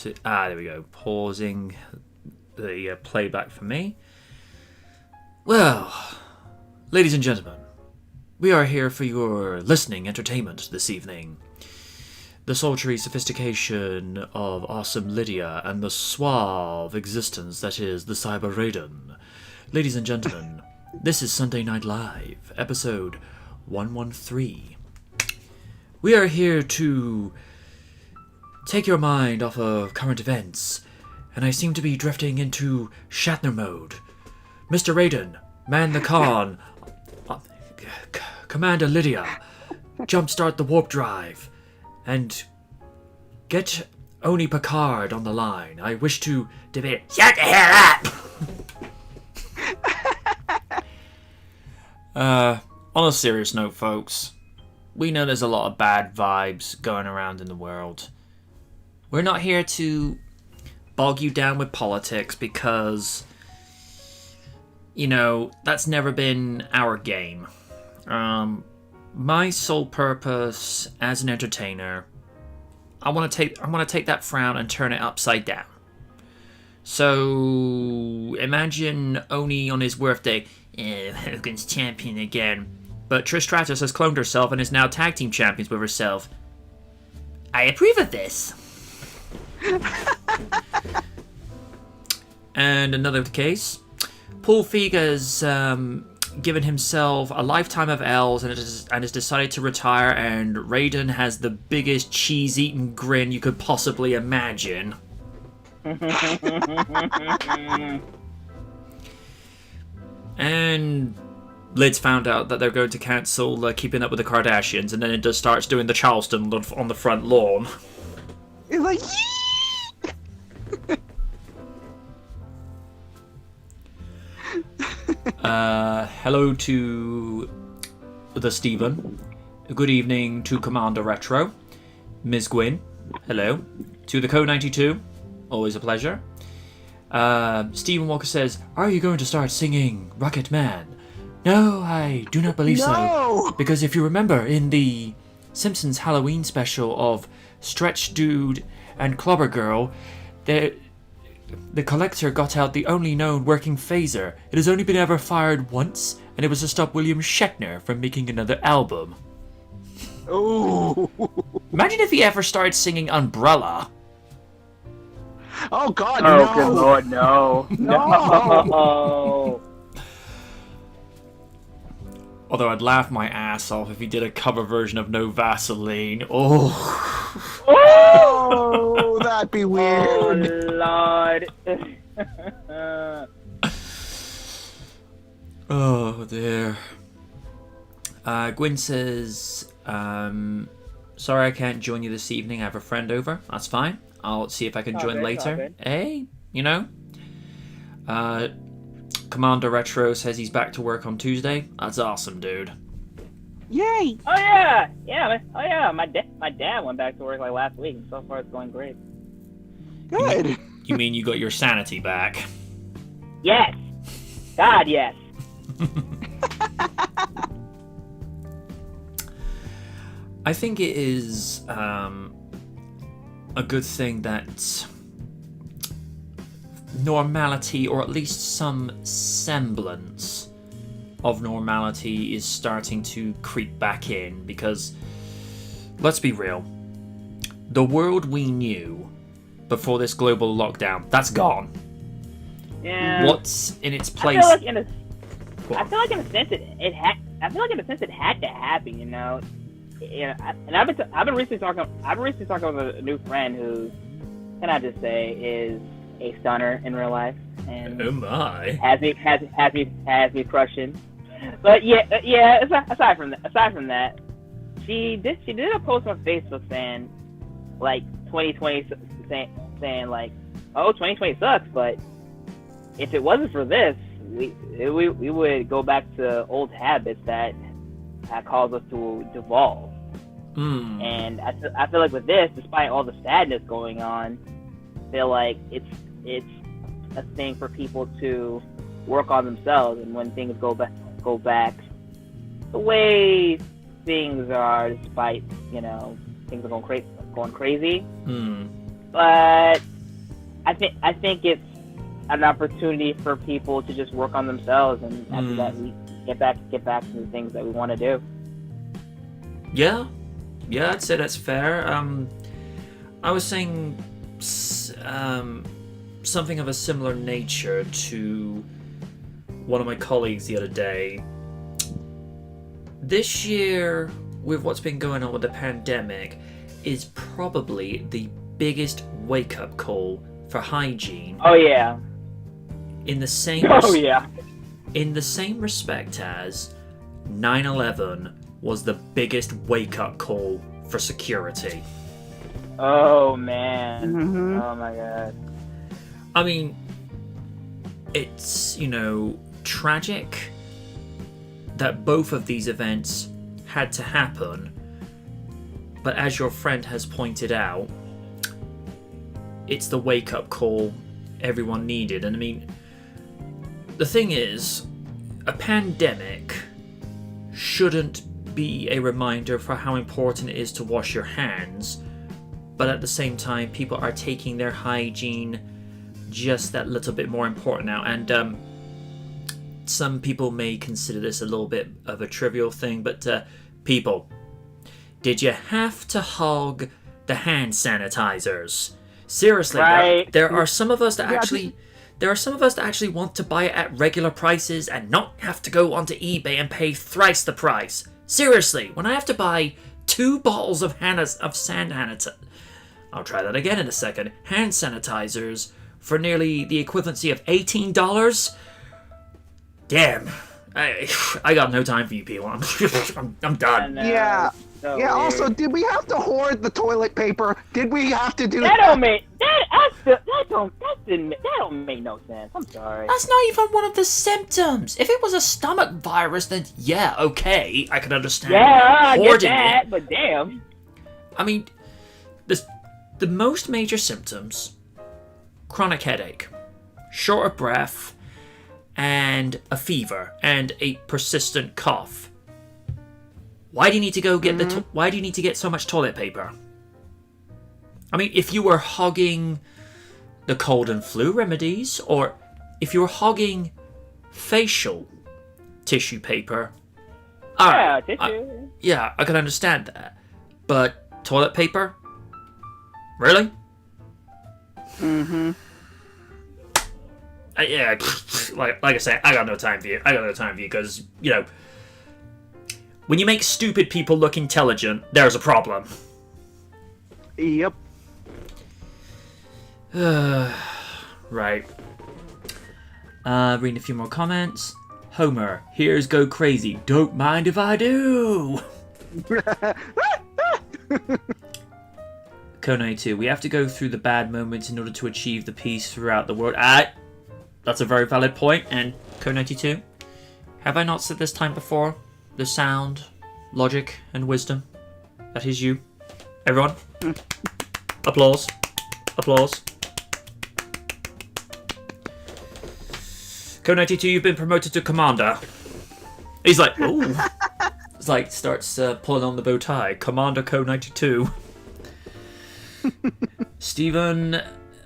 There we go. Pausing the playback for me. Well, ladies and gentlemen, we are here for your listening entertainment this evening. The sultry sophistication of awesome Lydia and the suave existence that is the Cyber Raiden. Ladies and gentlemen, this is Sunday Night Live, episode 113. We are here to take your mind off of current events, and I seem to be drifting into Shatner mode. Mr. Raiden, man the Khan, Commander Lydia, jumpstart the warp drive, and get Oni Picard on the line. I wish to debate. Shut the hell up! On a serious note, folks, we know there's a lot of bad vibes going around in the world. We're not here to bog you down with politics because, you know, that's never been our game. My sole purpose as an entertainer, I want to take that frown and turn it upside down. So imagine Oni on his birthday, Hogan's champion again, but Trish Stratus has cloned herself and is now tag team champions with herself. I approve of this. And another case, Paul Fega's given himself a lifetime of L's and has decided to retire, and Raiden has the biggest cheese-eating grin you could possibly imagine. And Lid's found out that they're going to cancel Keeping Up with the Kardashians, and then it just starts doing the Charleston on the front lawn. It's like, hello to the Stephen. Good evening to Commander Retro. Ms. Gwyn. Hello. To the Code 92. Always a pleasure. Stephen Walker says, are you going to start singing Rocket Man? No, I do not believe so. Because if you remember in the Simpsons Halloween special of Stretch Dude and Clobber Girl, the Collector got out the only known working phaser. It has only been ever fired once, and it was to stop William Shatner from making another album. oh, Imagine if he ever started singing Umbrella. oh God, Oh, no! good lord, no. No. Although I'd laugh my ass off if he did a cover version of No Vaseline. Oh. Oh, that'd be weird. Oh, Lord. Oh, dear. Gwyn says, sorry I can't join you this evening. I have a friend over. That's fine. I'll see if I can join good, later. Hey, you know. Commander Retro says he's back to work on Tuesday. That's awesome, dude. Yay! Oh yeah, man. Oh yeah, my dad went back to work like last week, and so far it's going great. Good. You mean you got your sanity back? Yes. God, yes. I think it is a good thing that normality, or at least some semblance of normality, is starting to creep back in, because let's be real, the world we knew before this global lockdown, that's gone. Yeah. What's in its place? I feel like in a sense it had to happen, you know. Yeah, and I've been recently talking with a new friend who, can I just say, is a stunner in real life, and Oh my! has me crushing. But yeah. Aside from that, she did a post on Facebook saying, like, 2020, saying like, oh, 2020 sucks, but if it wasn't for this, we would go back to old habits that caused us to devolve. And I feel like with this, despite all the sadness going on, I feel like it's a thing for people to work on themselves, and when things go back the way things are, despite, you know, things are going crazy. But I think it's an opportunity for people to just work on themselves, and after that we get back to the things that we want to do. Yeah, I'd say that's fair. I was saying something of a similar nature to one of my colleagues the other day. This year, with what's been going on with the pandemic, is probably the biggest wake-up call for hygiene. Oh yeah. In the same in the same respect as 9/11 was the biggest wake-up call for security. Oh man. Mhm. Oh my god. I mean, it's, tragic that both of these events had to happen, but as your friend has pointed out, it's the wake-up call everyone needed. And I mean, the thing is, a pandemic shouldn't be a reminder for how important it is to wash your hands, but at the same time, people are taking their hygiene just that little bit more important now. And some people may consider this a little bit of a trivial thing, but people, did you have to hog the hand sanitizers? Seriously, Right. there are some of us that actually want to buy it at regular prices and not have to go onto eBay and pay thrice the price. Seriously, when I have to buy 2 bottles of hand sanitizer, I'll try that again in a second, hand sanitizers for nearly the equivalency of $18. Damn, I got no time for you people. I'm done. I know, Yeah. it's so Yeah. weird. Also, did we have to hoard the toilet paper? Did we have to do that don't make no sense. I'm sorry. That's not even one of the symptoms. If it was a stomach virus, then yeah, okay, I could understand. Yeah, I get hoarding that, it. but damn. I mean, the most major symptoms: chronic headache, short of breath, and a fever, and a persistent cough. Why do you need to go get why do you need to get so much toilet paper? I mean, if you were hogging the cold and flu remedies, or if you were hogging facial tissue paper, alright, Yeah, tissue. yeah, I can understand that. But toilet paper? Really? Mm-hmm. Yeah, like I say, I got no time for you. Because, when you make stupid people look intelligent, there's a problem. Yep. Right. Reading a few more comments. Homer, here's go crazy. Don't mind if I do. Ko92, we have to go through the bad moments in order to achieve the peace throughout the world. That's a very valid point. And Ko92, have I not said this time before? The sound, logic, and wisdom. That is you. Everyone. Applause. Applause. Ko92, you've been promoted to commander. He's like, ooh. It's like, starts pulling on the bow tie. Commander Ko92. Stephen,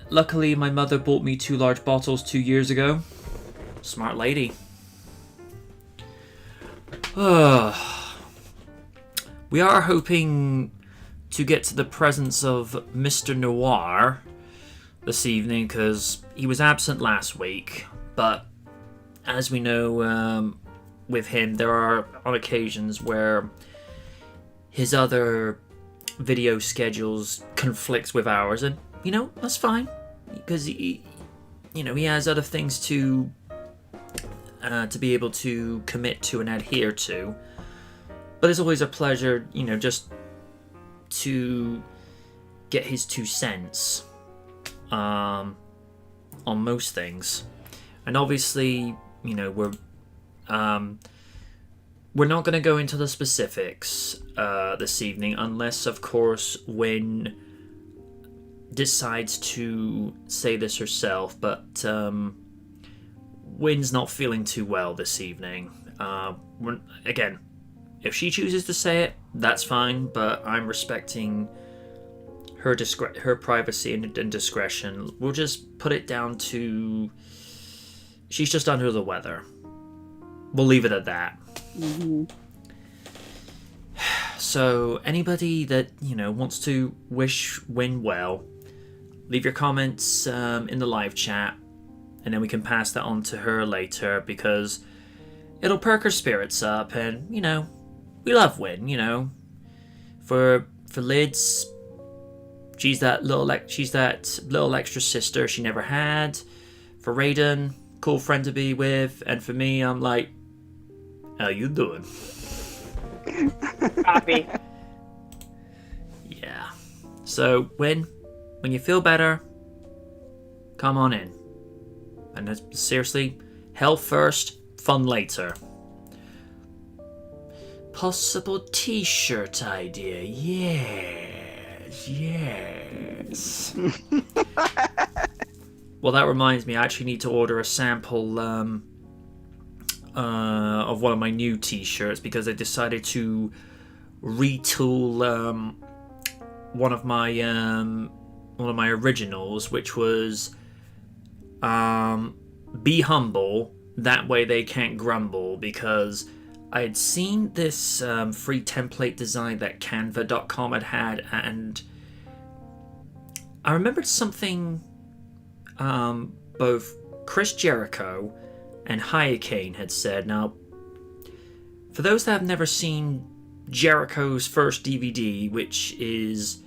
luckily my mother bought me 2 large bottles 2 years ago. Smart lady. We are hoping to get to the presence of Mr. Noir this evening, because he was absent last week. But as we know, with him, there are on occasions where his other video schedules conflicts with ours, and that's fine, because he has other things to be able to commit to and adhere to. But it's always a pleasure, just to get his 2 cents on most things. And obviously, we're not going to go into the specifics this evening, unless, of course, Wynn decides to say this herself. But Wynn's not feeling too well this evening. Again, if she chooses to say it, that's fine, but I'm respecting her privacy and discretion. We'll just put it down to she's just under the weather. We'll leave it at that. Mm-hmm. So anybody that wants to wish Win well, leave your comments in the live chat, and then we can pass that on to her later because it'll perk her spirits up. And we love Win. For Lids, she's that little extra sister she never had. For Raiden, cool friend to be with, and for me, I'm like, how you doing? Copy. Yeah. So when you feel better, come on in. And that's, seriously, health first, fun later. Possible t-shirt idea. Yes. Well, that reminds me, I actually need to order a sample of one of my new t-shirts because I decided to retool one of my originals, which was be humble, that way they can't grumble, because I had seen this free template design that Canva.com had, and I remembered something both Chris Jericho and Hurricane had said. Now, for those that have never seen Jericho's first DVD, which is,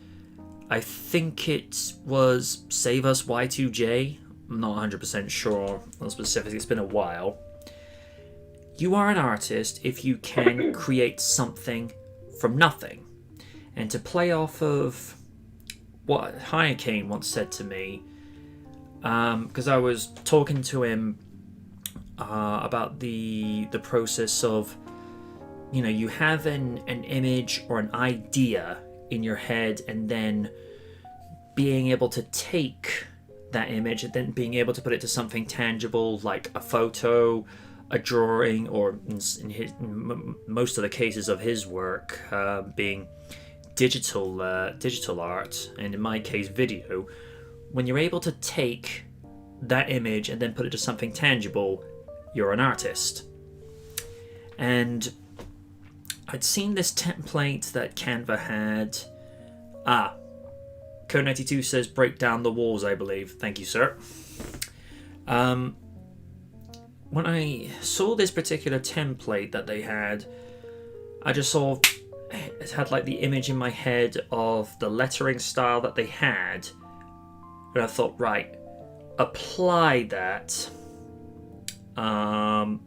I think it was Save Us Y2J, I'm not 100% sure on specifics, it's been a while. You are an artist if you can create something from nothing. And to play off of what Hurricane once said to me, because I was talking to him about the process of, you have an image or an idea in your head, and then being able to take that image and then being able to put it to something tangible, like a photo, a drawing, or in most of the cases of his work being digital art, and in my case video. When you're able to take that image and then put it to something tangible, you're an artist. And I'd seen this template that Canva had. Code92 says break down the walls, I believe. Thank you, sir. When I saw this particular template that they had, I just saw it had like the image in my head of the lettering style that they had. And I thought, right, apply that to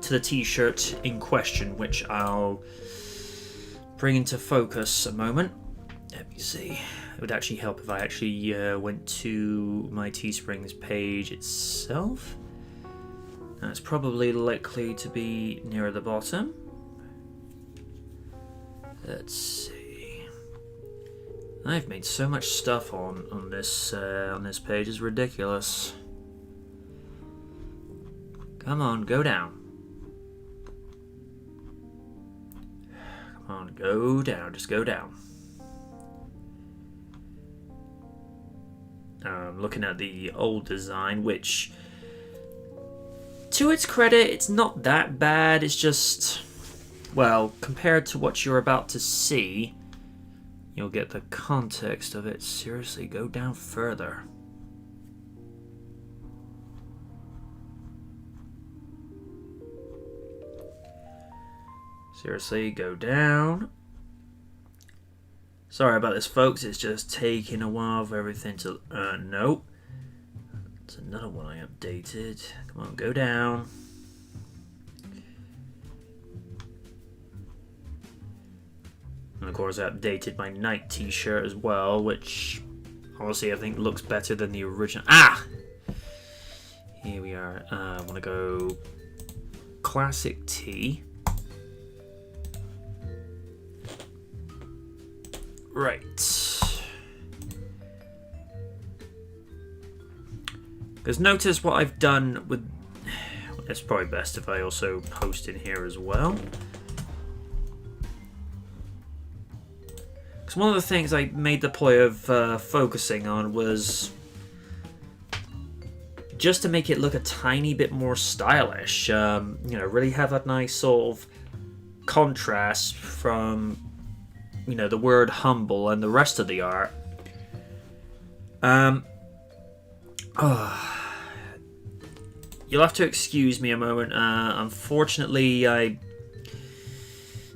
the t-shirt in question, which I'll bring into focus a moment. Let me see. It would actually help if I actually went to my Teesprings page itself. Now, it's probably likely to be nearer the bottom. Let's see. I've made so much stuff on this page, it's ridiculous. Come on, go down. Come on, go down. Just go down. Looking at the old design, which, to its credit, it's not that bad. It's just, well, compared to what you're about to see, you'll get the context of it. Seriously, go down further. Seriously, go down. Sorry about this, folks. It's just taking a while for everything to... nope. That's another one I updated. Come on, go down. And of course, I updated my Night t-shirt as well, which honestly I think looks better than the original. Here we are. I want to go classic tee. Right. Because notice what I've done with... It's probably best if I also post in here as well. Because one of the things I made the point of focusing on was just to make it look a tiny bit more stylish. Really have a nice sort of contrast from, the word humble and the rest of the art. You'll have to excuse me a moment. Unfortunately,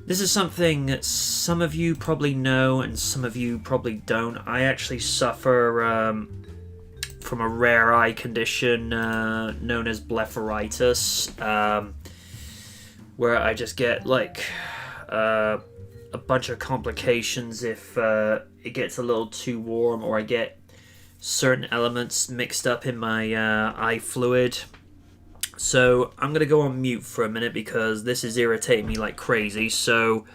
this is something that some of you probably know and some of you probably don't. I actually suffer from a rare eye condition known as blepharitis, where I just get a bunch of complications if it gets a little too warm, or I get certain elements mixed up in my eye fluid. So I'm going to go on mute for a minute because this is irritating me like crazy. So,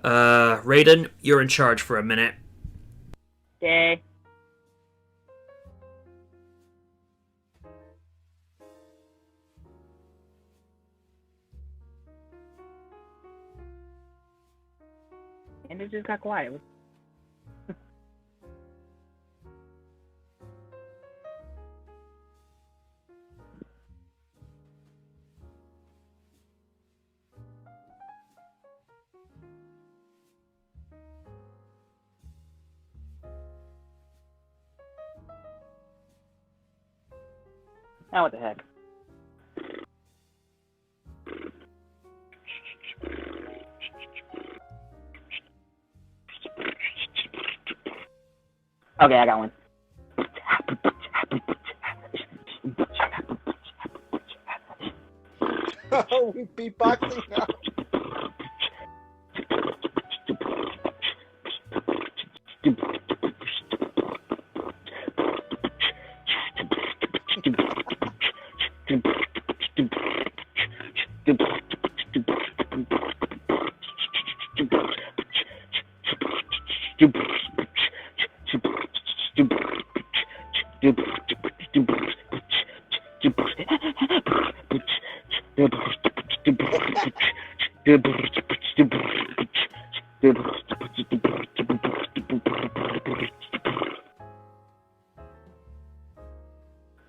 Raiden, you're in charge for a minute. Okay. And it just got quiet. Now what the heck? Okay, I got one. Oh, we beatboxing now.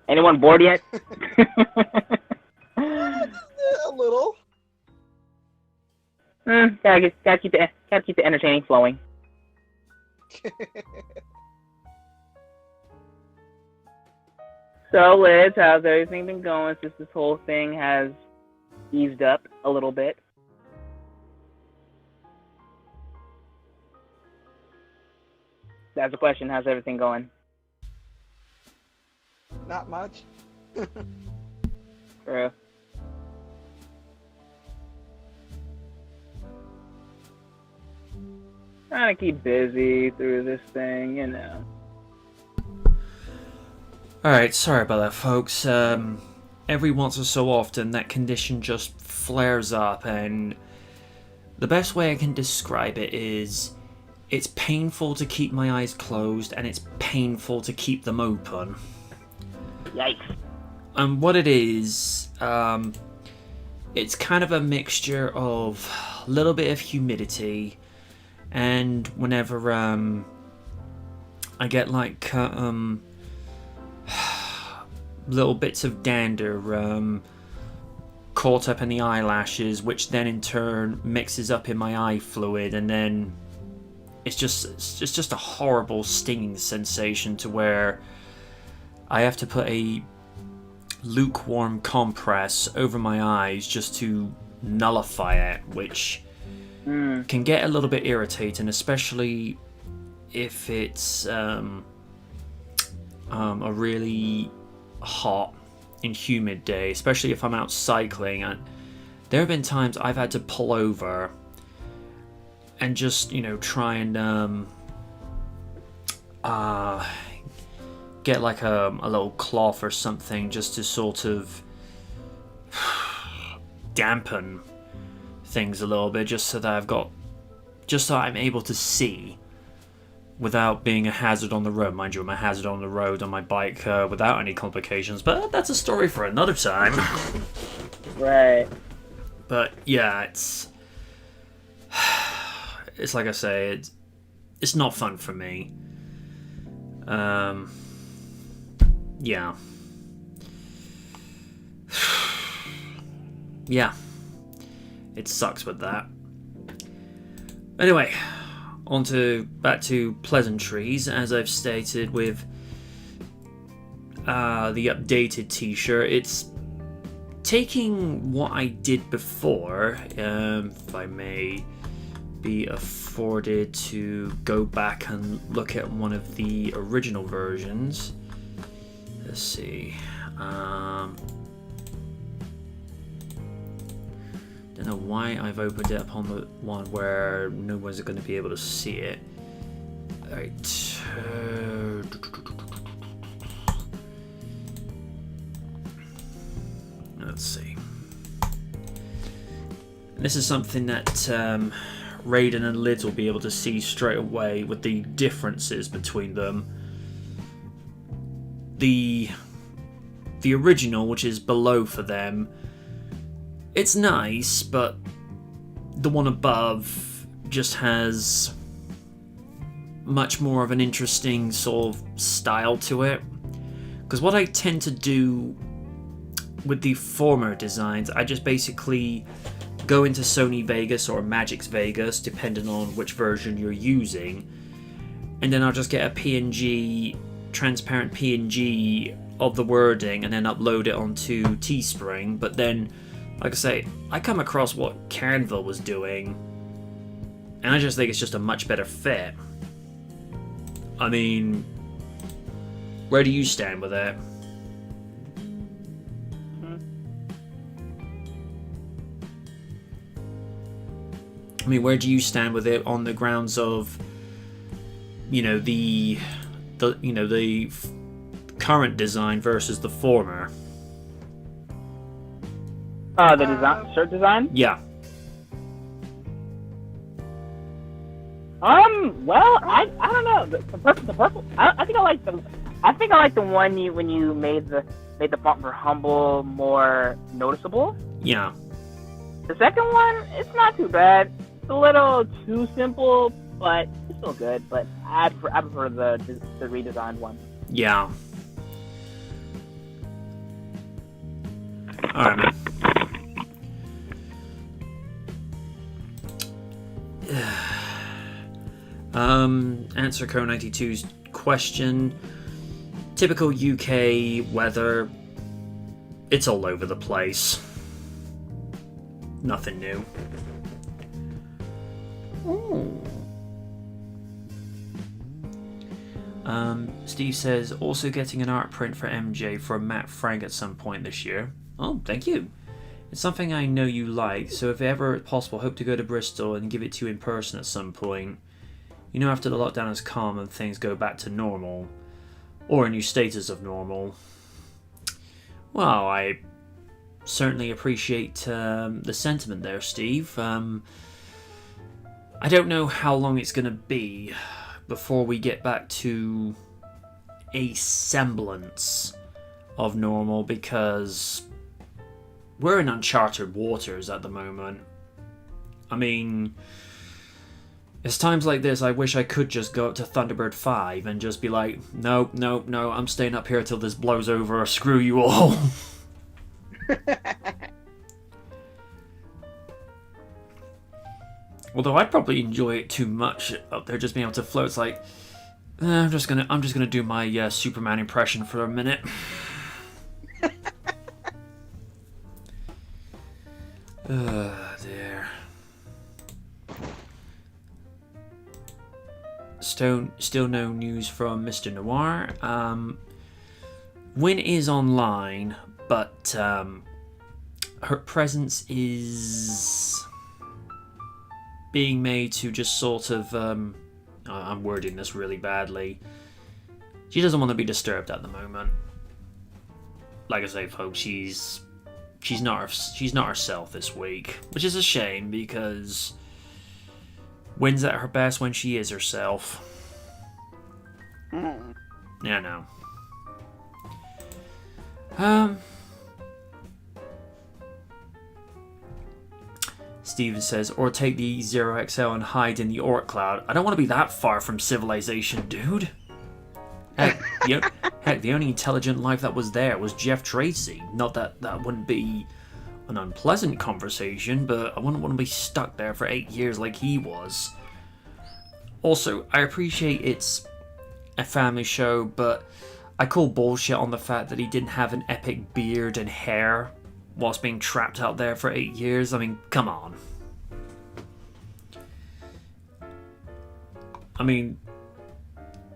Anyone bored yet? A little. Gotta keep the entertaining flowing. So, Liz, how's everything been going since this whole thing has eased up a little bit? That's the question. How's everything going? Not much. True. Trying to keep busy through this thing, Alright, sorry about that, folks. Every once or so often, that condition just flares up, and the best way I can describe it is it's painful to keep my eyes closed, and it's painful to keep them open. Yikes. And what it is, it's kind of a mixture of a little bit of humidity, and whenever I get little bits of dander caught up in the eyelashes, which then in turn mixes up in my eye fluid, and then it's just a horrible stinging sensation to where I have to put a lukewarm compress over my eyes just to nullify it, which can get a little bit irritating, especially if it's a really hot and humid day, especially if I'm out cycling. And there have been times I've had to pull over and just, try and get like a little cloth or something just to sort of dampen things a little bit, just so I'm able to see without being a hazard on the road. Mind you, I'm a hazard on the road on my bike without any complications, but that's a story for another time. Right. But yeah, it's like I say, it's not fun for me. Yeah. Yeah. It sucks with that. Anyway, back to pleasantries, as I've stated with the updated t-shirt. It's taking what I did before, if I may be afforded to go back and look at one of the original versions. Let's see. Don't know why I've opened it up on the one where no one's going to be able to see it. Alright. Let's see. This is something that Raiden and Lids will be able to see straight away with the differences between them. The original, which is below for them, it's nice, but the one above just has much more of an interesting sort of style to it. Because what I tend to do with the former designs, I just basically go into Sony Vegas or Magix Vegas, depending on which version you're using, and then I'll just get a PNG, transparent PNG of the wording, and then upload it onto Teespring. But then, like I say, I come across what Canva was doing, and I just think it's just a much better fit. I mean, where do you stand with it? I mean, where do you stand with it on the grounds of, the current design versus the former? The design, shirt design. Yeah. Well, I don't know. The purple. I think I like the one when you made the font for Humble more noticeable. Yeah. The second one, it's not too bad. It's a little too simple, but it's still good. But I prefer the redesigned one. Yeah. Alright, man. Answer Co92's question. Typical UK weather. It's all over the place. Nothing new. Ooh. Steve says, also getting an art print for MJ from Matt Frank at some point this year. Oh, thank you. It's something I know you like, so if ever possible, hope to go to Bristol and give it to you in person at some point. After the lockdown is calm and things go back to normal. Or a new status of normal. Well, I certainly appreciate the sentiment there, Steve. I don't know how long it's going to be before we get back to a semblance of normal, because we're in uncharted waters at the moment. I mean, it's times like this I wish I could just go up to Thunderbird 5 and just be like, no, I'm staying up here till this blows over, or screw you all. Although I'd probably enjoy it too much up there, just being able to float. It's like, I'm just gonna do my Superman impression for a minute. There. Still no news from Mr. Noir. Win is online, but her presence is being made to just sort of... I'm wording this really badly. She doesn't want to be disturbed at the moment. Like I say, folks, she's not herself this week, which is a shame, because Win's at her best when she is herself. Yeah, no. Steven says, or take the Zero XL and hide in the Oort cloud. I don't want to be that far from civilization, dude. Heck, the only intelligent life that was there was Jeff Tracy. Not that that wouldn't be an unpleasant conversation, but I wouldn't want to be stuck there for 8 years like he was. Also, I appreciate it's a family show, but I call bullshit on the fact that he didn't have an epic beard and hair whilst being trapped out there for 8 years. I mean, come on. I mean,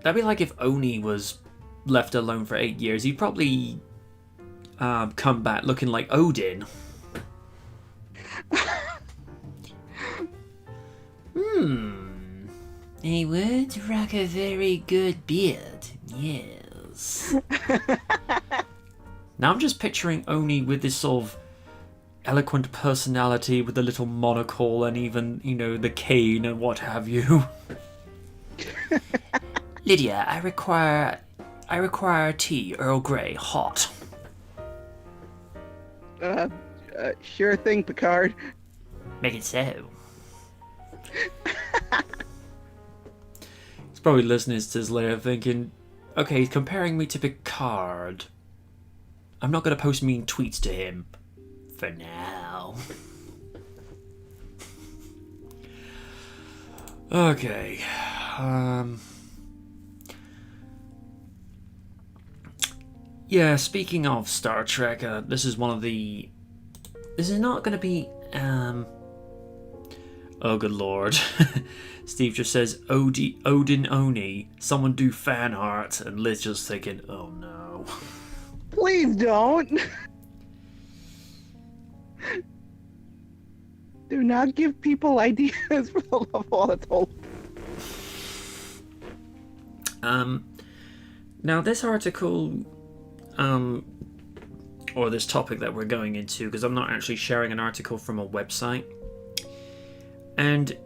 that'd be like if Oni was left alone for 8 years. He'd probably come back looking like Odin. He would rock a very good beard, yes. Now I'm just picturing Oni with this sort of eloquent personality with the little monocle and even, the cane and what have you. Lydia, I require tea, Earl Grey, hot. Sure thing, Picard. Make it so. He's probably listening to this later thinking, okay, he's comparing me to Picard. I'm not going to post mean tweets to him. For now. Okay. Yeah, speaking of Star Trek, this is one of the... This is not going to be... Oh, good lord. Steve just says, Odin Oni, someone do fan art, and Liz just thinking, oh no. Please don't. Do not give people ideas for the love of all that's holy. Now this article, or this topic that we're going into, because I'm not actually sharing an article from a website, and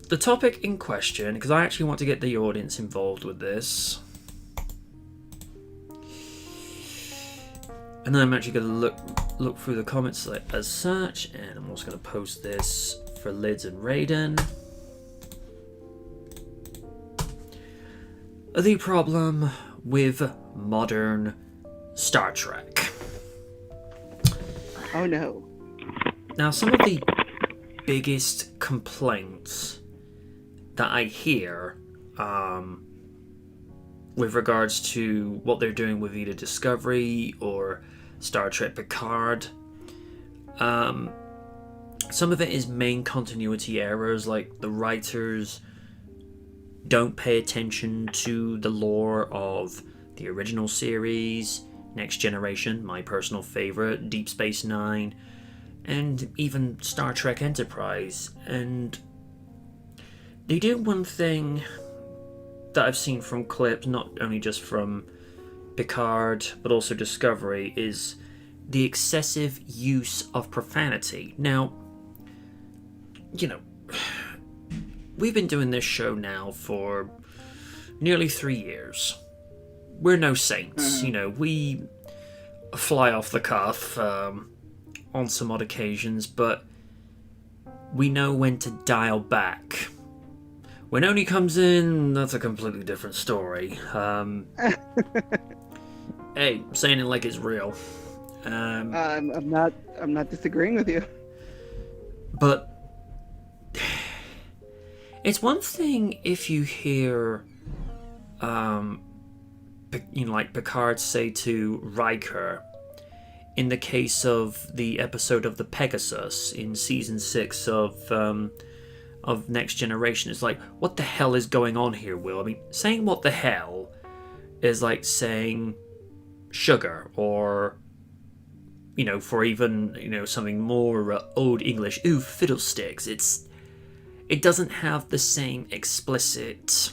the topic in question, because I actually want to get the audience involved with this, and then I'm actually going to look through the comments as such, and I'm also going to post this for Lids and Raiden. The problem with modern Star Trek. Oh no. Now, some of the biggest complaints that I hear with regards to what they're doing with either Discovery or Star Trek Picard, some of it is main continuity errors, like the writers don't pay attention to the lore of the original series, Next Generation, my personal favorite, Deep Space Nine, and even Star Trek Enterprise. And they do one thing that I've seen from clips, not only just from Picard, but also Discovery, is the excessive use of profanity. Now, we've been doing this show now for nearly 3 years. We're no saints, we fly off the cuff on some odd occasions, but we know when to dial back. When Oni comes in, that's a completely different story. Hey, saying it like it's real. I'm not disagreeing with you. But it's one thing if you hear, like Picard say to Riker, in the case of the episode of the Pegasus in season 6 of Next Generation. It's like, what the hell is going on here, Will? I mean, saying what the hell is like saying sugar, or for even something more old English, ooh, fiddlesticks. It doesn't have the same explicit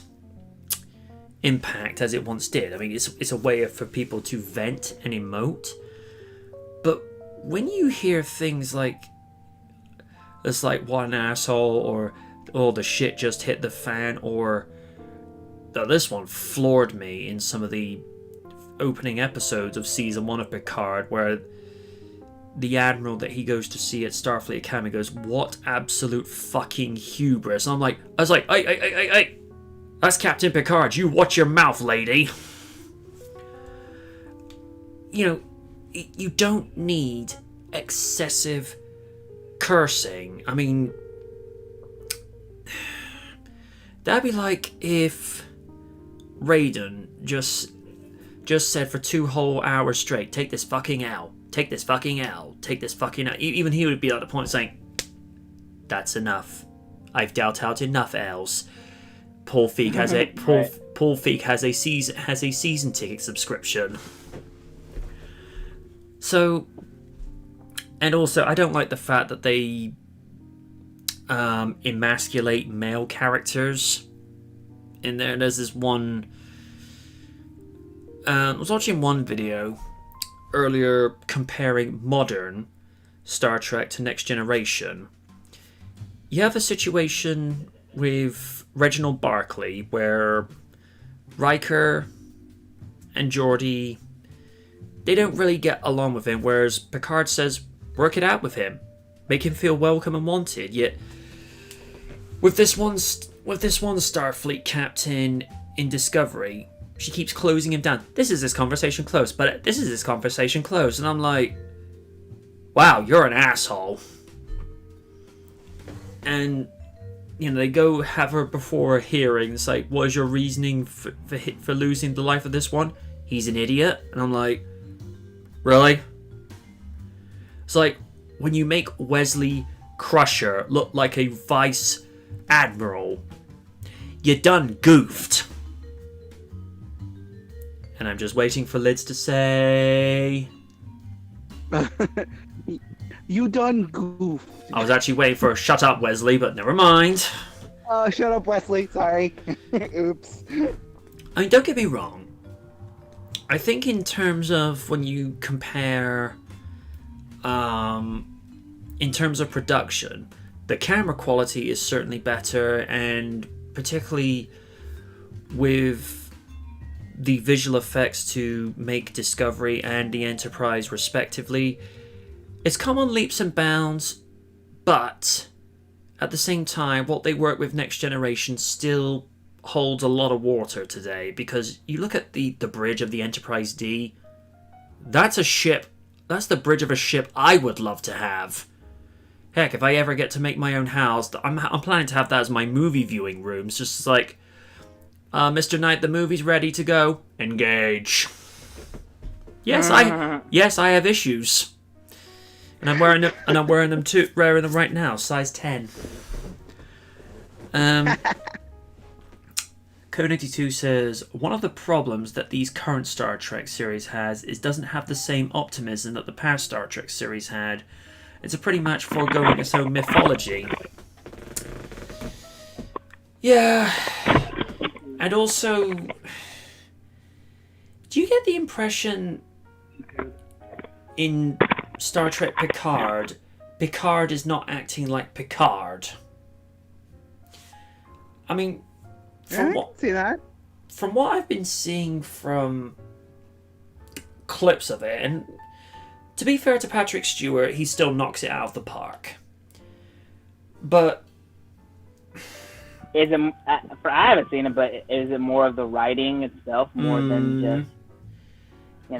impact as it once did. I mean, it's a way for people to vent and emote. But when you hear things like, it's like, what an asshole, or, oh, the shit just hit the fan, or, this one floored me in some of the opening episodes of season 1 of Picard, where the admiral that he goes to see at Starfleet Academy goes, "What absolute fucking hubris!" And I was like, "Hey, that's Captain Picard. You watch your mouth, lady." You know, you don't need excessive cursing. I mean, that'd be like if Raiden just said for 2 whole hours straight, "Take this fucking L, take this fucking L, take this fucking L." Even he would be at the point saying, "That's enough. I've dealt out enough L's." Paul Feig has a Paul Feig has a season ticket subscription. So, and also, I don't like the fact that they emasculate male characters in there. There's this one. I was watching one video earlier comparing modern Star Trek to Next Generation. You have a situation with Reginald Barclay where Riker and Geordi, they don't really get along with him, whereas Picard says, work it out with him, make him feel welcome and wanted. Yet with this one Starfleet captain in Discovery, she keeps closing him down. This is this conversation closed, but this is this conversation closed. And I'm like, wow, you're an asshole. And, you know, they go have her before a hearing. It's like, what is your reasoning for losing the life of this one? He's an idiot. And I'm like, really? It's like, when you make Wesley Crusher look like a vice admiral, you done goofed. And I'm just waiting for Lids to say... You done goofed. I was actually waiting for a shut up, Wesley, but never mind. Shut up, Wesley. Sorry. Oops. I mean, don't get me wrong. I think in terms of when you compare... in terms of production, the camera quality is certainly better, and particularly with the visual effects to make Discovery and the Enterprise respectively, it's come on leaps and bounds, but at the same time, what they work with Next Generation still holds a lot of water today, because you look at the bridge of the Enterprise D, that's a ship, that's the bridge of a ship I would love to have. Heck, if I ever get to make my own house, I'm planning to have that as my movie viewing room. It's just like, Mr. Knight, the movie's ready to go. Engage. Yes, I have issues, and I'm wearing them. And I'm wearing them too. Wearing them right now, size 10. Code92 says, one of the problems that these current Star Trek series has is doesn't have the same optimism that the past Star Trek series had. It's a pretty much foregoing its own mythology. Yeah. And also, do you get the impression in Star Trek Picard is not acting like Picard? I mean, from what I've been seeing from clips of it, and to be fair to Patrick Stewart, he still knocks it out of the park. But is it? I haven't seen it, but is it more of the writing itself more than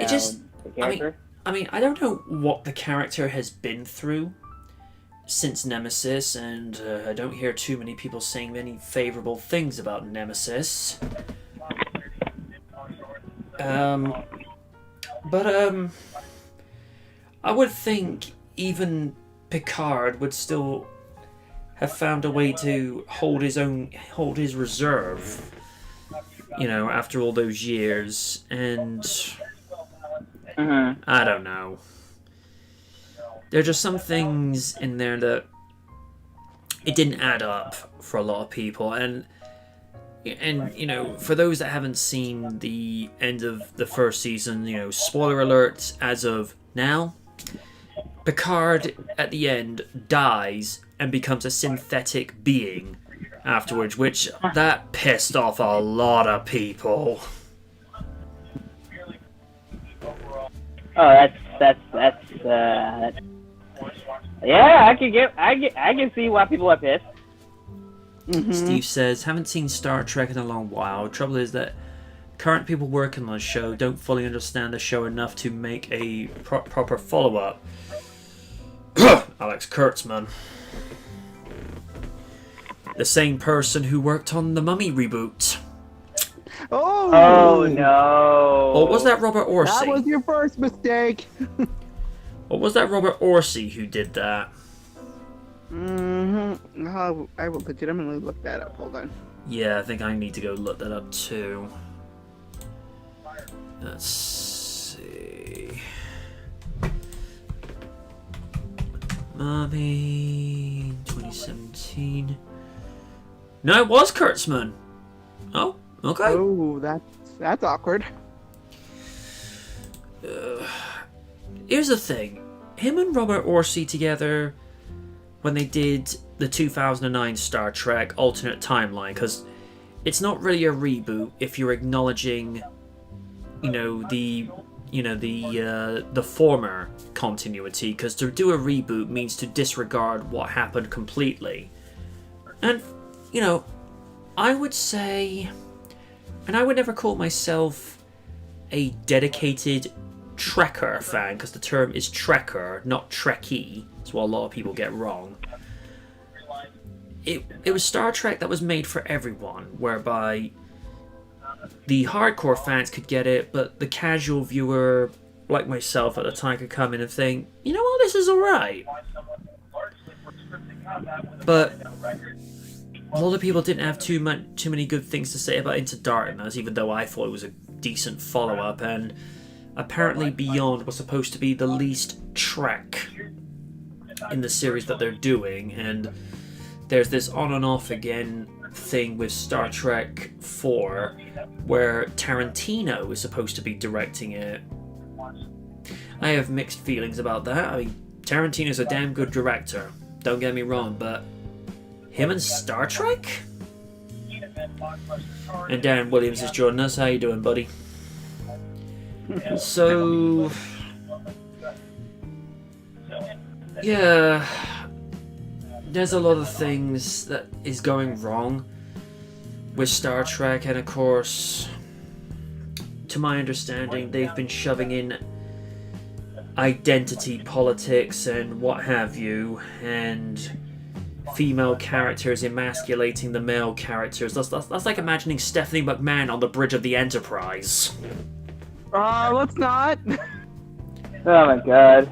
just the character? I mean, I don't know what the character has been through since Nemesis, and I don't hear too many people saying many favorable things about Nemesis. But I would think even Picard would still have found a way to hold his reserve, after all those years, and I don't know. There are just some things in there that it didn't add up for a lot of people, and for those that haven't seen the end of the first season, spoiler alert as of now, Picard at the end dies and becomes a synthetic being afterwards, which that pissed off a lot of people. Oh, Yeah, I can see why people are pissed. Steve says, haven't seen Star Trek in a long while. Trouble is that current people working on the show don't fully understand the show enough to make a proper follow-up. Alex Kurtzman. The same person who worked on the Mummy reboot. Oh! Oh no! Or was that Robert Orsi? That was your first mistake. Or was that Robert Orsi who did that? Oh, I will legitimately look that up. Hold on. Yeah, I think I need to go look that up too. Let's see. Mummy 2017. No, it was Kurtzman. Oh, okay. Oh, that's awkward. Here's the thing. Him and Robert Orsi together when they did the 2009 Star Trek alternate timeline, because it's not really a reboot if you're acknowledging, the former continuity, because to do a reboot means to disregard what happened completely. And, I would say, and I would never call myself a dedicated Trekker fan, because the term is Trekker, not Trekkie. That's what a lot of people get wrong. It was Star Trek that was made for everyone, whereby the hardcore fans could get it, but the casual viewer, like myself at the time, could come in and think, you know what, this is alright. But a lot of people didn't have too many good things to say about Into Darkness, even though I thought it was a decent follow-up, and apparently Beyond was supposed to be the least Trek in the series that they're doing, and there's this on and off again thing with Star Trek 4 where Tarantino is supposed to be directing it. I have mixed feelings about that. I mean, Tarantino's a damn good director, don't get me wrong, but him and Star Trek? And Darren Williams is joining us. How you doing, buddy? So, yeah, there's a lot of things that is going wrong with Star Trek, and of course, to my understanding, they've been shoving in identity politics and what have you, and female characters emasculating the male characters. That's like imagining Stephanie McMahon on the bridge of the Enterprise. Let's not. Oh my god.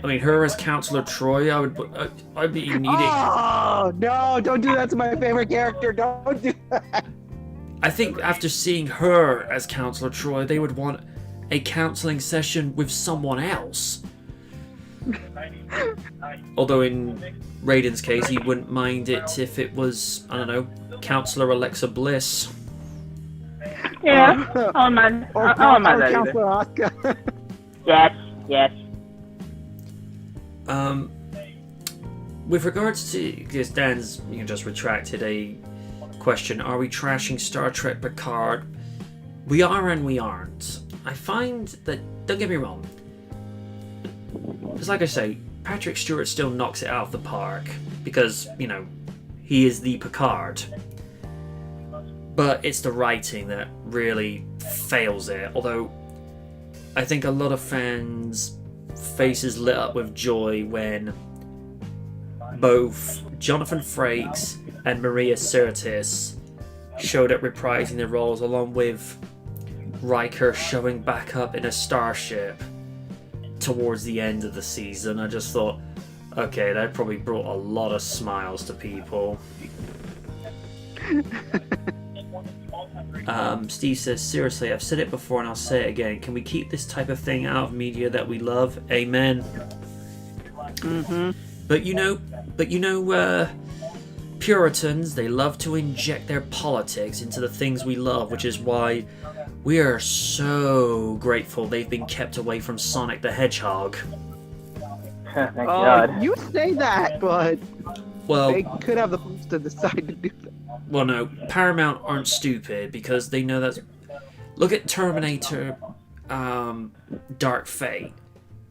I mean, her as Counselor Troy, I'd be needing. Oh no! Don't do that to my favorite character. Don't do that. I think after seeing her as Counselor Troy, they would want a counseling session with someone else. Although in Raiden's case, he wouldn't mind it if it was, I don't know, Counselor Alexa Bliss. Yeah, I don't mind. I don't mind that either. Counselor Oscar. Yes. With regards to, because Dan's just retracted a question, are we trashing Star Trek Picard? We are and we aren't. I find that, don't get me wrong, because like I say, Patrick Stewart still knocks it out of the park, because, he is the Picard. But it's the writing that really fails it, although I think a lot of fans' faces lit up with joy when both Jonathan Frakes and Maria Sirtis showed up reprising their roles, along with Riker showing back up in a starship towards the end of the season. I just thought, okay, that probably brought a lot of smiles to people. Steve says, seriously, I've said it before and I'll say it again. Can we keep this type of thing out of media that we love? Amen. Mm-hmm. But Puritans, they love to inject their politics into the things we love, which is why we are so grateful they've been kept away from Sonic the Hedgehog. Thank God. You say that, but Well, they could have the funds to decide to do that. Well, no, Paramount aren't stupid, because they know that. Look at Terminator Dark Fate.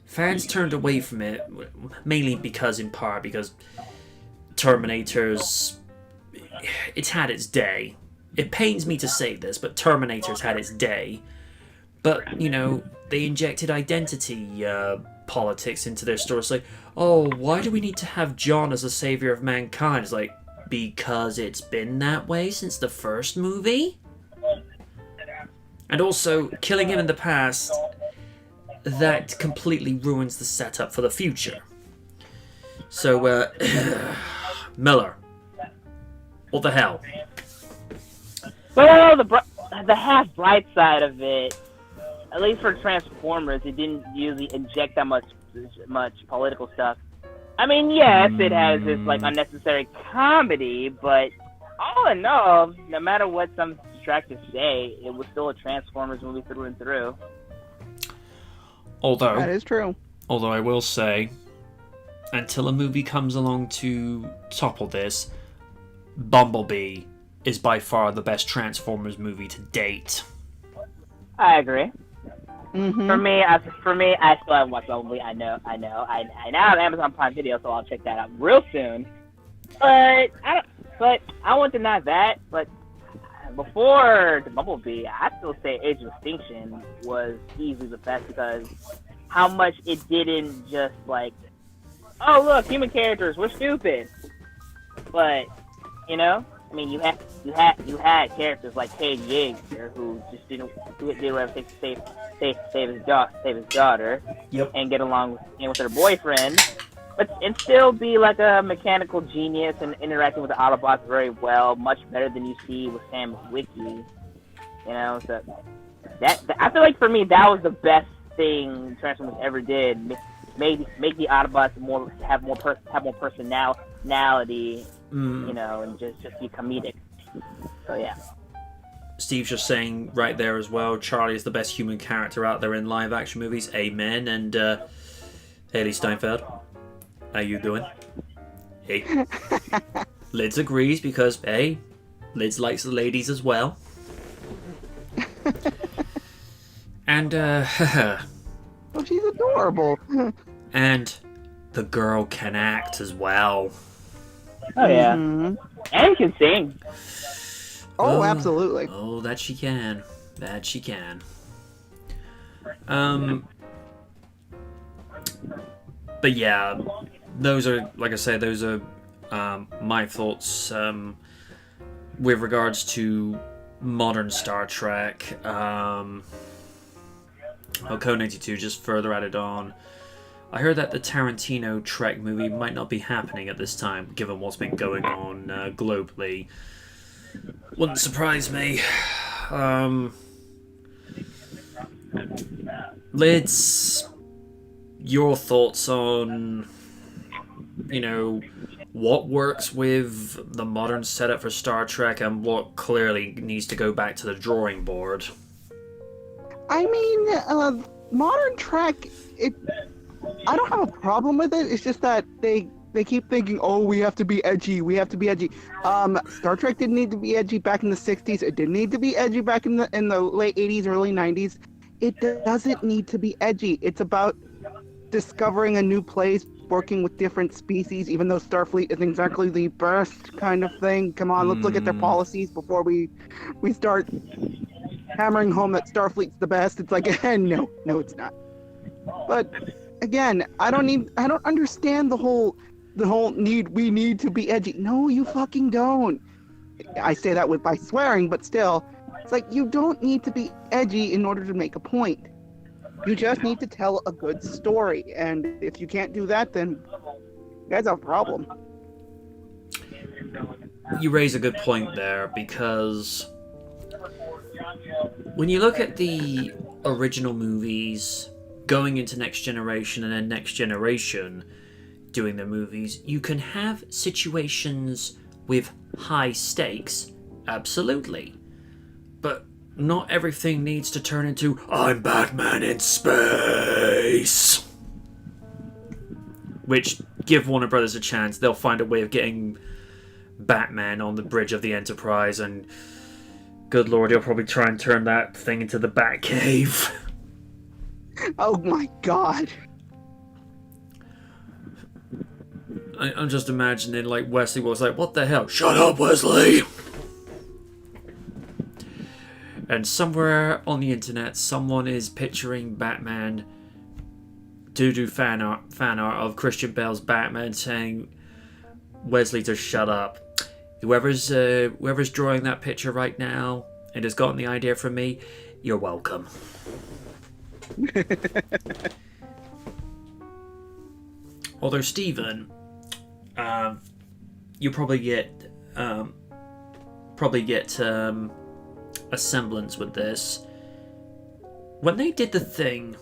fans turned away from it, mainly in part because Terminator's... It's had its day. It pains me to say this, but Terminator's had its day. But, you know, they injected identity politics into their stories. Like, oh, why do we need to have John as a savior of mankind? It's like, because it's been that way since the first movie? And also, killing him in the past, that completely ruins the setup for the future. So, Miller, what the hell? Well, the half bright side of it, at least for Transformers, it didn't usually inject that much political stuff. I mean, yes, it has this like unnecessary comedy, but all in all, no matter what some detractors say, it was still a Transformers movie through and through. That is true. Although I will say, until a movie comes along to topple this, Bumblebee is by far the best Transformers movie to date. I agree. Mm-hmm. For me, I still haven't watched Bumblebee. I know. I now have Amazon Prime Video, so I'll check that out real soon. But I won't deny that. But before the Bumblebee, I still say Age of Extinction was easily the best because how much it didn't just like, oh look, human characters, we're stupid. But you know, I mean, you had characters like Cade Yeager who just didn't do everything to save his daughter, yep, and get along with her boyfriend, and still be like a mechanical genius and interacting with the Autobots very well, much better than you see with Sam Witwicky. You know, so that I feel like for me that was the best thing Transformers ever did. Make the Autobots have more personality. You know, and just be comedic. So yeah. Steve's just saying right there as well, Charlie is the best human character out there in live action movies. Amen. And Haley Steinfeld, how you doing? Hey. Lids agrees because hey, Lids likes the ladies as well. And Oh, she's adorable. and the girl can act as well. Oh yeah, Mm-hmm. and can sing. Oh, absolutely. Oh, that she can. That she can. But yeah, those are, like I said, those are my thoughts with regards to modern Star Trek. Code 92 just further added on. I heard that the Tarantino Trek movie might not be happening at this time, given what's been going on globally. Wouldn't surprise me. Lids, your thoughts on, you know, what works with the modern setup for Star Trek and what clearly needs to go back to the drawing board? I mean, modern Trek, I don't have a problem with it. It's just that they keep thinking, oh, we have to be edgy. Star Trek didn't need to be edgy back in the 60s. It didn't need to be edgy back in the late 80s, early 90s. It doesn't need to be edgy. It's about discovering a new place, working with different species, even though Starfleet isn't exactly the best kind of thing. Come on, let's look at their policies before we start hammering home that Starfleet's the best. It's like, no, it's not. But again, I don't understand the whole we need to be edgy. No, you fucking don't. I say that by swearing, but still, it's like you don't need to be edgy in order to make a point. You just need to tell a good story, and if you can't do that, then you guys have a problem. You raise a good point there, because when you look at the original movies going into Next Generation and then Next Generation doing their movies, you can have situations with high stakes, absolutely. But not everything needs to turn into, I'm Batman in space! Which, give Warner Brothers a chance, they'll find a way of getting Batman on the bridge of the Enterprise, and good lord, he'll probably try and turn that thing into the Batcave. Oh my god. I'm just imagining like Wesley was like, "What the hell? Shut up, Wesley!" And somewhere on the internet, someone is picturing Batman do fan art of Christian Bale's Batman saying, "Wesley, to shut up." Whoever's drawing that picture right now and has gotten the idea from me, you're welcome. Although Stephen, you probably get a semblance with this. When they did the thing,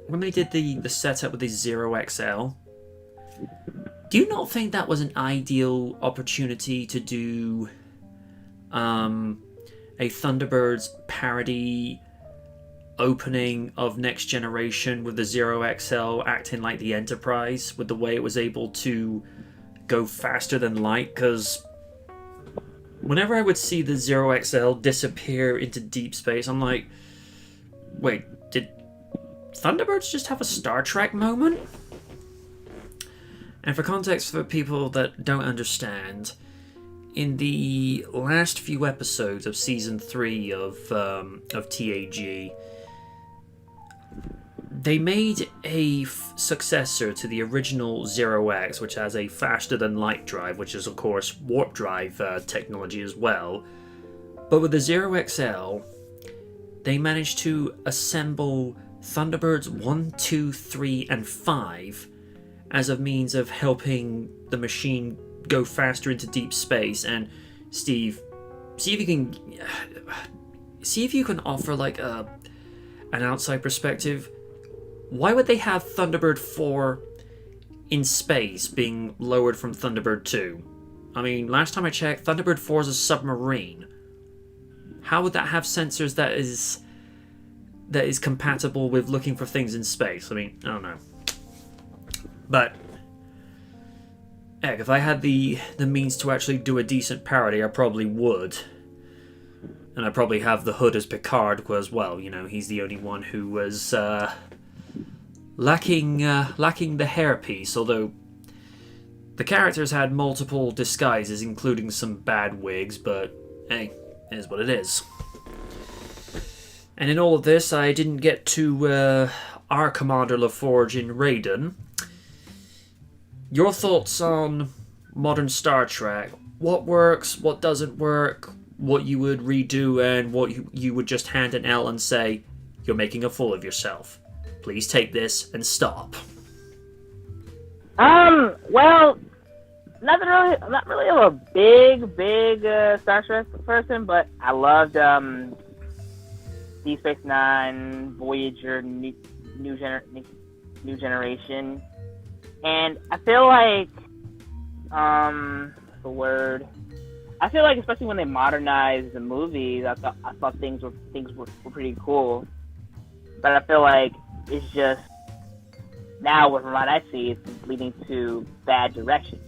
when they did the setup with the Zero XL, do you not think that was an ideal opportunity to do a Thunderbirds parody opening of Next Generation with the Zero XL acting like the Enterprise, with the way it was able to go faster than light? Because whenever I would see the Zero XL disappear into deep space, I'm like, wait, did Thunderbirds just have a Star Trek moment? And for context for people that don't understand, in the last few episodes of Season 3 of TAG, they made a successor to the original Zero X, which has a faster-than-light drive, which is, of course, warp drive technology as well. But with the Zero XL, they managed to assemble Thunderbirds 1, 2, 3, and 5 as a means of helping the machine go faster into deep space. And Steve, see if you can offer like an outside perspective. Why would they have Thunderbird 4 in space being lowered from Thunderbird 2? I mean, last time I checked, Thunderbird 4 is a submarine. How would that have sensors that is compatible with looking for things in space? I mean, I don't know. But heck, if I had the means to actually do a decent parody, I probably would. And I probably have the Hood as Picard, because, well, you know, he's the only one who was lacking the hairpiece, although the characters had multiple disguises, including some bad wigs, but hey, it is what it is. And in all of this, I didn't get to our Commander LaForge in Raiden. Your thoughts on modern Star Trek? What works, what doesn't work, what you would redo, and what you would just hand an L and say, "You're making a fool of yourself. Please take this and stop." Well, I'm not really a big Star Trek person, but I loved Deep Space Nine, Voyager, New Generation. And I feel like, I feel like, especially when they modernized the movies, I thought things were pretty cool. But I feel like it's just now, from what I see, it's leading to bad direction.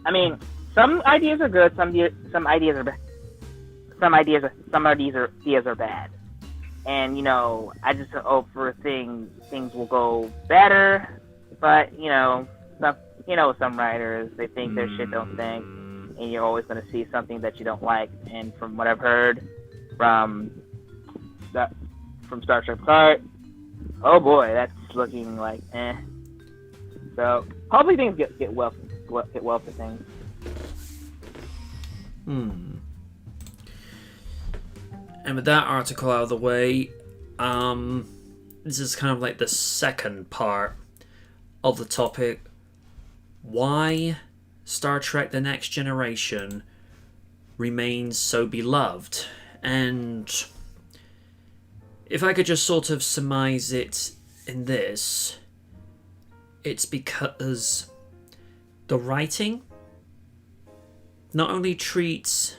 I mean, some ideas are good, some ideas are bad. And you know, I just hope for things will go better. But some writers, they think their shit don't think, and you're always going to see something that you don't like. And from what I've heard from Star Trek Picard, oh boy, that's looking like eh. So hopefully things get well for things. And with that article out of the way, this is kind of like the second part of the topic. Why Star Trek The Next Generation remains so beloved. And if I could just sort of surmise it in this, it's because the writing not only treats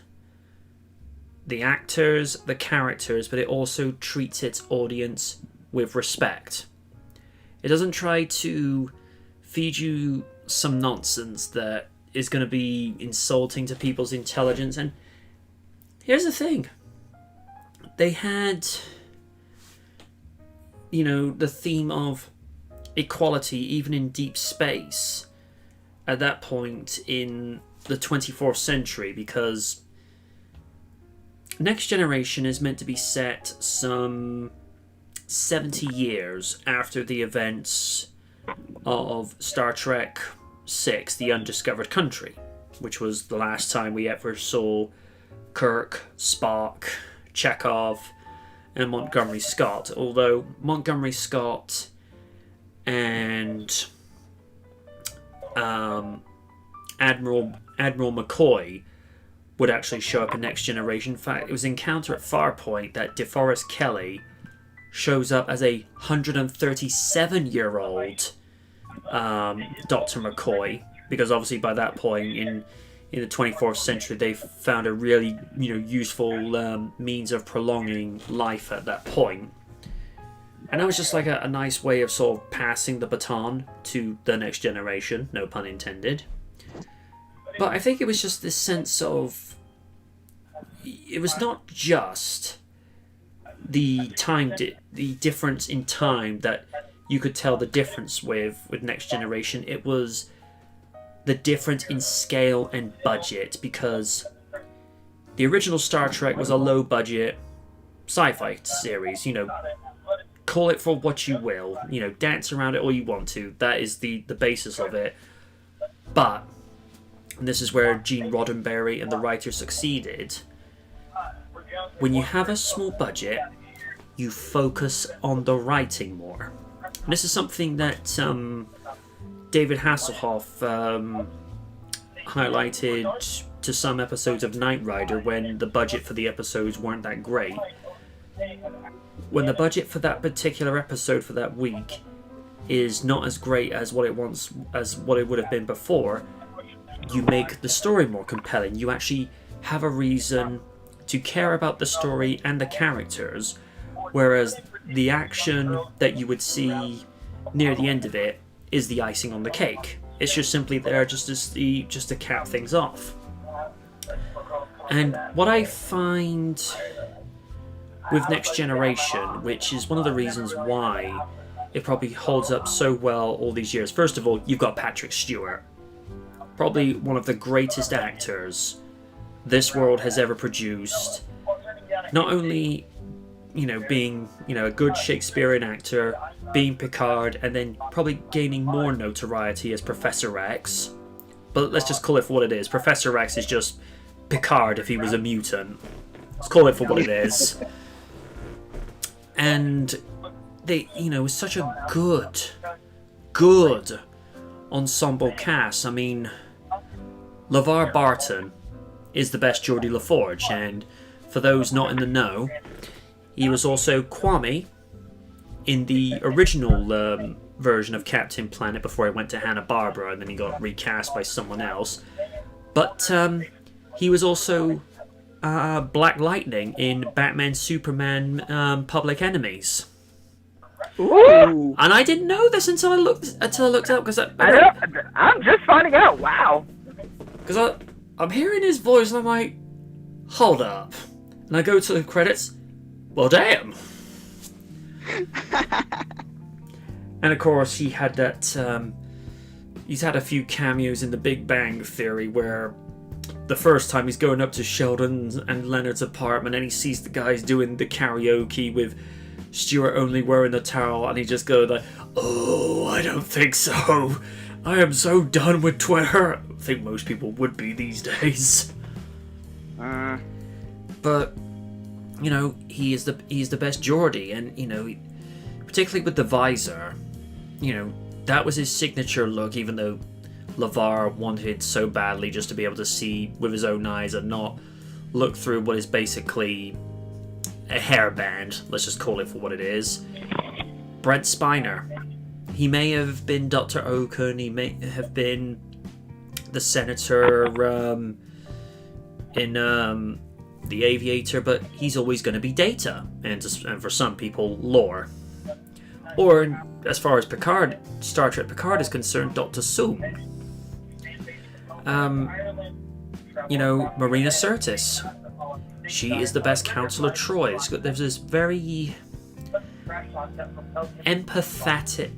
the actors, the characters, but it also treats its audience with respect. It doesn't try to feed you some nonsense that is going to be insulting to people's intelligence. And here's the thing. They had, the theme of equality even in deep space. at that point in the 24th century, because Next Generation is meant to be set some 70 years after the events of Star Trek VI, The Undiscovered Country, which was the last time we ever saw Kirk, Spock, Chekhov, and Montgomery Scott. Although Montgomery Scott and Admiral McCoy would actually show up in Next Generation. In fact, it was Encounter at Farpoint that DeForest Kelley shows up as a 137-year-old Dr. McCoy, because obviously by that point in the 24th century they found a really useful means of prolonging life at that point. And that was just like a nice way of sort of passing the baton to the next generation, no pun intended. But I think it was just this sense of, it was not just the difference in time that you could tell the difference with Next Generation. It was the difference in scale and budget, because the original Star Trek was a low budget sci-fi series. Call it for what you will, dance around it all you want to. That is the basis of it. But, and this is where Gene Roddenberry and the writers succeeded, when you have a small budget, you focus on the writing more. And this is something that David Hasselhoff highlighted to some episodes of Knight Rider when the budget for the episodes weren't that great. When the budget for that particular episode for that week is not as great as what it would have been before, you make the story more compelling. You actually have a reason to care about the story and the characters, whereas the action that you would see near the end of it is the icing on the cake. It's just simply there just to cap things off. And what I find with Next Generation, which is one of the reasons why it probably holds up so well all these years. First of all, you've got Patrick Stewart, probably one of the greatest actors this world has ever produced. Not only, being, a good Shakespearean actor, being Picard, and then probably gaining more notoriety as Professor X. But let's just call it for what it is. Professor X is just Picard if he was a mutant. Let's call it for what it is. And they, it was such a good ensemble cast. I mean, LeVar Barton is the best Geordie LaForge, and for those not in the know, he was also Kwame in the original version of Captain Planet before he went to Hanna-Barbera, and then he got recast by someone else. But he was also Black Lightning in Batman Superman Public Enemies. Ooh. And I didn't know this until I looked up, because I'm just finding out. Wow. Because I'm hearing his voice and I'm like, hold up. And I go to the credits, well, damn. And of course, he had that, he's had a few cameos in The Big Bang Theory where the first time he's going up to Sheldon and Leonard's apartment and he sees the guys doing the karaoke with Stuart only wearing the towel, and he just goes like, oh, I don't think so. I am so done with Twitter. I think most people would be these days. But, he's the best Geordie, and, particularly with the visor, that was his signature look, even though LeVar wanted so badly just to be able to see with his own eyes and not look through what is basically a hairband. Let's just call it for what it is. Brent Spiner. He may have been Dr. Okun, he may have been the senator in The Aviator, but he's always going to be Data, and for some people, Lore. Or, as far as Picard, Star Trek Picard is concerned, Dr. Soong. Marina Sirtis. She is the best Counselor Troi. There's this very empathetic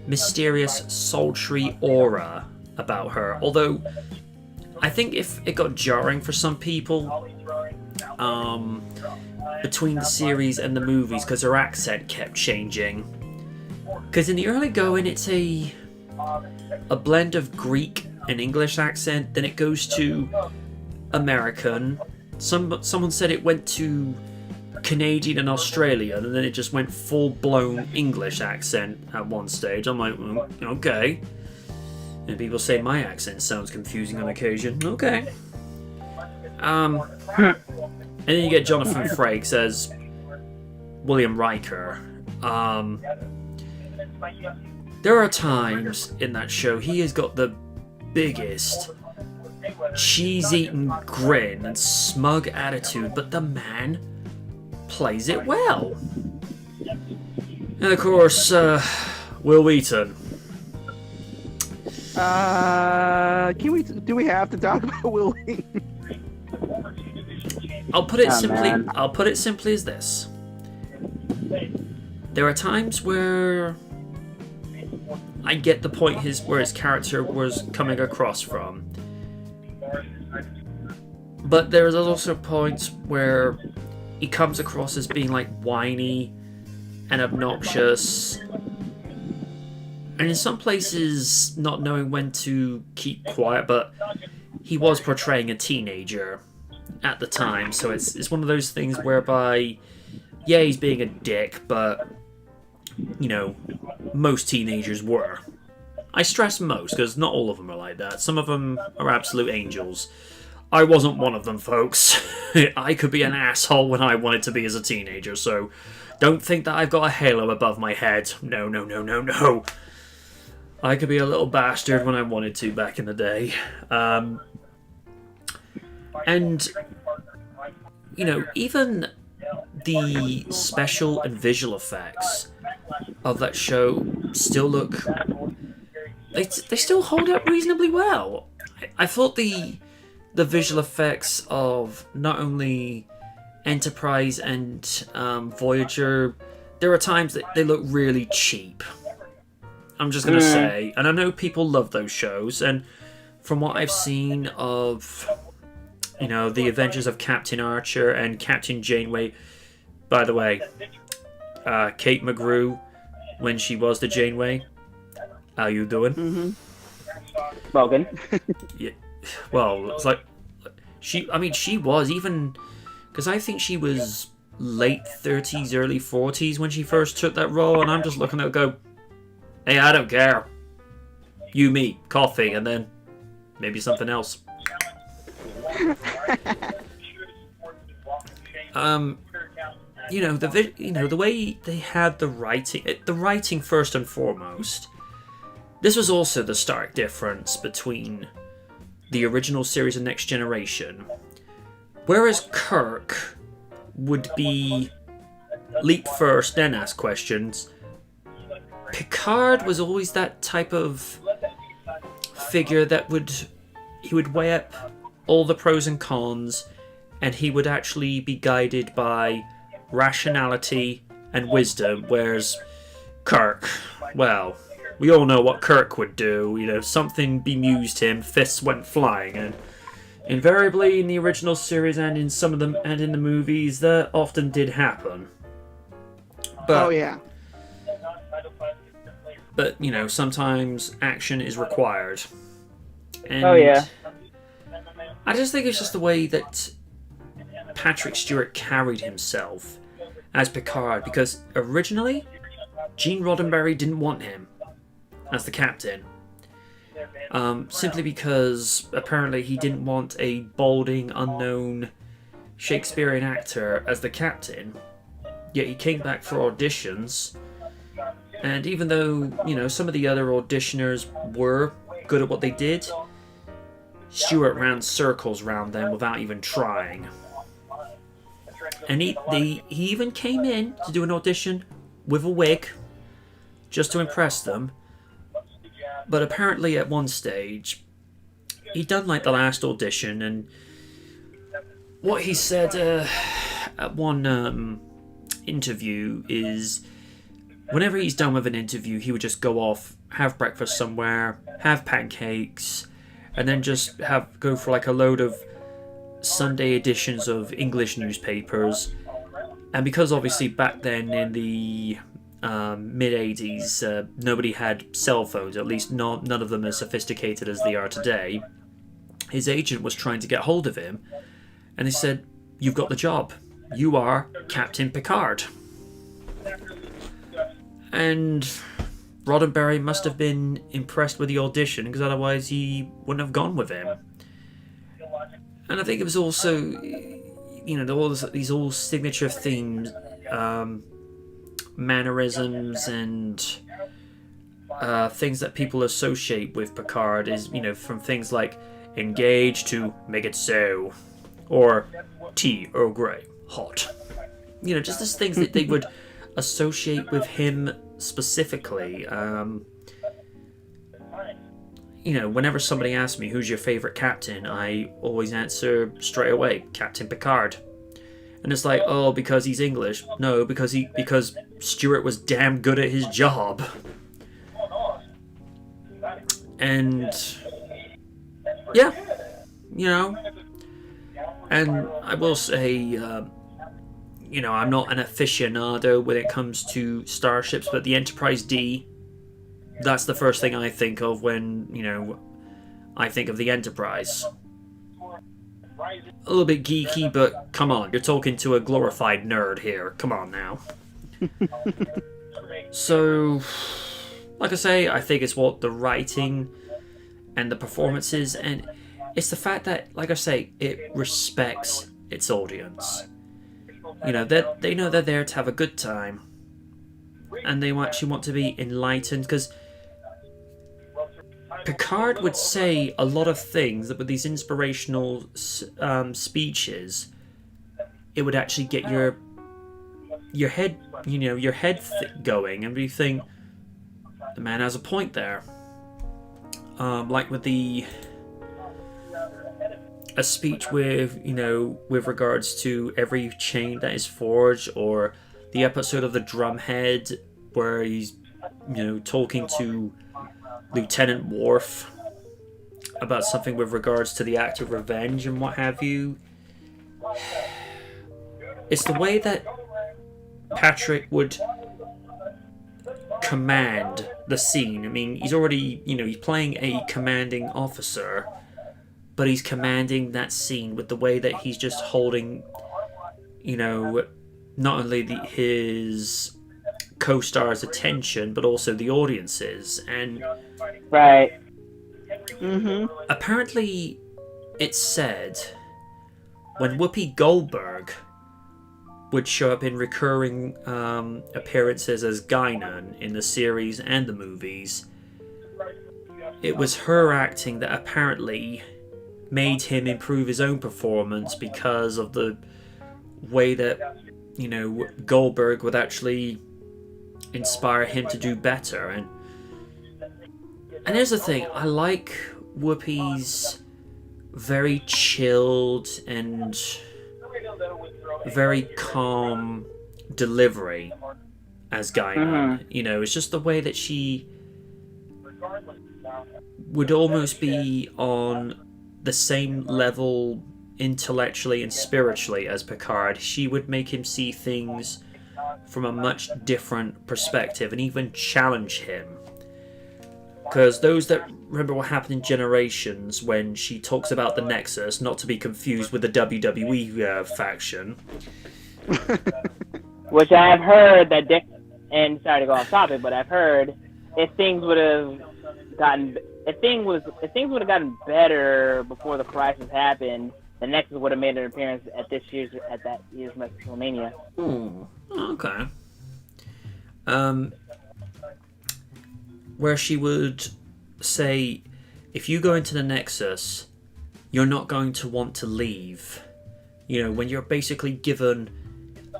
mysterious, sultry aura about her. Although, I think if it got jarring for some people between the series and the movies, because her accent kept changing. Because in the early going, it's a blend of Greek and English accent, then it goes to American. Someone said it went to Canadian and Australian, and then it just went full-blown English accent at one stage. I'm like, okay. And people say my accent sounds confusing on occasion. Okay. And then you get Jonathan Frakes as William Riker. There are times in that show he has got the biggest cheese-eating grin and smug attitude, but the man plays it well. And of course, Will Wheaton. Do we have to talk about Will Wheaton? I'll put it simply as this. There are times where I get the point where his character was coming across from. But there's also points where he comes across as being like whiny and obnoxious. And in some places not knowing when to keep quiet, but he was portraying a teenager at the time, so it's one of those things whereby, yeah, he's being a dick, but, you know, most teenagers were. I stress most, because not all of them are like that. Some of them are absolute angels. I wasn't one of them, folks. I could be an asshole when I wanted to be as a teenager, so don't think that I've got a halo above my head. No, no, no, no, no. I could be a little bastard when I wanted to back in the day. And, you know, even the special and visual effects of that show still look... They still hold up reasonably well. I thought the visual effects of not only Enterprise and Voyager, there are times that they look really cheap. I'm just going to say. And I know people love those shows, and from what I've seen of, you know, the Adventures of Captain Archer and Captain Janeway, by the way, Kate McGrew, when she was the Janeway, how you doing? Mm-hmm. Well, good. Yeah. Well, it's like she was even, because I think she was late 30s, early 40s when she first took that role, and I'm just looking at her go, hey, I don't care. You, me, coffee, and then maybe something else. You know, the way they had the writing first and foremost. This was also the stark difference between the original series and Next Generation. Whereas Kirk would be leap first, then ask questions, Picard was always that type of figure that would weigh up all the pros and cons, and he would actually be guided by rationality and wisdom, whereas Kirk, well, we all know what Kirk would do. You know, something bemused him, fists went flying, and invariably in the original series and in some of them and in the movies, that often did happen. But, oh yeah. But, you know, sometimes action is required. And oh yeah. I just think it's just the way that Patrick Stewart carried himself as Picard, because originally Gene Roddenberry didn't want him as the captain. Simply because apparently he didn't want a balding, unknown Shakespearean actor as the captain. Yet he came back for auditions, and even though, you know, some of the other auditioners were good at what they did, Stewart ran circles around them without even trying. And he even came in to do an audition with a wig, just to impress them. But apparently at one stage, he'd done like the last audition, and what he said at one interview is whenever he's done with an interview, he would just go off, have breakfast somewhere, have pancakes, and then just go for like a load of Sunday editions of English newspapers. And because obviously back then in the mid-80s, nobody had cell phones, at least none of them as sophisticated as they are today, his agent was trying to get hold of him, and he said, "You've got the job. You are Captain Picard." And Roddenberry must have been impressed with the audition, because otherwise he wouldn't have gone with him. And I think it was also, all these all signature themes, mannerisms, and things that people associate with Picard is, from things like engage to make it so, or tea, Earl Grey, hot. Just these things that they would associate with him specifically. Whenever somebody asks me who's your favorite captain, I always answer straight away, Captain Picard. And it's like, oh, because he's English. No, because Stewart was damn good at his job. And yeah, and I will say, I'm not an aficionado when it comes to starships, but the Enterprise D, that's the first thing I think of when, I think of the Enterprise. A little bit geeky, but come on, you're talking to a glorified nerd here. Come on now. So, like I say, I think it's what the writing and the performances, and it's the fact that, like I say, it respects its audience. That they know they're there to have a good time, and they actually want to be enlightened, because Picard would say a lot of things that with these inspirational speeches, it would actually get your head, going, and you think, the man has a point there. Like with a speech with regards to every chain that is forged, or the episode of the Drumhead where he's talking to Lieutenant Worf about something with regards to the act of revenge and what have you. It's the way that Patrick would command the scene. I mean, he's already, he's playing a commanding officer, but he's commanding that scene with the way that he's just holding, not only his co-star's attention, but also the audience's. And right. Apparently, it's said when Whoopi Goldberg would show up in recurring appearances as Guinan in the series and the movies, it was her acting that apparently made him improve his own performance, because of the way that Goldberg would actually inspire him to do better. And here's the thing, I like Whoopi's very chilled and very calm delivery as Guinan. It's just the way that she would almost be on the same level intellectually and spiritually as Picard. She would make him see things from a much different perspective and even challenge him. Because those that remember what happened in Generations, when she talks about the Nexus, not to be confused with the WWE faction. Which I have heard that, and sorry to go off topic, but I've heard if things would have gotten gotten better before the crisis happened, the Nexus would have made an appearance at that year's WrestleMania. Ooh, okay. Where she would say, if you go into the Nexus, you're not going to want to leave. When you're basically given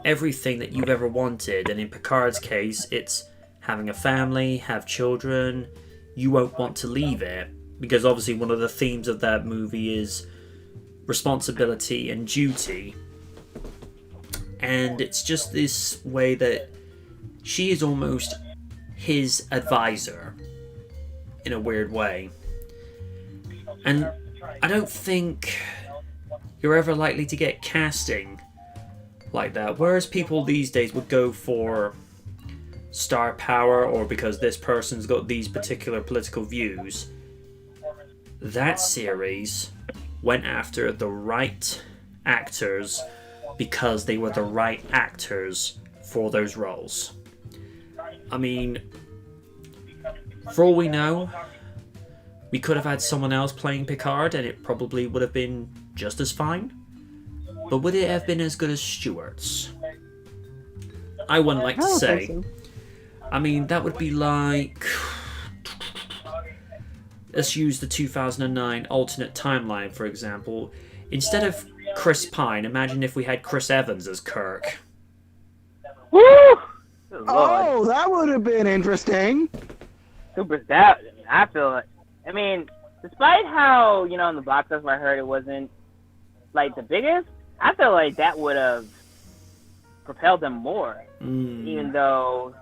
everything that you've ever wanted, and in Picard's case, it's having a family, have children, you won't want to leave it. Because obviously one of the themes of that movie is responsibility and duty. And it's just this way that she is almost his advisor in a weird way. And I don't think you're ever likely to get casting like that. Whereas people these days would go for star power or because this person's got these particular political views. That series went after the right actors because they were the right actors for those roles. I mean, for all we know, we could have had someone else playing Picard and it probably would have been just as fine. But would it have been as good as Stewart's? I wouldn't like to say. So. I mean, that would be like... Let's use the 2009 alternate timeline, for example. Instead of Chris Pine, imagine if we had Chris Evans as Kirk. Woo! Oh, that would have been interesting. Super that. I feel like. I mean, despite how in the box office I heard it wasn't like the biggest, I feel like that would have propelled them more. Even though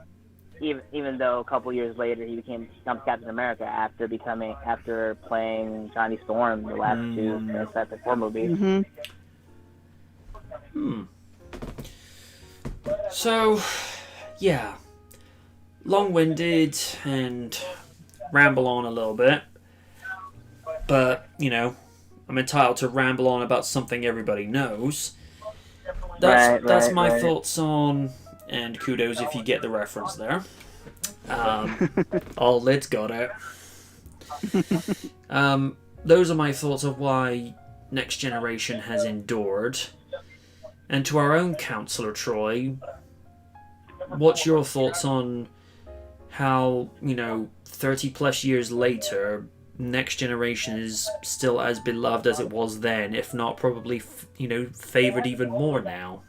a couple years later he becomes Captain America after playing Johnny Storm the last two Fantastic Four movies. So, yeah, long-winded and ramble on a little bit, but I'm entitled to ramble on about something everybody knows. That's my thoughts on, and kudos if you get the reference there. All Lid's got it. Those are my thoughts of why Next Generation has endured. And to our own Councillor Troy, what's your thoughts on how, 30 plus years later, Next Generation is still as beloved as it was then, if not probably, favoured even more now?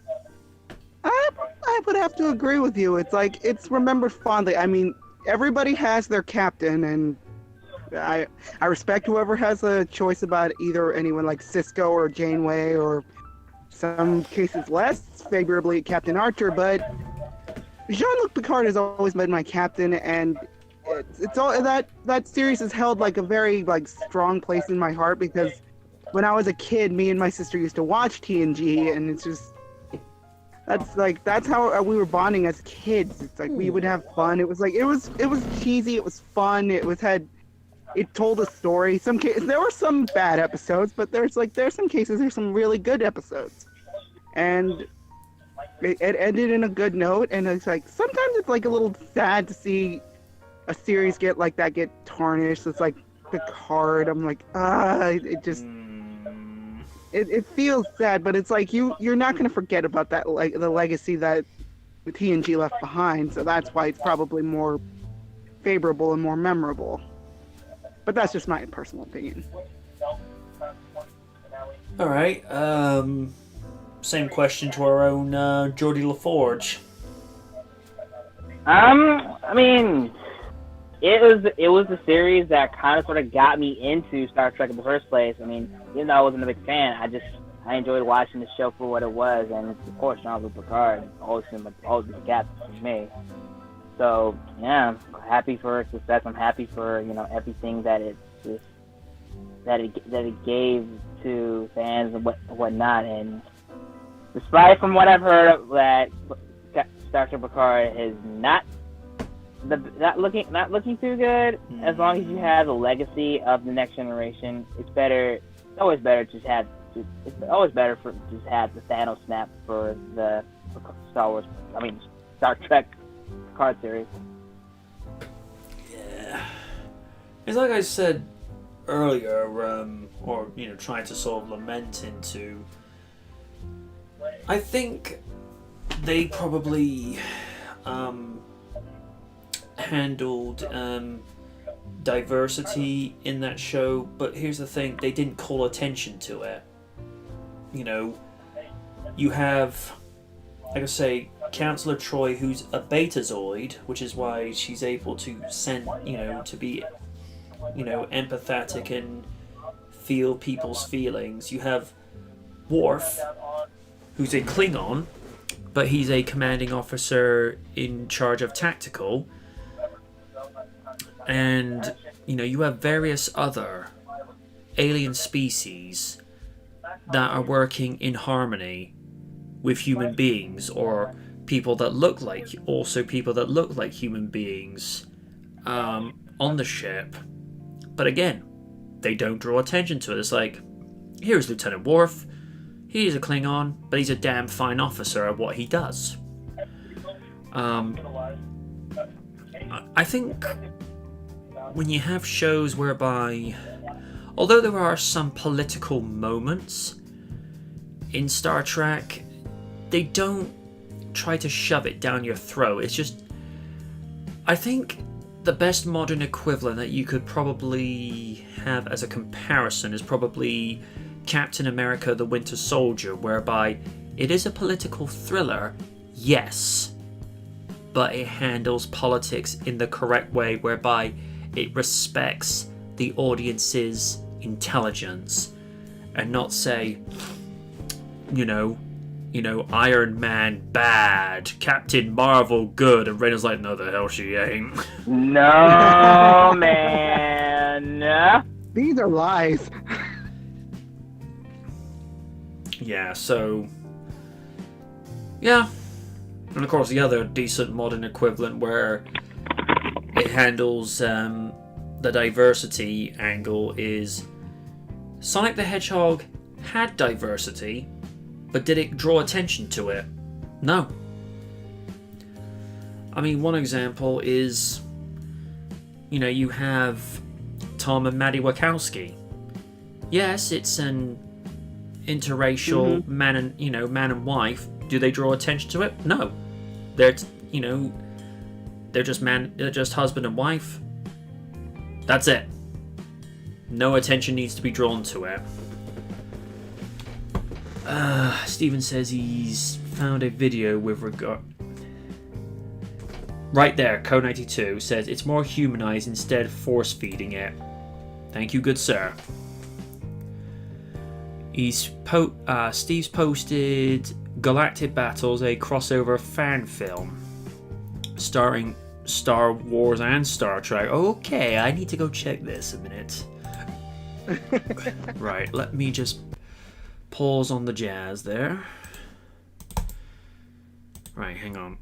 I would have to agree with you. It's remembered fondly. I mean, everybody has their captain, and I respect whoever has a choice about either anyone like Sisko or Janeway, or some cases less favorably Captain Archer, but Jean-Luc Picard has always been my captain, and it's all that series has held a very strong place in my heart, because when I was a kid, me and my sister used to watch TNG, and it's just that's how we were bonding as kids. It's we would have fun. It was cheesy. It was fun. It told a story. Some cases there were some bad episodes, but there's some cases there's some really good episodes, and it ended in a good note. And it's sometimes it's a little sad to see a series get tarnished. It's Picard. I'm it just. It feels sad, but it's you're not going to forget about that the legacy that TNG left behind, so that's why it's probably more favorable and more memorable. But that's just my personal opinion. All right. Same question to our own Geordie LaForge. I mean, it was the series that kind of sort of got me into Star Trek in the first place. I mean, even though I wasn't a big fan, I enjoyed watching the show for what it was, and of course, Jean-Luc Picard always been the captain for me. So yeah, I'm happy for its success. I'm happy for everything that it gave to fans and whatnot. And despite from what I've heard that Star Trek Picard is not looking too good. As long as you have the legacy of the Next Generation, it's better. It's always better to have the Thanos snap for the Star Trek Picard series. Yeah, it's like I said earlier, or trying to sort of lament into. I think they probably handled diversity in that show, but here's the thing, they didn't call attention to it. You have, like I say, Councillor Troy, who's a Betazoid, which is why she's able to to be empathetic and feel people's feelings. You have Worf, who's a Klingon, but he's a commanding officer in charge of tactical. And, you know, you have various other alien species that are working in harmony with human beings, or people that look like human beings on the ship. But again, they don't draw attention to it. It's like, here's Lieutenant Worf. He's a Klingon, but he's a damn fine officer at what he does. I think when you have shows whereby, although there are some political moments in Star Trek, they don't try to shove it down your throat. It's just, I think the best modern equivalent that you could probably have as a comparison is probably Captain America: The Winter Soldier, whereby it is a political thriller, yes, but it handles politics in the correct way, whereby it respects the audience's intelligence and not say, you know, Iron Man bad, Captain Marvel good, and Reynolds like, no, the hell she ain't. No, man. These are lies. Yeah, so... yeah. And of course the other decent modern equivalent where it handles the diversity angle is Sonic the Hedgehog had diversity, but did it draw attention to it? No. I mean, one example is, you have Tom and Maddie Wachowski. Yes, it's an interracial man and wife. Do they draw attention to it? No. They're just husband and wife. That's it. No attention needs to be drawn to it. Steven says he's found a video with regard... Right there, Co92 says it's more humanized instead force-feeding it. Thank you, good sir. Steve's posted Galactic Battles, a crossover fan film starring Star Wars and Star Trek. Okay, I need to go check this a minute. Right, let me just pause on the jazz there. Right, hang on.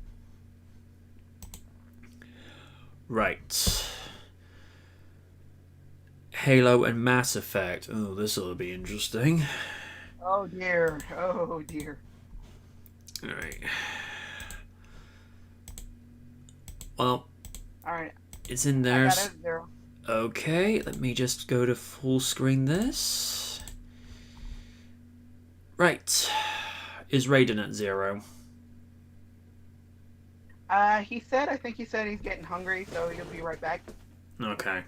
Right. Halo and Mass Effect. Oh, this will be interesting. Oh dear. Oh dear. Alright. Well, Alright. it's in there. I got it, 0. Okay, let me just go to full screen this. Right. Is Raiden at 0? I think he said he's getting hungry, so he'll be right back. Okay.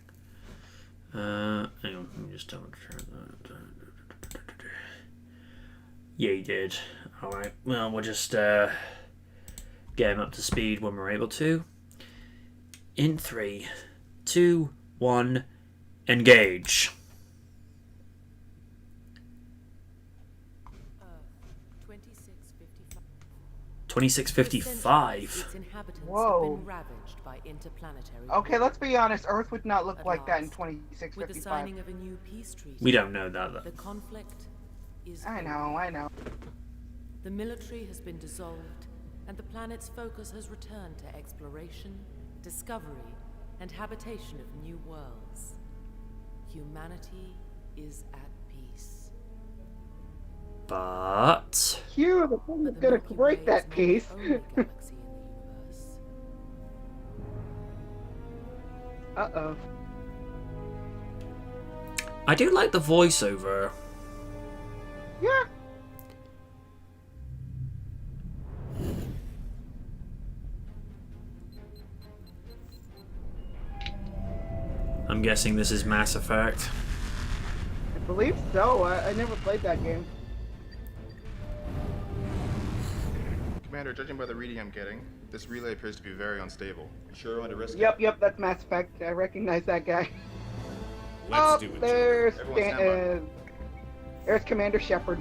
Hang on, let me just double check that. Yeah, he did. Alright, well, we'll just get him up to speed when we're able to. In 3, 2, 1, engage. 2655. Its inhabitants Whoa. have been ravaged by interplanetary Okay, let's be honest. Earth would not look At like that in last, 2655. With the signing of a new peace treaty, We don't know that, though. the conflict is I over. know. The military has been dissolved, and the planet's focus has returned to exploration, discovery, and habitation of new worlds. Humanity is at peace. But... Hugh, the thing But that's the gonna Milky break Way that is not piece. the only galaxy in the universe. Uh-oh. I do like the voiceover. Yeah. I'm guessing this is Mass Effect. I believe so. I never played that game. Commander, judging by the reading I'm getting, this relay appears to be very unstable. You sure you want to risk it? Yep, that's Mass Effect. I recognize that guy. Let's do it, there's Everyone stand there's Commander Shepard.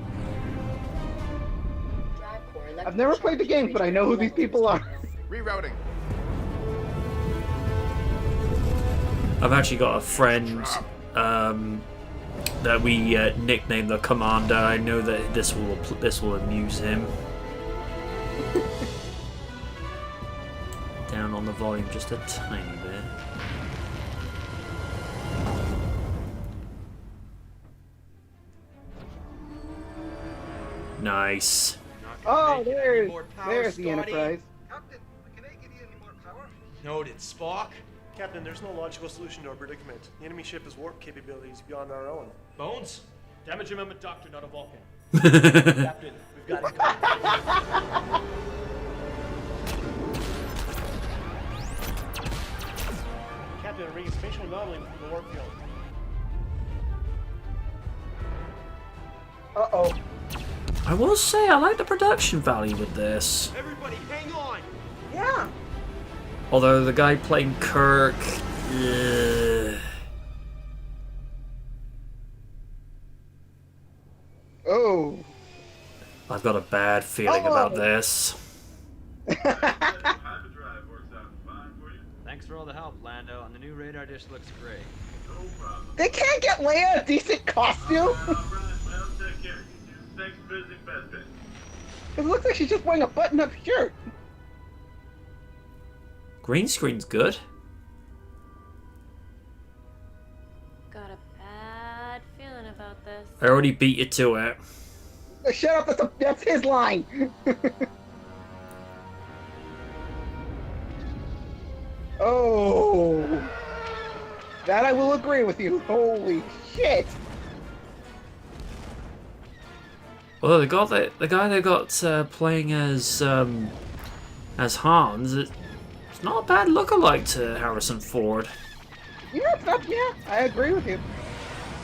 Drive core I've never played the game, but I know who these people are. Rerouting. I've actually got a friend that we nicknamed the Commander. I know that this will amuse him. Down on the volume just a tiny bit. Nice. Oh, there's the Enterprise. Captain, can I give you any more power? Noted, Spock. Captain, there's no logical solution to our predicament. The enemy ship has warp capabilities beyond our own. Bones? Damage him, I'm a doctor, not a Vulcan. Captain, we've got it covered. Captain, a ring is spatial anomaly from the warp field. Uh-oh. I will say I like the production value with this. Everybody, hang on! Yeah. Although the guy playing Kirk, Oh. I've got a bad feeling about this. Thanks for all the help, Lando, and the new radar dish looks great. They can't get Leia a decent costume? It looks like she's just wearing a button-up shirt. Green screen's good. Got a bad feeling about this. I already beat you to it. Shut up, that's his line. Oh. That I will agree with you. Holy shit. Although the guy they got playing as Hans, it's not a bad lookalike to Harrison Ford. Yeah, it's not, yeah, I agree with you.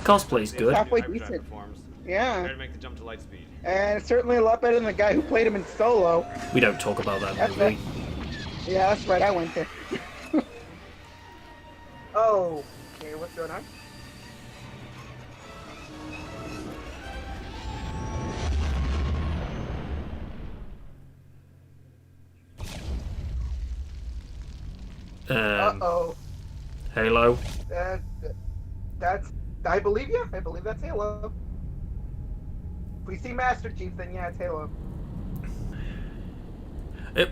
Cosplay's good. Halfway Hyperdrive decent. performs. Yeah. Prepare to make the jump to light speed. And it's certainly a lot better than the guy who played him in Solo. We don't talk about that That's movie. right. Yeah, that's right, I went there. Oh, okay, what's going on? Uh-oh. Halo. That's... I believe you. I believe that's Halo. If we see Master Chief, then yeah, it's Halo. Yep.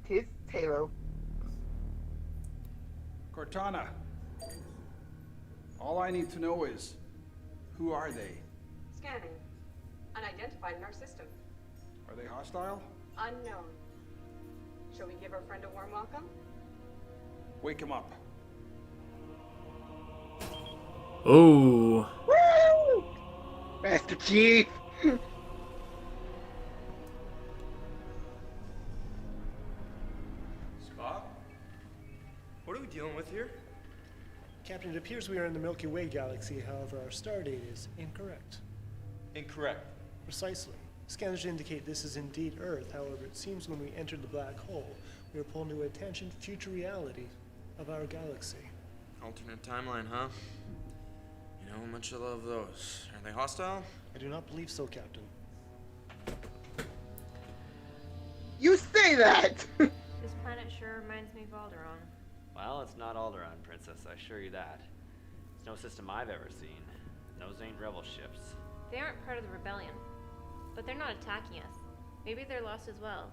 Tis Halo. Cortana. All I need to know is, who are they? Scanning. Unidentified in our system. Are they hostile? Unknown. Shall we give our friend a warm welcome? Wake him up. Ooh. Woo! Master Chief! Spock? What are we dealing with here? Captain, it appears we are in the Milky Way galaxy, however, our star date is incorrect. Incorrect. Precisely. Scanners indicate this is indeed Earth, however, it seems when we entered the black hole, we were pulled into a tangent future reality of our galaxy. Alternate timeline, huh? You know how much I love those. Are they hostile? I do not believe so, Captain. You say that! This planet sure reminds me of Alderaan. Well, it's not Alderaan, Princess, I assure you that. It's no system I've ever seen. Those ain't rebel ships. They aren't part of the rebellion, but they're not attacking us. Maybe they're lost as well.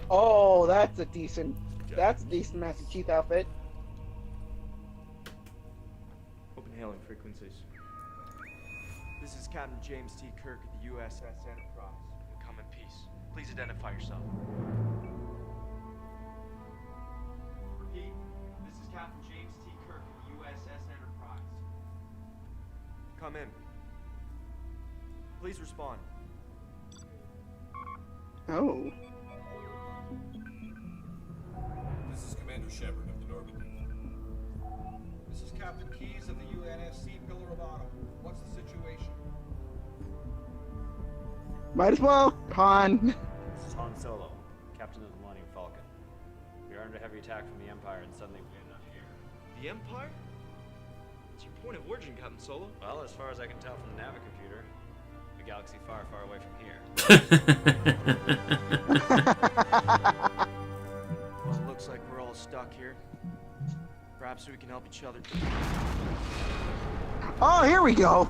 Oh, that's a decent Master Chief outfit. Open hailing frequencies. This is Captain James T. Kirk of the USS Enterprise. We come in peace. Please identify yourself. Repeat. This is Captain James T. Kirk of the USS Enterprise. Come in. Please respond. Oh. This is Commander Shepard of the Normandy. This is Captain Keyes of the UNSC Pillar of Autumn. What's the situation? Might as well. Han. This is Han Solo, Captain of the Millennium Falcon. We are under heavy attack from the Empire and suddenly we end up here. The Empire? What's your point of origin, Captain Solo? Well, as far as I can tell from the Navicomputer, a galaxy far, far away from here. Well, it looks like we're all stuck here. Perhaps we can help each other. Oh, here we go.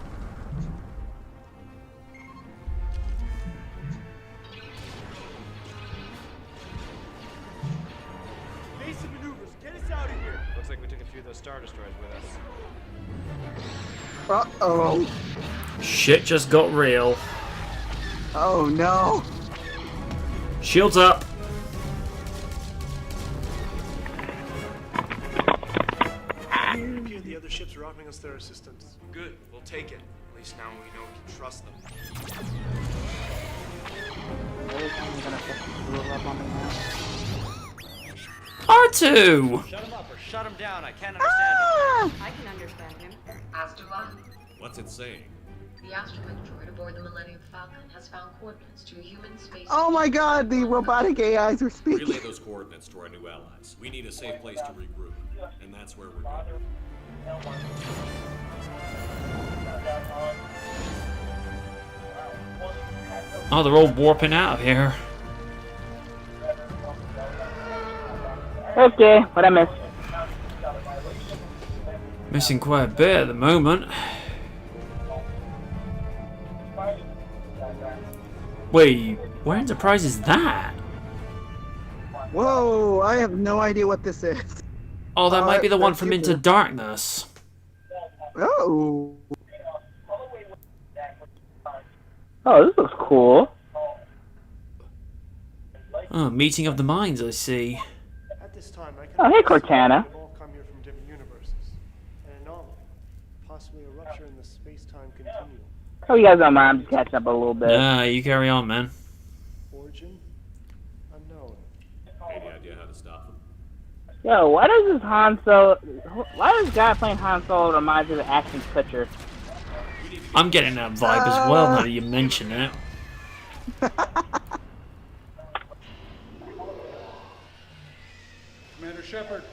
Basic maneuvers, get us out of here! Looks like we took a few of those Star Destroyers with us. Uh-oh. Shit just got real. Oh, no. Shields up. Here, the other ships are offering us their assistance. Good, we'll take it. At least now we know we can trust them. R2! Shut him up or shut him down. I can't understand him. I can understand him. As do I. What's it saying? The astromech droid aboard the Millennium Falcon has found coordinates to a human space. Oh my god, the robotic AIs are speaking. Relay those coordinates to our new allies. We need a safe place to regroup, and that's where we're going. Oh, they're all warping out of here. Okay, what I missed? Missing quite a bit at the moment. Wait, what Enterprise is that? Whoa, I have no idea what this is. Oh, that might be the one from that's Into Darkness. Oh. Oh, this looks cool. Oh, Meeting of the Minds, I see. At this time, I can Oh, hey, Cortana. They've all come here from different universes. An anomaly, possibly a rupture in the space-time continuum. Oh, you guys don't mind? I'm just catching up a little bit. Nah, you carry on, man. Origin unknown. Any idea how to stop them? Yo, why does this Han Solo? Why does this guy playing Han Solo remind you of the Ashton Kutcher? I'm getting that vibe as well now that you mention it. Commander Shepard.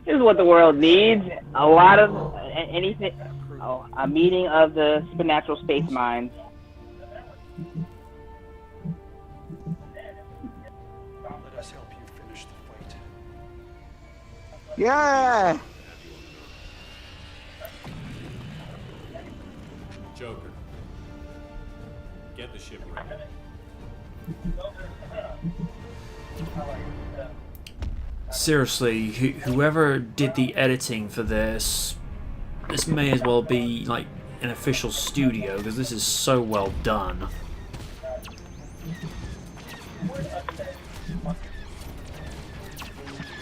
This is what the world needs. A lot of anything. Oh, a meeting of the supernatural space minds. Let us help you finish the fight. Yeah. Joker. Get the ship ready. Seriously, whoever did the editing for this may as well be like an official studio because this is so well done.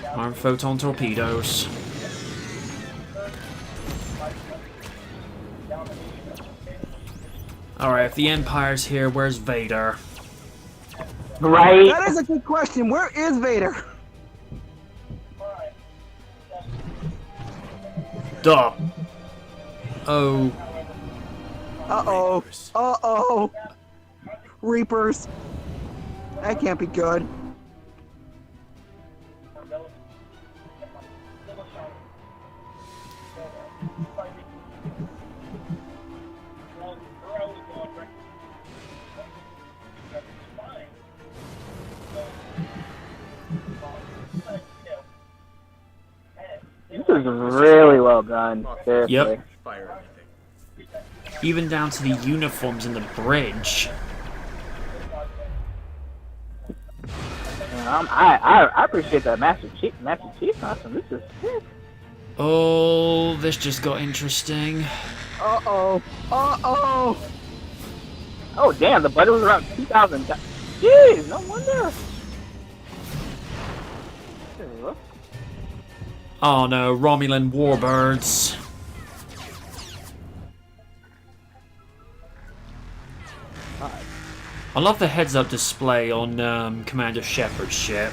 Armed photon torpedoes. Alright, if the Empire's here, where's Vader? Right. That is a good question. Where is Vader? Duh. Oh. Uh-oh. Uh-oh. Reapers. That can't be good. This is really well done. Seriously. Yep. Fire everything. Even down to the uniforms in the bridge. I appreciate that Master Chief. Awesome. This is sick. Oh, this just got interesting. Uh-oh. Uh-oh. Oh, damn, the budget was around 2,000. Jeez, no wonder. Oh no, Romulan warbirds. I love the heads-up display on Commander Shepard's ship.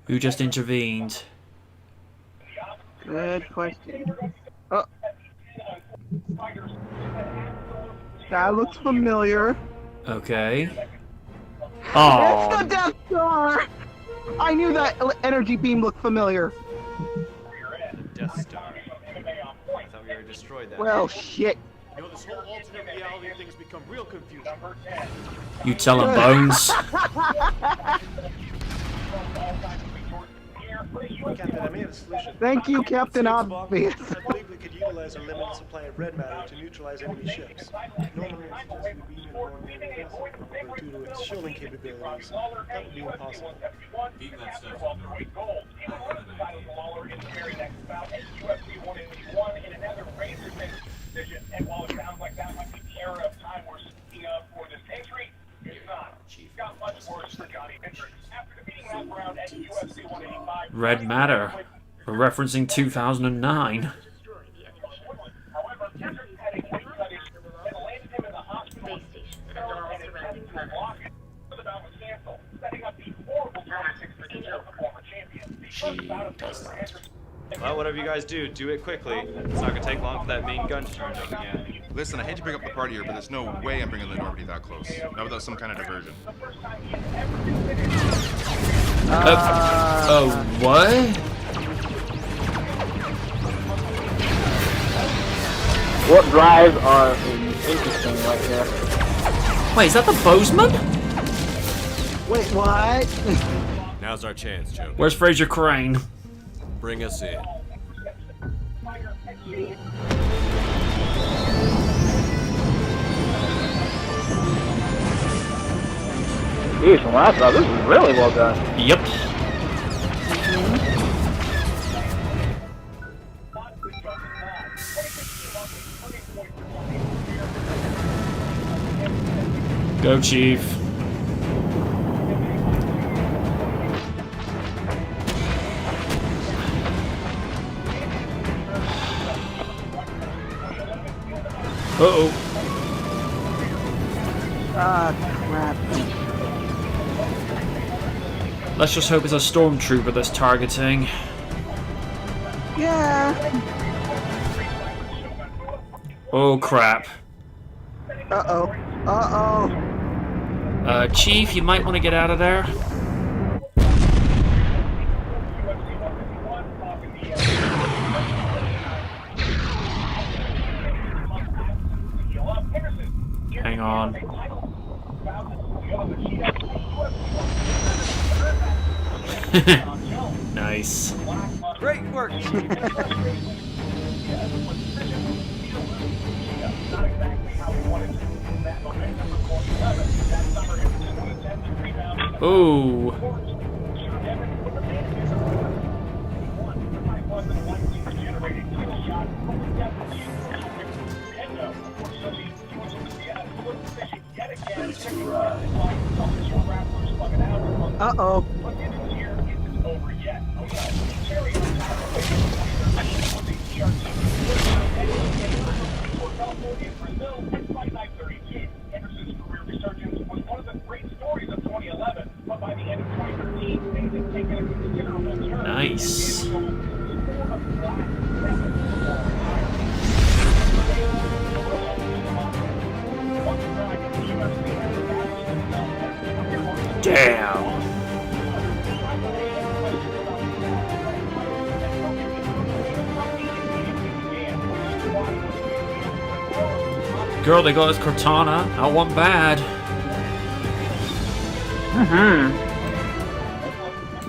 Who just intervened? Good question. Oh. That looks familiar. Okay. It's Oh, the Death Star! I knew that energy beam looked familiar. Death Star. I thought we already destroyed that. Well, shit. You know, this whole alternate reality thing's become real confusing. you tell him, Bones. Captain, I may have a solution. Thank you, Captain Obvious. I believe we could utilize a limited supply of red matter to neutralize enemy ships. Normally, it's just we beam in one enemy vessel, but due to its shielding capabilities, that would be impossible. Keep that stuff in Norby. I have an idea. And while it sounds like that might be the era of time we're speaking of for this entry, it's not. Chief got much worse for Johnny Hendricks. After defeating that round at UFC 185, Red Matter. We're referencing 2009. however, Hendricks had a quick study that landed him in the hospital and attempted to block it. The bout was canceled, setting up the horrible 26 of the former champion. The first bout of Hendricks. Well, whatever you guys do, do it quickly. It's not gonna take long for that main gun to turn up again. Listen, I hate to break up the party here, but there's no way I'm bringing the Normandy that close. Not without some kind of diversion. What? What drives are interesting right here? Wait, is that the Bozeman? Wait, what? Now's our chance, Joe. Where's Fraser Crane? Bring us in. Jeez, from last time, this is really well done. Yep. Go, Chief. Uh-oh. Ah, crap. Let's just hope it's a stormtrooper that's targeting. Yeah. Oh, crap. Uh-oh. Uh-oh. Chief, you might want to get out of there. Hang on. Nice. Great work. Ooh. Uh-oh. Nice. Damn. Girl, they got his Cortana. I want bad.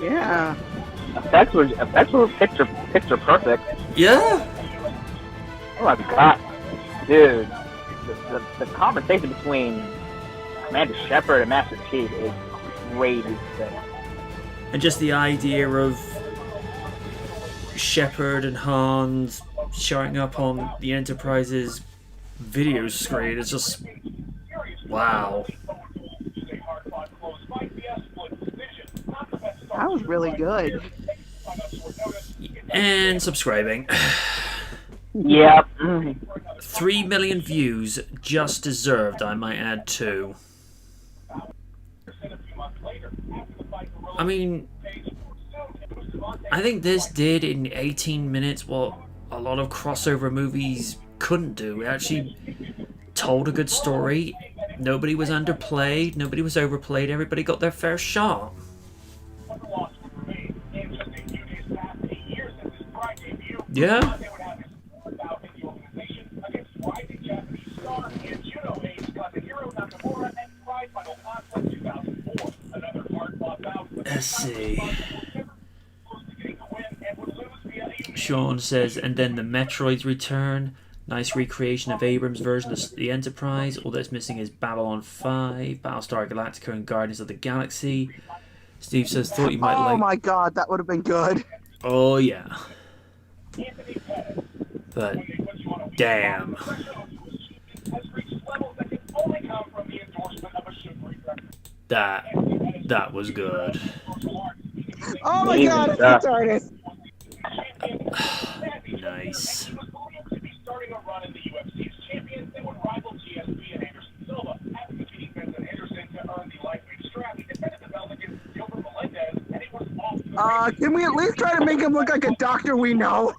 Yeah. Effects were picture perfect. Yeah. Oh my god, dude, the conversation between Commander Shepard and Master Chief is crazy. And just the idea of Shepard and Hans showing up on the Enterprise's video screen is just wow. That was really good. And subscribing. Yep. 3 million views, just deserved, I might add too. I mean, I think this did in 18 minutes what a lot of crossover movies couldn't do. It actually told a good story. Nobody was underplayed. Nobody was overplayed. Everybody got their fair shot. Yeah. Let's see. Sean says, and then the Metroids return. Nice recreation of Abrams' version of the Enterprise. All that's missing is Babylon 5, Battlestar Galactica, and Guardians of the Galaxy. Steve says, thought you might like... Oh my god, that would have been good. Oh, yeah. But, damn. That was good. Oh my god, it's the TARDIS. Nice. Can we at least try to make him look like a doctor we know?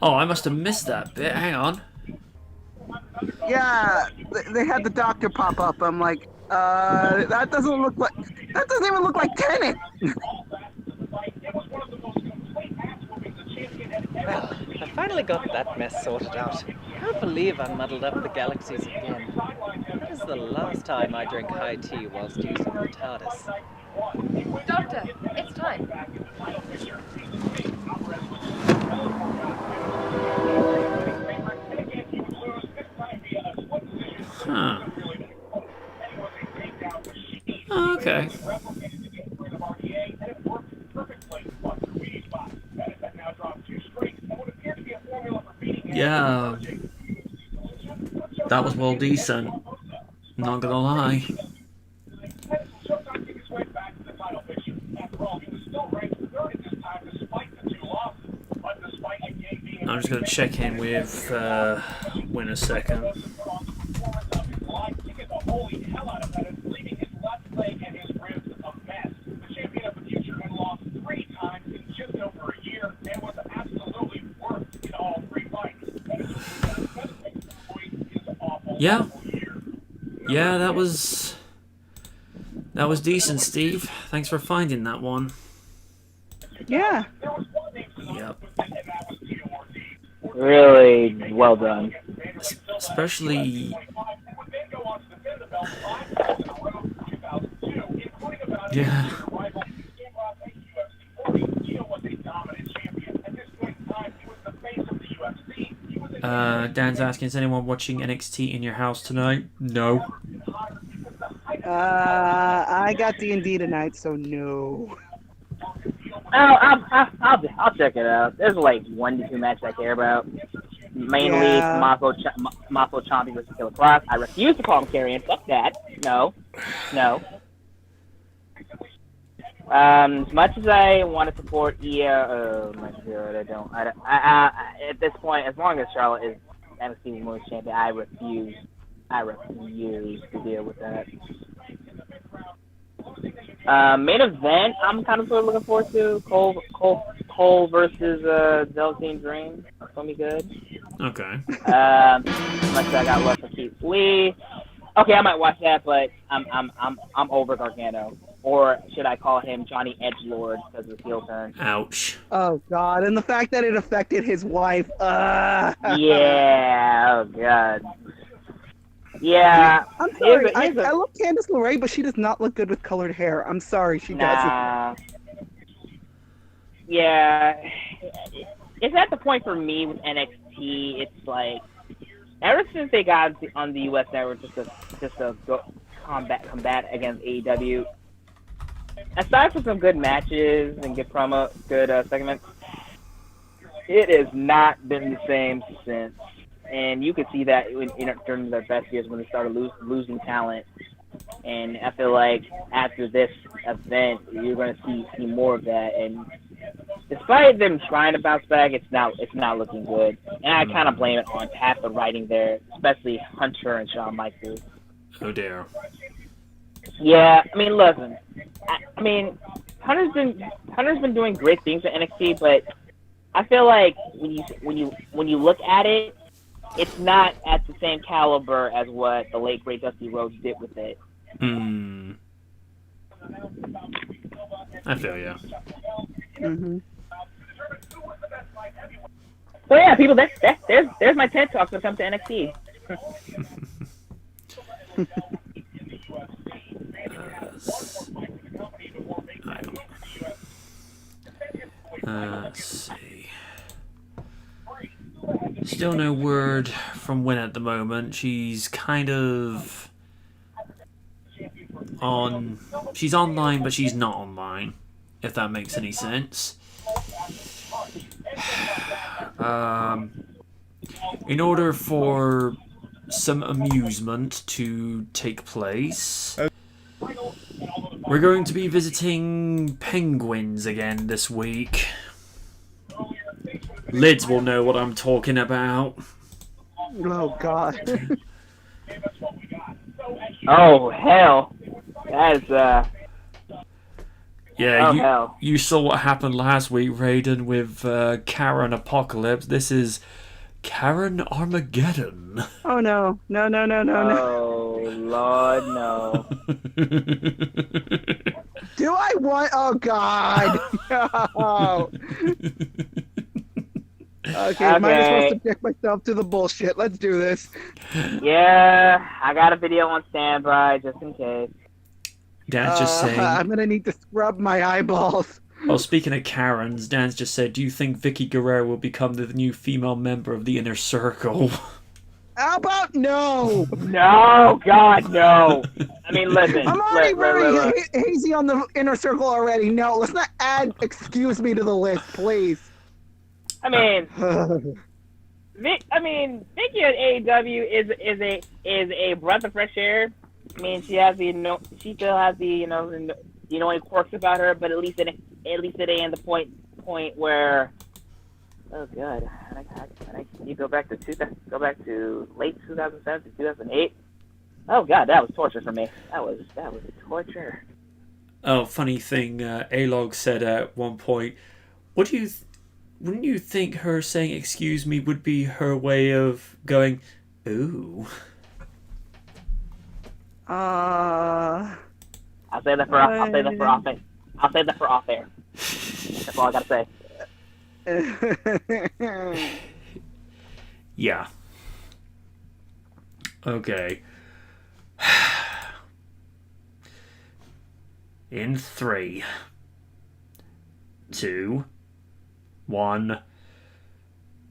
Oh, I must have missed that bit. Hang on. Yeah, they had the doctor pop up. I'm like, that doesn't even look like Tenet. Well, I finally got that mess sorted out. Can't believe I muddled up the galaxies again. That is the last time I drank high tea whilst using the TARDIS. Doctor, it's time. Huh. Oh, okay. Yeah. That was well decent. Not gonna lie. I'm just gonna check in with Win a second. Yeah, that was decent, Steve. Thanks for finding that one. Yeah. Yep. Really well done. Especially... Yeah. Dan's asking, is anyone watching NXT in your house tonight? No. I got D&D tonight, so no. I'll check it out. There's like 1 to 2 matches I care about. Mainly Tommaso Ciampa versus Killer Cross. I refuse to call him Karrion. Fuck that. No. As much as I want to support Io, oh my god, I don't. At this point, as long as Charlotte is NXT Women's Champion, I refuse to deal with that. Main event, I'm kind of sort of looking forward to Cole versus Velveteen Dream. That's gonna be good. Okay. Much as I got love for Keith Lee. Okay, I might watch that, but I'm over Gargano. Or should I call him Johnny Edgelord because of his heel turn? Ouch. Oh god, and the fact that it affected his wife. Yeah, oh god. Yeah. I'm sorry, I love Candice LeRae, but she does not look good with colored hair. I'm sorry, she doesn't. Yeah. It's at the point for me with NXT, it's like, ever since they got on the US Network just to combat against AEW, aside from some good matches and good segments, it has not been the same since. And you could see that during their best years when they started losing talent. And I feel like after this event, you're going to see more of that. And despite them trying to bounce back, it's not looking good. And I kind of blame it on half the writing there, especially Hunter and Shawn Michaels. Oh dear. Yeah, I mean, listen. I mean, Hunter's been doing great things at NXT, but I feel like when you look at it, it's not at the same caliber as what the late great Dusty Rhodes did with it. I feel you. Mm-hmm. So yeah, people, there's my TED talk when it comes to NXT. Let's see. Still no word from Win at the moment. She's kind of on. She's online, but she's not online. If that makes any sense. In order for some amusement to take place, we're going to be visiting penguins again this week. Lids will know what I'm talking about. Oh, God. Oh, hell. That is, Yeah, oh, hell. you saw what happened last week, Raiden, with Karen Apocalypse. This is Karen Armageddon. Oh, no. No. Oh, Lord, no. Do I want... Oh, God. No. Okay, might as well subject myself to the bullshit. Let's do this. Yeah, I got a video on standby just in case. Dan's just saying... I'm going to need to scrub my eyeballs. Well, speaking of Karens, Dan's just said, do you think Vicky Guerrero will become the new female member of the Inner Circle? How about no? No, God, no. I mean, listen. I'm already very hazy on the Inner Circle already. No, let's not add excuse me to the list, please. I mean, Vicky at AEW is a breath of fresh air. I mean, she still has the any quirks about her, but at least it ain't in the point where, oh God, you go back to late 2007 to 2008. Oh God, that was torture for me. That was torture. Oh, funny thing, Alog said at one point, wouldn't you think her saying excuse me would be her way of going, ooh? I'll say that for off air. I'll say that for off air. That's all I gotta say. Yeah. Okay. In 3, 2, 1,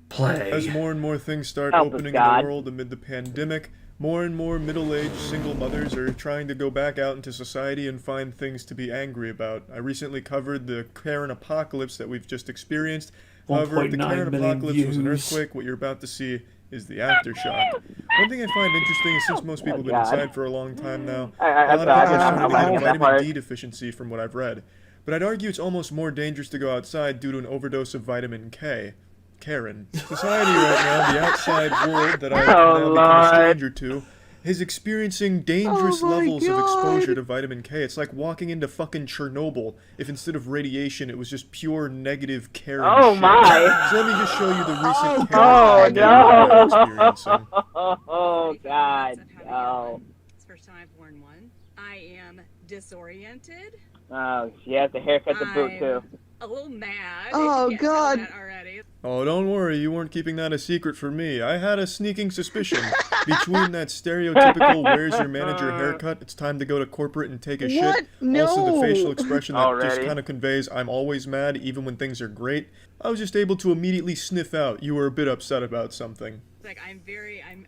play. As more and more things start Help us, opening in God. the world amid the pandemic, more and more middle-aged single mothers are trying to go back out into society and find things to be angry about. I recently covered the Karen Apocalypse that we've just experienced. However, if the 1.9 Karen million Apocalypse was an views. earthquake, what you're about to see is the aftershock. One thing I find interesting is since most people have been God. inside for a long time now, I a lot of people are starting to I'm get a liking that vitamin part. D deficiency from what I've read. But I'd argue it's almost more dangerous to go outside due to an overdose of vitamin K. Karen. Society right now, the outside world that I've now become a stranger to, is experiencing dangerous levels of exposure to vitamin K. It's like walking into fucking Chernobyl if instead of radiation it was just pure negative Karen Oh shit. my! So let me just show you the recent Oh Karen that I'm no! experiencing. Oh God! No! It's the first time I've worn one. I am disoriented. Oh, she has the haircut to boot too. A little mad. Oh, if you can't tell God. that already. Oh, don't worry, you weren't keeping that a secret from me. I had a sneaking suspicion. Between that stereotypical where's your manager haircut, it's time to go to corporate and take a What? shit. No. Also the facial expression that just Already. kind of conveys I'm always mad even when things are great. I was just able to immediately sniff out you were a bit upset about something. Like I'm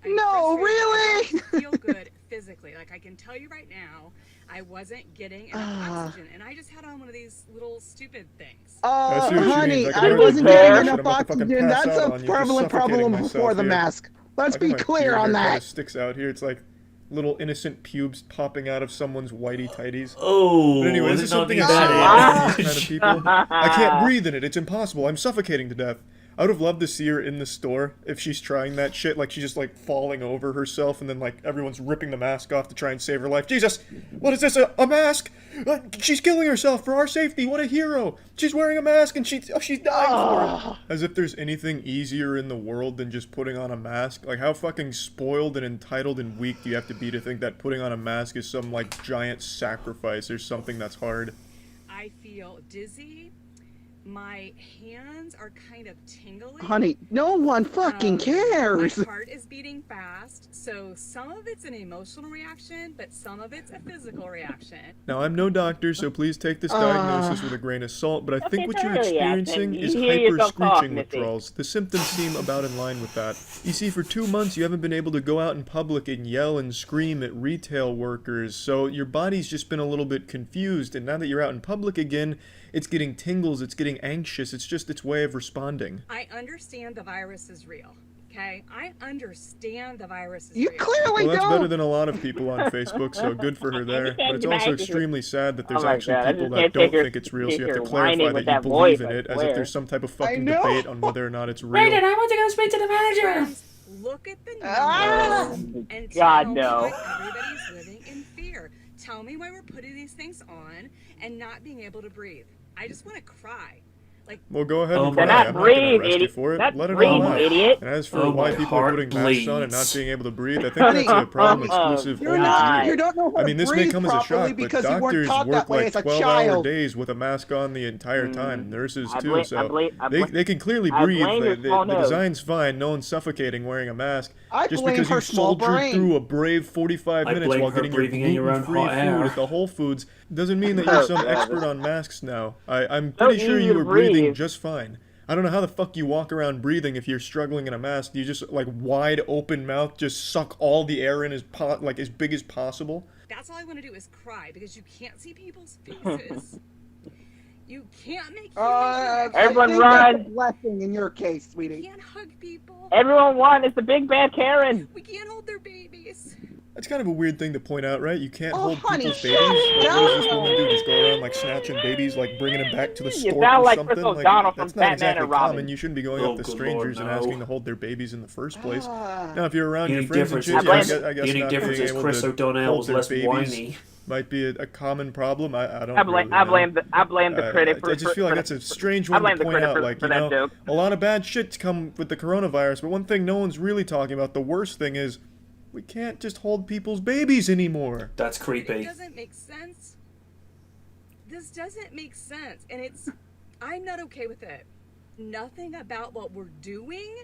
No, frustrated. really? I don't feel good physically. Like I can tell you right now, I wasn't getting enough oxygen, and I just had on one of these little stupid things. I see what you Honey, mean. Like, I I'm wasn't already getting prepared. enough I'm about to fucking oxygen. pass That's out a on you, just prevalent suffocating problem myself before the here. mask. Let's I think be my clear beard on hair kinda that. sticks out here. It's like little innocent pubes popping out of someone's whitey tighties. Oh, But anyway, is this is it not something the I see bad a lot from age? these kind of people. I can't breathe in it. It's impossible. I'm suffocating to death. I would have loved to see her in the store if she's trying that shit. Like, she's just, like, falling over herself, and then, like, everyone's ripping the mask off to try and save her life. Jesus! What is this? A mask? She's killing herself for our safety! What a hero! She's wearing a mask, and she's dying for it! As if there's anything easier in the world than just putting on a mask. Like, how fucking spoiled and entitled and weak do you have to be to think that putting on a mask is some, like, giant sacrifice or something that's hard? I feel dizzy. My hands are kind of tingling. Honey, no one fucking cares. My heart is beating fast, so some of it's an emotional reaction, but some of it's a physical reaction. Now, I'm no doctor, so please take this diagnosis with a grain of salt, but I think what you're totally experiencing accent. is You hear yourself talk, hyper-screeching Missy. withdrawals. The symptoms seem about in line with that. You see, for 2 months, you haven't been able to go out in public and yell and scream at retail workers, so your body's just been a little bit confused, and now that you're out in public again, it's getting tingles, it's getting anxious, it's just its way of responding. I understand the virus is real, okay? I understand the virus is You real. clearly Well, that's don't. better than a lot of people on Facebook, so good for her there. But it's also extremely sad that there's Oh my actually God, I people just that can't don't take her- think it's real, so take you have to her clarify whining that with you that believe voice, in I it, as swear. if there's some type of fucking know. debate on whether or not it's real. Raiden, I want to go speak to the manager! Look at the Ah! numbers and God, tell no. me why everybody's living in fear. Tell me why we're putting these things on and not being able to breathe. I just want to cry. Like, Well, go ahead Oh and my cry. God. I'm not going to Breathe, arrest you idiot. for it. Not Let it breathe, all out. idiot. And as for Oh, why my people are heart putting masks on and not bleeds. being able to breathe, I think Honey, that's a problem oh, exclusive You're only not. to You you. don't know how I to mean, this may breathe come as a properly shock, but because you weren't doctors taught work that way like as a 12-hour child. days with a mask on the entire time. Nurses I too, blame- so I blame- they can clearly I breathe. blame your small The nose. design's fine. No one's suffocating wearing a mask. I Just blame because her you small soldiered brain. through a brave 45 I minutes blame while her getting your breathing in your own gluten-free hot food air. at the Whole Foods doesn't mean that Oh, you're some God. expert on masks now. I'm So pretty sure easy you to were breathing breathe. just fine. I don't know how the fuck you walk around breathing if you're struggling in a mask. Do you just, like, wide open mouth, just suck all the air in as big as possible? that's all I want to do is cry because you can't see people's faces. You can't make Everyone I think run. That's a blessing in your case, We sweetie. can't hug people. Everyone won. It's the big bad Karen. We can't hold their babies. That's kind of a weird thing to point out, right? You can't Oh, hold honey, people's shut babies. Like, what does this up. woman do? Just go around, like, snatching babies, like, bringing them back to the You store sound or like something? Chris Like, O'Donnell from that's not Batman exactly and Robin. common. You shouldn't be going Oh, up to good strangers Lord, and asking no. to hold their babies in the first place. Ah. Now, if you're around The your only friends and difference shit, is yeah, Chris- I guess the only not difference being is able Chris to O'Donnell hold was their less babies whiny. might be a common problem. I don't I blame. really I know. blame the critic for. I just feel like that's a strange one blame to the point critic out. for- Like, for you that know, joke. a lot of bad shit's come with the coronavirus, but one thing no one's really talking about, the worst thing is, we can't just hold people's babies anymore. That's It creepy. doesn't make sense. This doesn't make sense, and I'm not okay with it. Nothing about what we're doing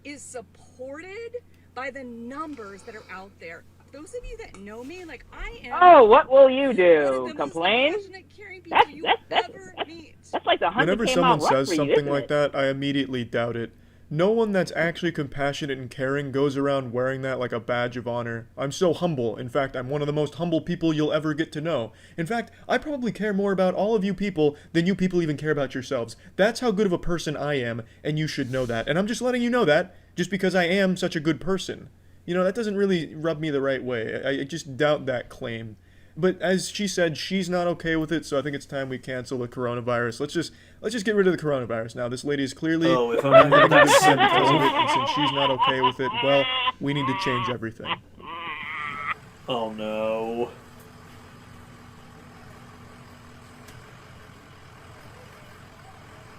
is supported by the numbers that are out there. Those of you that know me, like I am. Oh, what will you one of do? the most Complain? compassionate, caring people you will ever meet. That's like the 100 Whenever came someone out rough says for you, something isn't like it? that, I immediately doubt it. No one that's actually compassionate and caring goes around wearing that like a badge of honor. I'm so humble. In fact, I'm one of the most humble people you'll ever get to know. In fact, I probably care more about all of you people than you people even care about yourselves. That's how good of a person I am, and you should know that. And I'm just letting you know that, just because I am such a good person. You know, that doesn't really rub me the right way. I just doubt that claim. But as she said, she's not okay with it, so I think it's time we cancel the coronavirus. Let's just get rid of the coronavirus now. This lady is clearly Oh, if not only having a that's good time because of simple. it, and since she's not okay with it, well, we need to change everything. Oh no.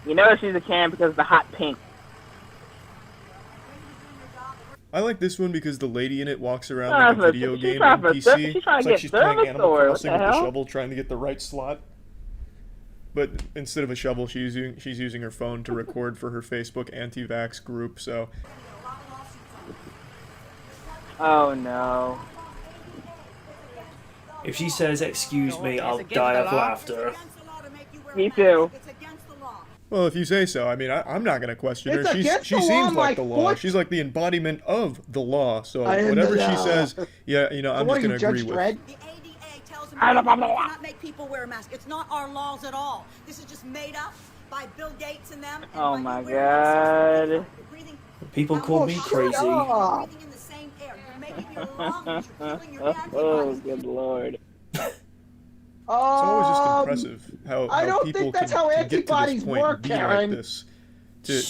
You know she's a can because of the hot pink. I like this one because the lady in it walks around Oh, like a but video she's game trying for NPC. ser- she's trying It's to like get she's playing service Animal or what Crossing the with the hell? shovel, trying to get the right slot. But instead of a shovel, she's using her phone to record for her Facebook anti-vax group. So Oh no. If she says, "Excuse me," I'll die of laughter. Me too. well, if you say so. I mean, I'm not gonna question her. It's against She the law, seems like my the law. foot. She's like the embodiment of the law. So I am whatever the she law. says, yeah, you know, So I'm what just are gonna you, Judge agree with. Dredd? You cannot make people wear a mask. It's not our laws at all. This is just made up by Bill Gates and them. And Oh by my you wearing masks. god. Breathing, People call me shut crazy. up. breathing in the same air. You're making your lungs. You're killing your Oh, antibodies. good lord. It's always just impressive how I don't people think that's can how get to this antibodies point work, and be Karen. like this. to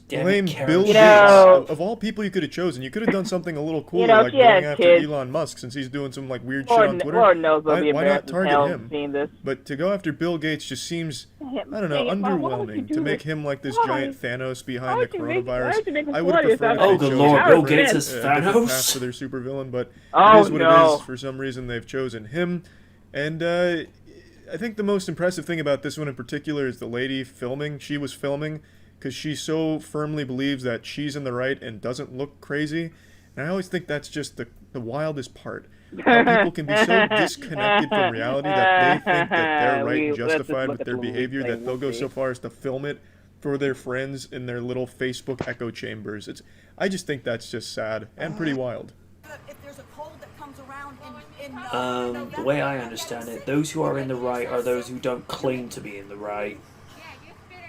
Damn it, blame Karen. Bill You Gates, know- of all people you could have chosen, you could have done something a little cooler, You know, like she has going after kids. Elon Musk since he's doing some like weird shit Lord, on Twitter. Lord knows they'll be Why not embarrassed as target hell him? seeing this. But to go after Bill Gates just seems, I don't know, Dang it, Mom, why would you underwhelming. do To make this? him like this Why? giant Thanos Why behind the would you make- why coronavirus. would you make him I would have glorious? preferred Oh, if they good chose lord, a Bill different, Gates is different Thanos? path for their supervillain, but Oh, it is what it no. is. For some reason, they've chosen him. And I think the most impressive thing about this one in particular is the lady filming. She was filming because she so firmly believes that she's in the right and doesn't look crazy. And I always think that's just the wildest part. How people can be so disconnected from reality that they think that they're right and Let's just justified look with at their the movie behavior thing, that they'll go we'll so see. far as to film it for their friends in their little Facebook echo chambers. I just think that's just sad and pretty wild. If there's a cold that comes around in The way I understand it, those who are in the right are those who don't claim to be in the right.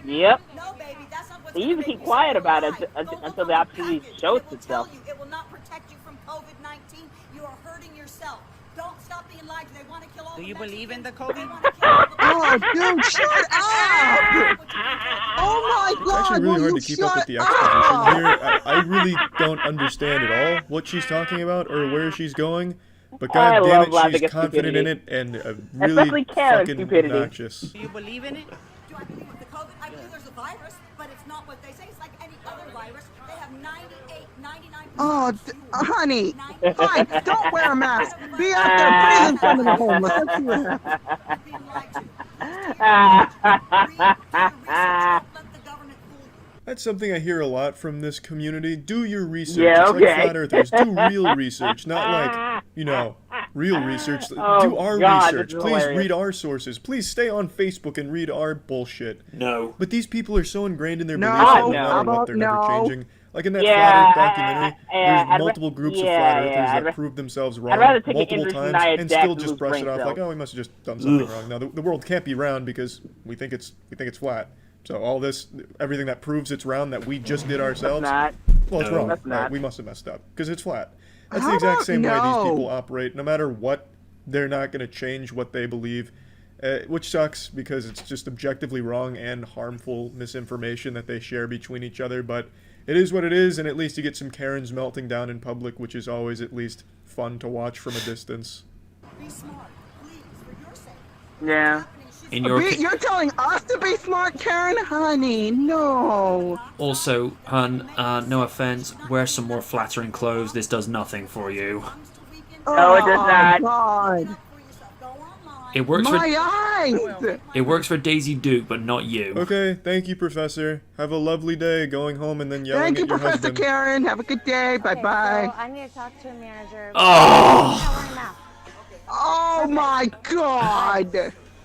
Yep. No, baby, that's not what's They gonna usually make keep you quiet so about it alive. until the opportunity shows itself. It will not protect you from COVID-19. You are hurting yourself. Don't stop being lied to. They want to kill all Do the you believe in the Mexicans. COVID? Oh, dude, shut up! Oh my It's God! actually really will hard you to keep up with the shut exposition up? here. I really don't understand at all what she's talking about or where she's going. But I god damn love it, logic she's and confident in stupidity. it and really Especially Karen's fucking stupidity. obnoxious. Do you believe in it? Do I believe with the COVID? I believe there's a virus, but it's not what they say. It's like any other virus. They have 98, 99%. Oh, honey, fine. Don't wear a mask. Be out there breathing some of the homeless. Let's see what happens. That's something I hear a lot from this community. Do your research. Yeah, It's okay. like flat earthers. Do real research, not like, real research. Oh, Do our God, research. this is Please hilarious. read our sources. Please stay on Facebook and read our bullshit. No. But these people are so ingrained in their No, beliefs that no no. matter How what, about they're never no? changing. Like in that Yeah, Flat Earth documentary, I'd there's ra- multiple groups of yeah, Flat Earthers yeah, I'd that ra- prove themselves I'd wrong rather take an multiple interest in times Nia and Jax still and just lose brush it brain off cells. like, oh, we must have just done something Ugh. wrong. Now the world can't be round because we think it's flat. So all this, everything that proves it's round that we just did ourselves, not. well, it's No. wrong. That's not. We must have messed up because it's flat. That's How the exact about same way these no? people operate. No matter what, they're not going to change what they believe, which sucks because it's just objectively wrong and harmful misinformation that they share between each other. But it is what it is, and at least you get some Karens melting down in public, which is always at least fun to watch from a distance. Be smart, please, for your sake. Yeah. In your You're telling us to be smart, Karen? Honey, no. Also, hun, no offense, wear some more flattering clothes. This does nothing for you. No, it does not. God. It works for My eyes! Daisy Duke, but not you. Okay, thank you, Professor. Have a lovely day going home and then yelling Thank you, at your Professor husband. Karen. Have a good day. Bye-bye. I need to talk to a manager. Oh! Oh my God!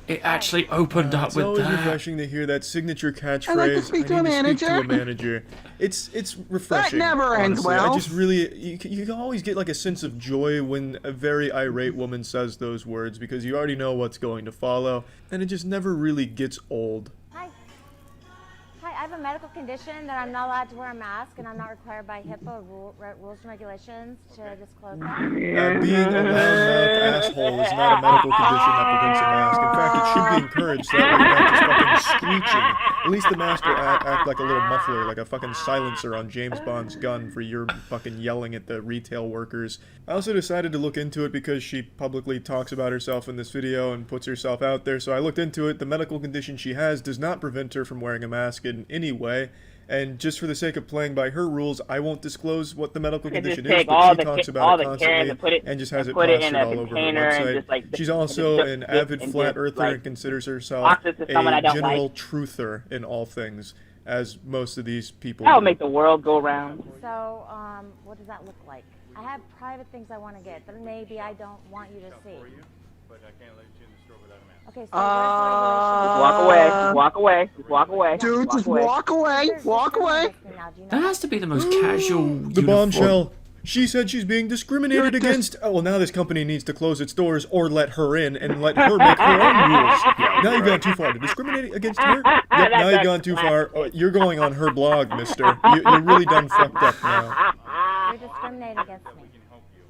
It actually opened up It's with always that. refreshing to hear that signature catchphrase. I'd like to speak to a Speak to manager." a manager. It's refreshing. never ends honestly. well. I just really you can always get like a sense of joy when a very irate woman says those words because you already know what's going to follow, and it just never really gets old. Hi. Hi, I have a medical condition that I'm not allowed to wear a mask, and I'm not required by HIPAA rules and regulations to disclose that. Being a loudmouth asshole is not a medical condition that prevents a mask. In fact, it should be encouraged. That way you're not just fucking screeching. At least the mask will act like a little muffler, like a fucking silencer on James Bond's gun for your fucking yelling at the retail workers. I also decided to look into it because she publicly talks about herself in this video and puts herself out there, so I looked into it. The medical condition she has does not prevent her from wearing a mask in any way. And just for the sake of playing by her rules, I won't disclose what the medical You can just condition is, take all but she the talks all about the it Karens constantly and put it- and just has it put it plastered in a all over her container and website. just, like, She's and also just- an avid and flat just, earther like, and considers herself box it to someone I a don't general like. truther in all things, as most of these people That would do. make the world go round. So, what does that look like? I have private things I want to get that maybe I don't want you to see. Okay, so Just walk away. Just walk away. Just walk away. Dude, just walk away. Walk away. That has to be the most casual. The bombshell. She said she's being discriminated against. Oh, well, now this company needs to close its doors or let her in and let her make her own rules. Now you've gone too far. To discriminate against her? Yep, now you've gone too far. Oh, you're going on her blog, mister. You're really done fucked up now. You're discriminating against me.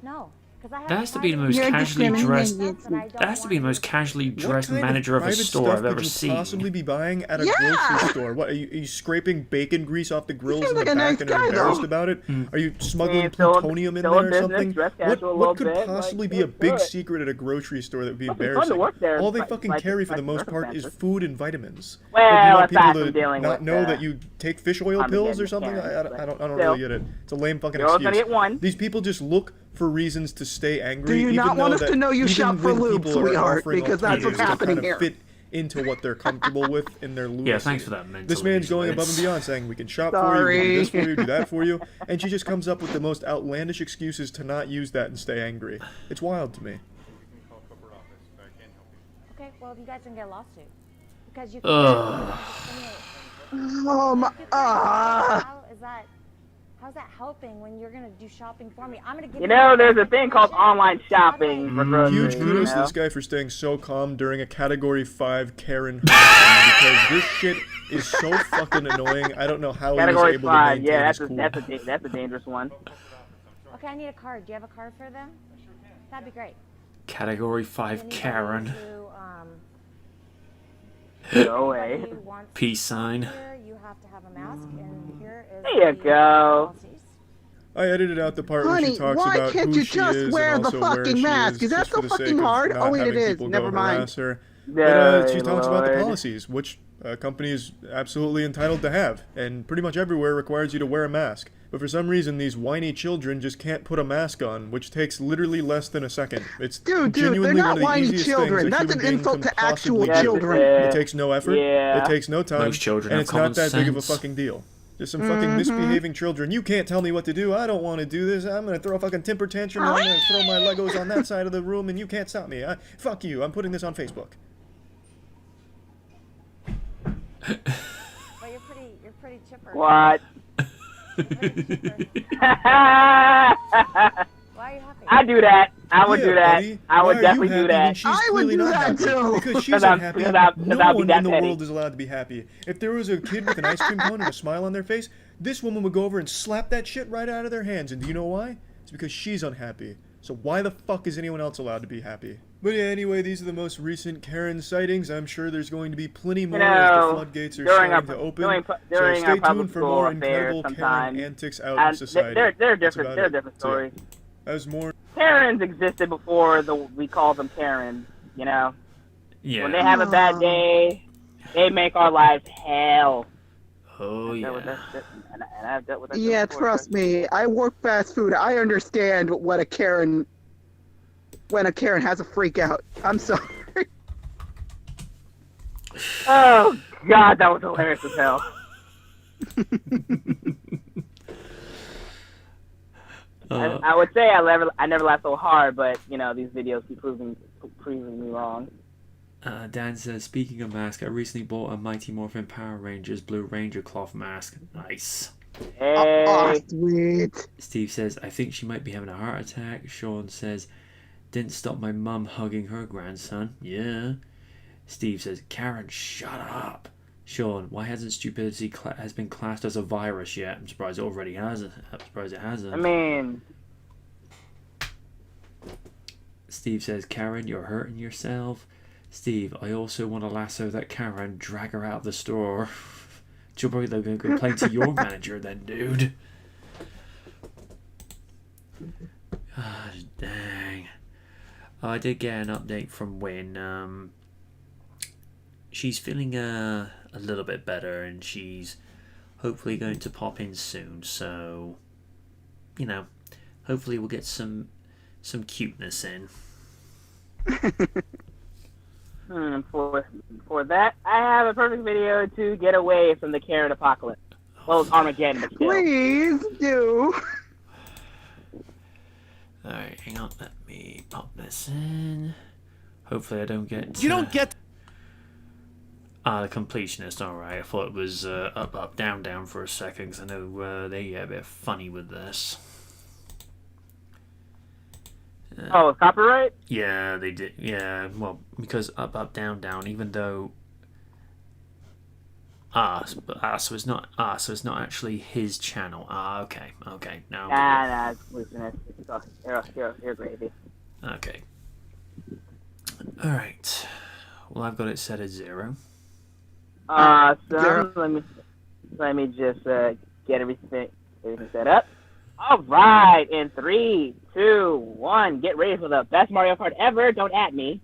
No. 'Cause I have That has to be the most You're casually dressed. discriminating. That has to be the most casually What dressed kind manager of a private store stuff I've ever could you seen. possibly be buying at a Yeah! grocery store? What are you scraping bacon grease off the grills seems in like the a back nice and are guy, embarrassed though. about it? Are you smuggling And still- plutonium in still there in or business, something? dress What casual a little could bit, possibly like, be a let's big do it. secret at a grocery store that would be Must be fun to embarrassing? work there, All they like- fucking like- carry for the like most part is circumstances. food and vitamins. Well, Like, you want aside people from to dealing not with, know that you take fish oil pills or something? I don't really get it. It's a lame fucking You're always excuse. gonna get one. These people just look for reasons to stay angry. Do you even not though want us that to know you even shop for when lube, people are sweetheart? offering Because that's what's alternatives to happening kind of here. fit into what they're comfortable with in their lunacy. Yeah, thanks for that mental This man's going above and vigilance. beyond, saying we can shop for you, we can do this for Sorry. you, do that for you, and she just comes up with the most outlandish excuses to not use that and stay angry. It's wild to me. Okay, well, you guys can get a lawsuit. Because you Ugh. How's that helping when you're gonna do shopping for me? I'm gonna give You know, there's a thing called online shopping for groceries. Huge kudos you to know? this guy for staying so calm during a Category 5 Karen harassment because this shit is so fucking annoying. I don't know how Category he was able 5, to maintain yeah, his that's cool. that's a dangerous one. Okay, I need a card. Do you have a card for them? That'd be great. Category 5 Karen. No way. Peace sign. Here you have to have a mask, and here is There you go. I edited out the part where Honey, she talks why about can't who you she just is wear and the also where fucking she mask? is Is that just so for the sake fucking of hard? not Oh, wait, it having is. people Never go mind. harass her. But she Good talks about the Lord. policies, which a company is absolutely entitled to have, and pretty much everywhere requires you to wear a mask. But for some reason, these whiny children just can't put a mask on, which takes literally less than a second. It's Dude, they're genuinely not one of the whiny easiest children. things a That's human an being insult can to actual possibly do. children. It takes no effort. Yeah. It takes no time. Most children and have it's not common that big of a sense. fucking deal. Just some fucking misbehaving children. You can't tell me what to do. I don't want to do this. I'm gonna throw a fucking temper tantrum. I'm gonna throw my Legos on that side of the room, and you can't stop me. Fuck you. I'm putting this on Facebook. But you're pretty chipper. What? Why are you happy? I do that. I would Yeah, do that. buddy. I would Why are definitely you do happy that. when she's clearly not happy? Because she's unhappy. Because No I'll be one that in the petty. world is allowed to be happy. If there was a kid with an ice cream cone and a smile on their face, this woman would go over and slap that shit right out of their hands. And do you know why? It's because she's unhappy. So why the fuck is anyone else allowed to be happy? But yeah, anyway, these are the most recent Karen sightings. I'm sure there's going to be plenty more as the floodgates are starting to open. So stay tuned for more incredible Karen antics out in society. They're That's different. about They're it. different So, yeah. stories. As more Karens existed before we call them Karens. You know. Yeah. When they have a bad day, they make our lives hell. Oh yeah. And I've dealt with that Yeah, before, trust me. I work fast food. I understand what a Karen when a Karen has a freak out. I'm sorry. Oh God, that was hilarious as hell. I would say I never laughed so hard, but you know these videos keep proving me wrong. Dan says, speaking of mask, I recently bought a Mighty Morphin Power Rangers Blue Ranger cloth mask. Nice. Hey. Oh, sweet. Steve says, I think she might be having a heart attack. Sean says, didn't stop my mum hugging her grandson. Yeah. Steve says, Karen, shut up. Sean, why hasn't stupidity has been classed as a virus yet? I'm surprised it already hasn't. I'm surprised it hasn't. I mean, Steve says, Karen, you're hurting yourself. Steve, I also want to lasso that Karen, drag her out of the store. She'll probably going to complain to your manager then, dude. Gosh, dang. I did get an update from Wynn. She's feeling a little bit better, and she's hopefully going to pop in soon. So, you know, hopefully we'll get some cuteness in. For that, I have a perfect video to get away from the Karen apocalypse. Well, it's Armageddon, but still. Please do. Alright, hang on. Let me pop this in. Hopefully I don't get... You don't get... the completionist, alright. I thought it was up, up, down, down for a second, because I know they get a bit funny with this. Oh, it's copyright? Yeah, they did. Yeah, well, because up, up, down, down, even though... so it's not... so it's not actually his channel. Okay, now... Nah, it's completionist. You're gravy. Okay. Alright. Well, I've got it set at 0. So let me just get everything set up. All right, in 3, 2, 1, get ready for the best Mario Kart ever. Don't at me.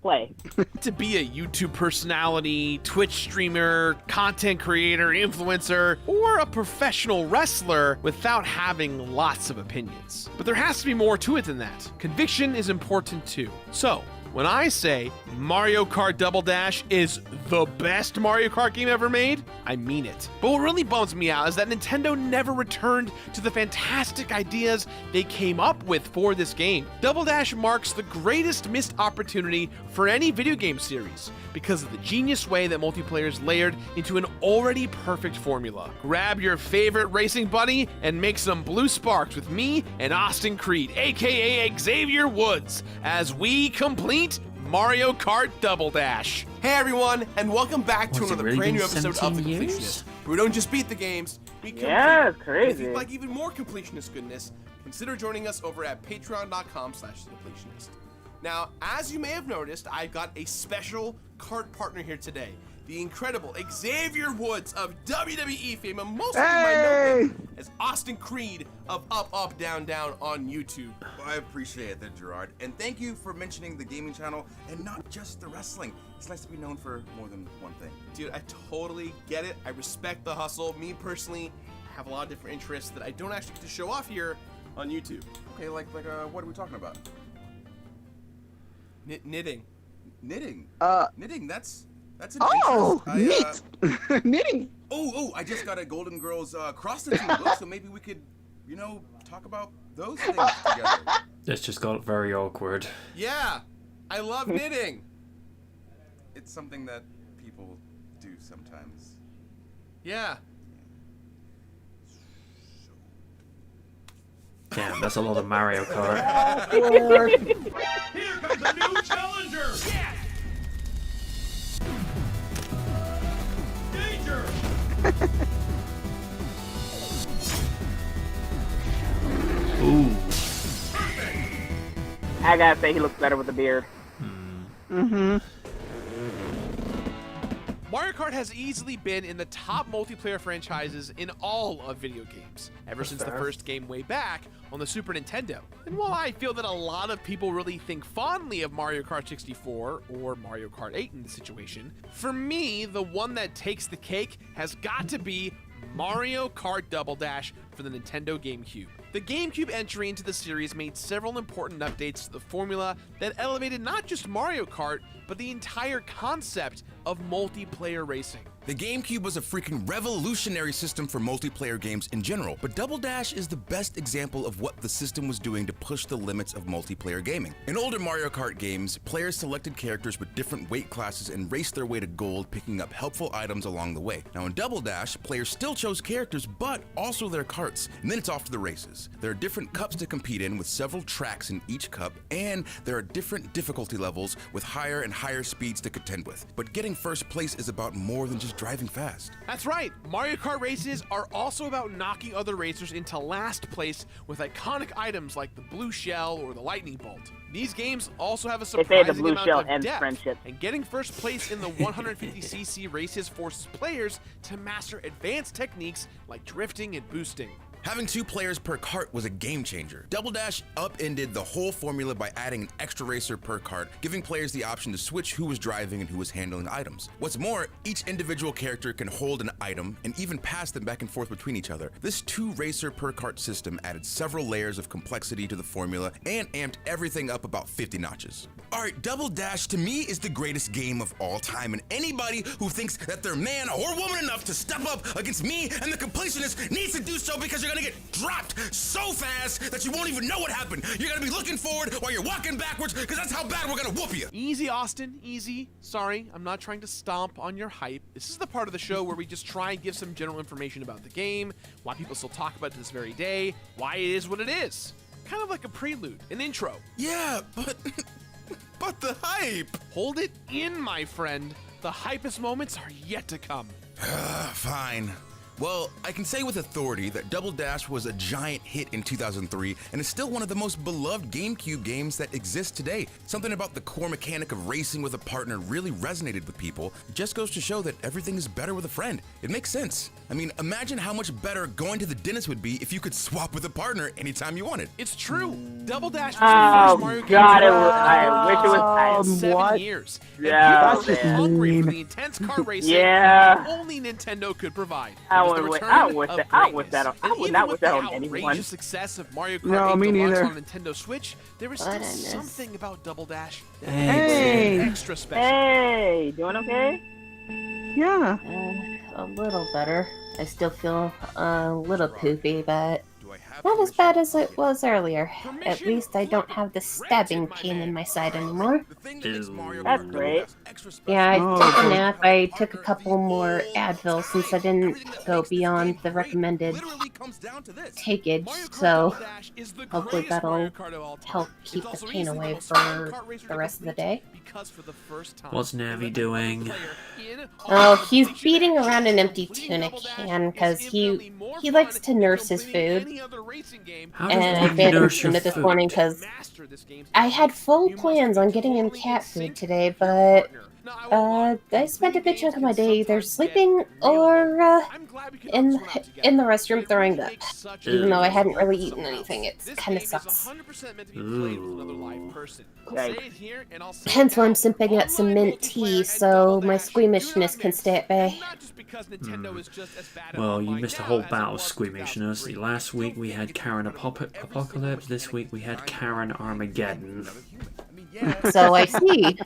Play. To be a YouTube personality, Twitch streamer, content creator, influencer, or a professional wrestler without having lots of opinions. But there has to be more to it than that. Conviction is important too. So, when I say Mario Kart Double Dash is the best Mario Kart game ever made, I mean it. But what really bums me out is that Nintendo never returned to the fantastic ideas they came up with for this game. Double Dash marks the greatest missed opportunity for any video game series because of the genius way that multiplayer is layered into an already perfect formula. Grab your favorite racing buddy and make some blue sparks with me and Austin Creed, aka Xavier Woods, as we complete Mario Kart Double Dash. Hey everyone, and welcome back to another really brand new been episode of The 17 years? Completionist, where we don't just beat the games, we complete. Yeah, it's And crazy. if you'd like even more completionist goodness, consider joining us over at patreon.com/thecompletionist. Now, as you may have noticed, I've got a special kart partner here today. The incredible Xavier Woods of WWE fame, and most of you might know him as Austin Creed of Up, Up, Down, Down on YouTube. Well, I appreciate that, Gerard. And thank you for mentioning the gaming channel and not just the wrestling. It's nice to be known for more than one thing. Dude, I totally get it. I respect the hustle. Me personally, I have a lot of different interests that I don't actually get to show off here on YouTube. Okay, like what are we talking about? Knitting. Knitting? Knitting, that's an interest. Knitting. I just got a Golden Girls cross-stitching book, so maybe we could, talk about those things together. This just got very awkward. Yeah, I love knitting. It's something that people do sometimes. Yeah. Damn, that's a lot of Mario Kart. Here comes a new challenger! Yes! Danger! Ooh. I gotta say, he looks better with the beard. Mm-hmm. Mario Kart has easily been in the top multiplayer franchises in all of video games, ever since the first game way back on the Super Nintendo. And while I feel that a lot of people really think fondly of Mario Kart 64, or Mario Kart 8 in this situation, for me, the one that takes the cake has got to be Mario Kart Double Dash for the Nintendo GameCube. The GameCube entry into the series made several important updates to the formula that elevated not just Mario Kart, but the entire concept of multiplayer racing. The GameCube was a freaking revolutionary system for multiplayer games in general, but Double Dash is the best example of what the system was doing to push the limits of multiplayer gaming. In older Mario Kart games, players selected characters with different weight classes and raced their way to gold, picking up helpful items along the way. Now in Double Dash, players still chose characters, but also their karts, and then it's off to the races. There are different cups to compete in with several tracks in each cup, and there are different difficulty levels with higher and higher speeds to contend with. But getting first place is about more than just driving fast. That's right, Mario Kart races are also about knocking other racers into last place with iconic items like the blue shell or the lightning bolt. These games also have a They say the surprising blue amount shell of ends depth, friendship. and getting first place in the 150cc races forces players to master advanced techniques like drifting and boosting. Having 2 players per kart was a game changer. Double Dash upended the whole formula by adding an extra racer per kart, giving players the option to switch who was driving and who was handling items. What's more, each individual character can hold an item and even pass them back and forth between each other. This 2 racer per kart system added several layers of complexity to the formula and amped everything up about 50 notches. Alright, Double Dash to me is the greatest game of all time, and anybody who thinks that they're man or woman enough to step up against me and the completionist needs to do so, because you're gonna get dropped so fast that you won't even know what happened. You're gonna be looking forward while you're walking backwards, because that's how bad we're gonna whoop you. Easy, Austin, easy. Sorry, I'm not trying to stomp on your hype. This is the part of the show where we just try and give some general information about the game, why people still talk about it to this very day, why it is what it is. Kind of like a prelude, an intro. Yeah, but the hype. Hold it in, my friend. The hypest moments are yet to come. Fine. Well, I can say with authority that Double Dash was a giant hit in 2003 and is still one of the most beloved GameCube games that exist today. Something about the core mechanic of racing with a partner really resonated with people. It just goes to show that everything is better with a friend. It makes sense. I mean, imagine how much better going to the dentist would be if you could swap with a partner anytime you wanted. It's true. Double Dash was the first Mario game I wish it was 7 years. Yeah, and people were hungry for the intense kart racing Yeah. that only Nintendo could provide. I It was the would return wish of that. I would greatness. I And would even not with wish that the on anyone. outrageous success of Mario Kart No, 8 me Deluxe neither. on Nintendo Switch, there was still something about Double Dash that Hey. made it extra special. Hey, doing okay? Yeah. A little better. I still feel a little poopy, but not as bad as it was earlier. At least I don't have the stabbing pain in my side anymore. That's great. Yeah, I Oh, took a good. nap. I took a couple more Advil since I didn't go beyond the recommended takeage, so hopefully that'll help keep the pain away for the rest of the day. What's Navi doing? Oh, he's beating around an empty tuna can because he likes to nurse his food. How And I does he fed him nurse your tuna this food? morning because I had full plans on getting him cat food today, but I spent a good chunk of my day either sleeping or in the restroom throwing up. Even though I hadn't really eaten anything, it kind of sucks. Hence why I'm simping at some mint tea so my squeamishness can stay at bay. Well, you missed a whole bout of squeamishness. Last week we had Karen Apocalypse. This week we had Karen Armageddon. So I see.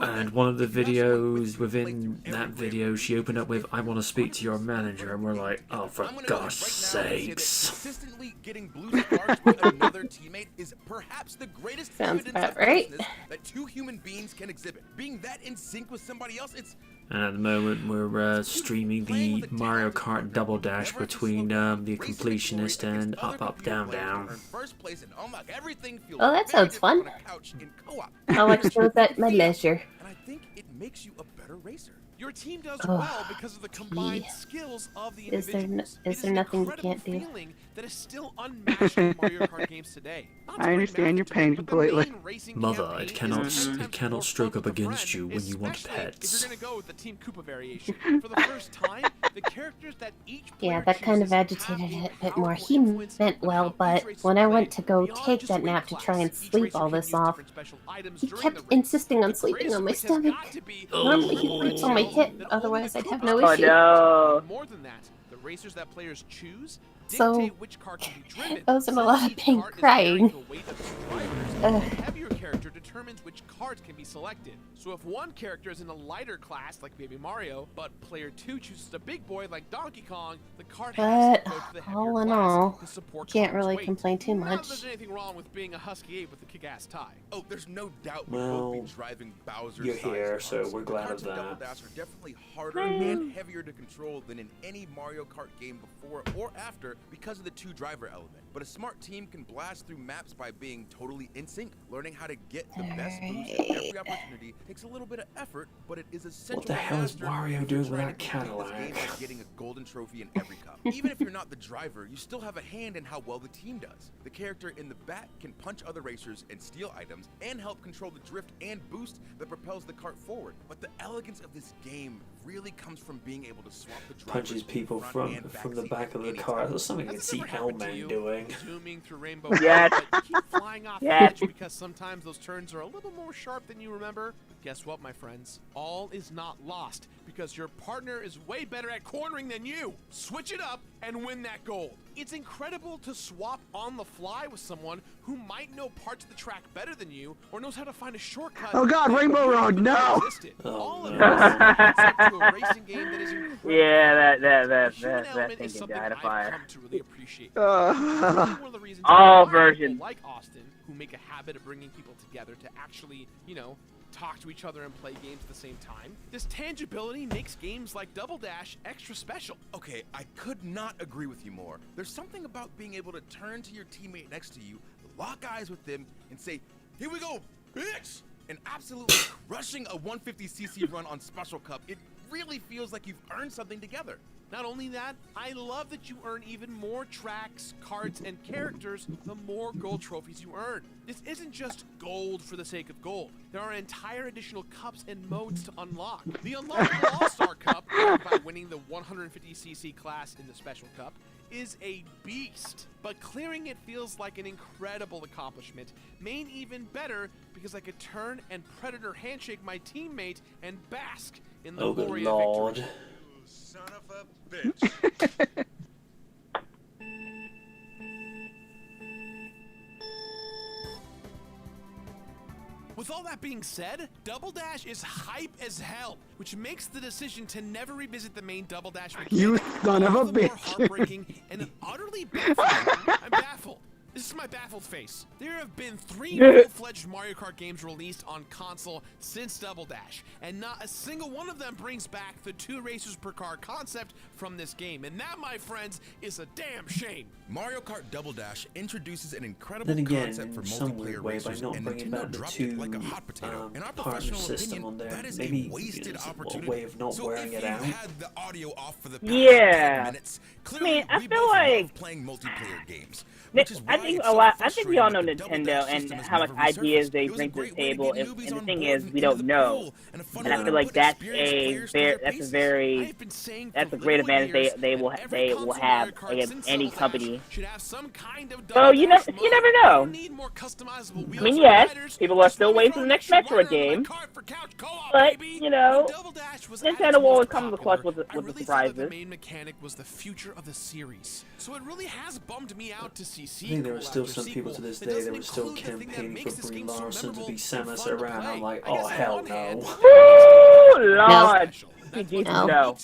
And one of the videos within that video, she opened up with, "I want to speak to your manager," and we're like, "Oh, for gosh sakes!" Consistently getting blue stars from another teammate is perhaps the greatest Sounds evidence about of right. closeness that two human beings can exhibit. Being that in sync with somebody else, it's And at the moment, we're streaming the Mario Kart Double Dash between the Completionist and Up Up Down Down. Oh, that sounds fun. I'll expose at my leisure. And I think it makes you a better racer. Your team does Oh, well because of the combined skills of the Is there individuals. is there nothing you can't do? Feeling that is still unmatched in Mario Kart games today. I understand your pain completely. Mother, it cannot stroke up against you when you want pets. If you're gonna go with the Team Koopa variation, for the first time, the characters that each Yeah, that kind of agitated it a bit more. He meant well, but when I went to go take that nap to try and sleep all this off, he kept insisting on sleeping on my stomach. Normally he sleeps on my hip, otherwise I'd have no issue. More than that, the racers that players choose So, dictate which car can be driven. I was in a lot of pain crying. The heavier character determines which cards can be selected. So if one character is in a lighter class like Baby Mario, but player 2 chooses a big boy like Donkey Kong, the card has But to go to the heavier all in class all, to support can't Connor's really weight. complain too Not that much. there's anything wrong with being a Husky 8 with a kick-ass tie. Oh, there's no doubt we Well, will be driving Bowser's you're here, size so cars. we're The glad carts of in Double that. Dash are definitely harder and heavier to control than in any Mario Kart game before or after because of the two-driver element. But a smart team can blast through maps by being totally in sync. Learning how to get the best boost at every opportunity takes a little bit of effort, but it is essential. What the to hell is master Wario if you're doing with trying that to complete this Cadillac? game by getting a golden trophy in every cup. Even if you're not the driver, you still have a hand in how well the team does. The character in the back can punch other racers and steal items and help control the drift and boost that propels the cart forward. But the elegance of this game really comes from being able to swap the drivers Punches people from the back of the car. That's something you can see Hellman doing. Zooming through Rainbow Yes. Road, but keep flying off Yes. the edge because sometimes those turns are a little more sharp than you remember. But guess what, my friends? All is not lost because your partner is way better at cornering than you. Switch it up and win that gold. It's incredible to swap on the fly with someone who might know parts of the track better than you or knows how to find a shortcut. Oh God, that Rainbow you Road, didn't no! know existed. All of this adds up to a racing game that is incredible. Yeah, that Element thing is can something die to I've fire. come to really appreciate. Uh, One of the reasons All I admire versions. people like Austin, who make a habit of bringing people together to actually, talk to each other and play games at the same time. This tangibility makes games like Double Dash extra special. Okay, I could not agree with you more. There's something about being able to turn to your teammate next to you, lock eyes with them, and say, "Here we go, bitch!" and absolutely crushing a 150cc run on Special Cup. It really feels like you've earned something together. Not only that, I love that you earn even more tracks, cards, and characters the more gold trophies you earn. This isn't just gold for the sake of gold. There are entire additional cups and modes to unlock. The Unlockable All-Star Cup, by winning the 150cc class in the Special Cup, is a beast, but clearing it feels like an incredible accomplishment. Made even better because I could turn and Predator handshake my teammate and bask in the glory of victory. Son of a bitch. With all that being said, Double Dash is hype as hell, which makes the decision to never revisit the main Double Dash mechanic You son of a all the more bitch. heartbreaking and utterly baffling. I'm baffled. This is my baffled face. There have been 3 full-fledged Mario Kart games released on console since Double Dash, and not a single one of them brings back the 2 racers per car concept from this game, and that, my friends, is a damn shame. Mario Kart Double Dash introduces an incredible Then again, concept for in some multiplayer weird way, by racers, not and bringing Nintendo back the dropped 2 it like a hot potato. In our partner professional system opinion, on there, that is maybe a wasted it's opportunity. a way of not so wearing if it you out. had the audio off for the past Yeah. 10 minutes, I clearly mean, I we feel both like love playing multiplayer games. Which is why I think it's a so lot. I think we frustrating all know that the Double Nintendo Dash and system has how much never ideas resurfaced. they It was bring a to the great way to table, get and newbies the on thing board is, and we into don't the know. pool, and a fun And I way feel to like put that's experienced a players through their that's a paces. very that's a great advantage they will have against any company. So you never know. I mean, yes, people are still waiting for the next Metroid game, but you know, Nintendo will always come to the clutch with the The surprises. main mechanic was the future of the series, so it really has bummed me out to see I think there are still some people to this day that were still campaigning for Brie Larson to be Samus Aran. I'm like, oh hell no. Ooh, Lord. No.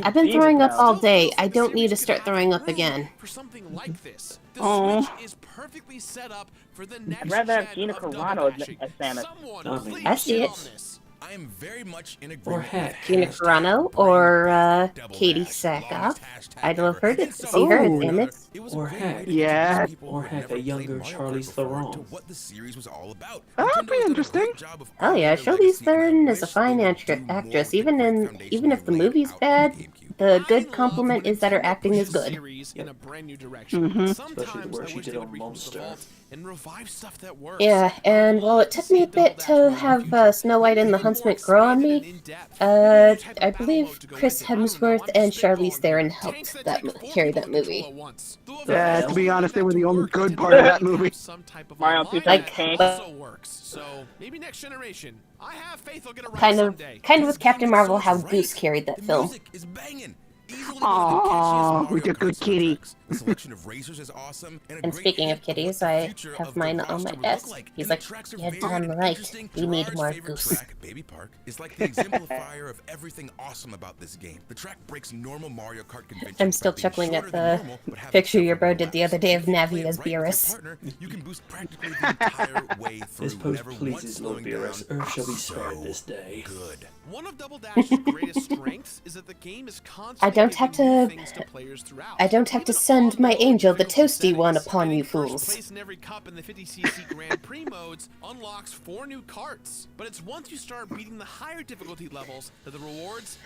I've been throwing up all day. I don't need to start throwing up again. For something like this, the Aw. Switch is perfectly set up for the next I'd rather have gen Gina of double Carano dashing. as Samus. Someone I see please it. on this. I am very much in Or agreement heck. Gina Carano or Katie Sackhoff. I'd love her to see her, damn it. Or heck. Yeah. Or heck, a younger Charlize Theron. what the series was all about. That'd be interesting. Oh yeah, Charlize Theron is a fine actress. Even if the movie's bad, the good compliment is that her acting is good. In a brand new direction. Especially the Sometimes work I she wish did they on would Monster. and revive stuff that works. Yeah, and while it took me a bit to have Snow White and the Huntsman grow on me, I believe Chris Hemsworth and Charlize Theron helped carry that movie. Yeah, to be honest, they were the only good part of that movie. Some type of Mario online 2 that tank. also works. So maybe next generation. I have faith they'll get it right Kind of someday. with Captain Marvel, how Goose carried that film. is banging. Aww, with your good kitty. The selection of racers is awesome. And speaking of kitties, I have mine on my desk. He's like, you're done right. We need more Goose. Track, Baby Park, is like the exemplifier of everything awesome about this game. The track breaks normal Mario Kart conventions. I'm still by being chuckling at shorter the than normal, but having picture your several bro did the other day of Navi as right with your Beerus. partner, you can boost practically the entire way through. This post never once pleases Lord slowing Beerus. down. Earth shall be So spared this day. good. One of Double Dash's greatest strengths is that the game is constantly I don't have giving new to. things to players throughout. I don't have to send my angel, the toasty one, upon you fools. Place in every cup in the 50cc Grand Prix modes unlocks 4 new carts. But it's once you start beating the higher difficulty levels that the rewards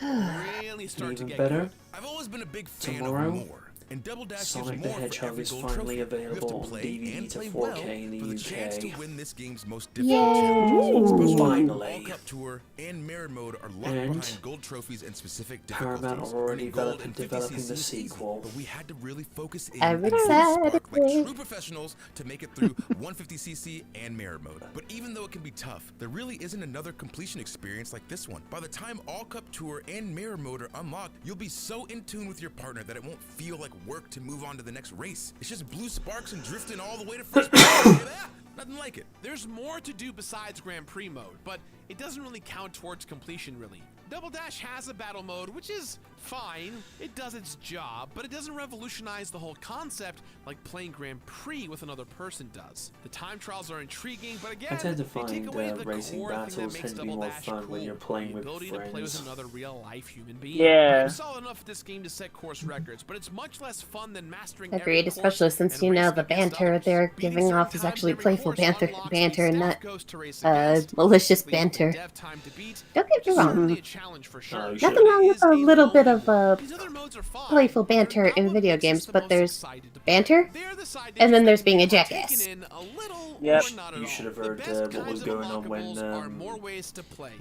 really start to Even get better, good. I've always been a big fan tomorrow, of more. And Double Dash Sonic gives the more for Hedgehog every is gold finally trophy. You have to available on play DVD and to play 4K well in the for the chance to UK. win this game's most Yay. difficult challenges. Special Finally. All Cup Tour and Mirror Mode are locked And behind gold trophies and specific difficulties. Paramount are already earning gold in developing 50cc the season, sequel. But we had to really focus in I'm and excited. spark like true professionals to make it through 150cc and Mirror Mode. But even though it can be tough, there really isn't another completion experience like this one. By the time All Cup Tour and Mirror Mode are unlocked, you'll be so in tune with your partner that it won't feel like work to move on to the next race. It's just blue sparks and drifting all the way to first place. Nothing like it. There's more to do besides Grand Prix mode, but it doesn't really count towards completion really. Double Dash has a battle mode, which is Fine, it does its job, but it doesn't revolutionize the whole concept like playing Grand Prix with another person does. The time trials are intriguing, but again, I tend to they take find away the racing core thing that battles makes tend to be Double more Dash fun cool, when you're playing the with ability to play with friends. another real-life human being. Yeah. I'm solid enough at this game to set course records, but it's much less fun than mastering every Agreed, course especially since and you know racing the against banter others. they're Beating giving certain off is times actually every playful course banter, unlocks a banter, staff not ghost to race against, malicious leading to banter. dev time to beat, Don't get me which is wrong. certainly a challenge for sure. Nothing wrong with a little bit of playful banter in video games, but there's banter, and then there's being a jackass. Yep. You should have heard what was going on when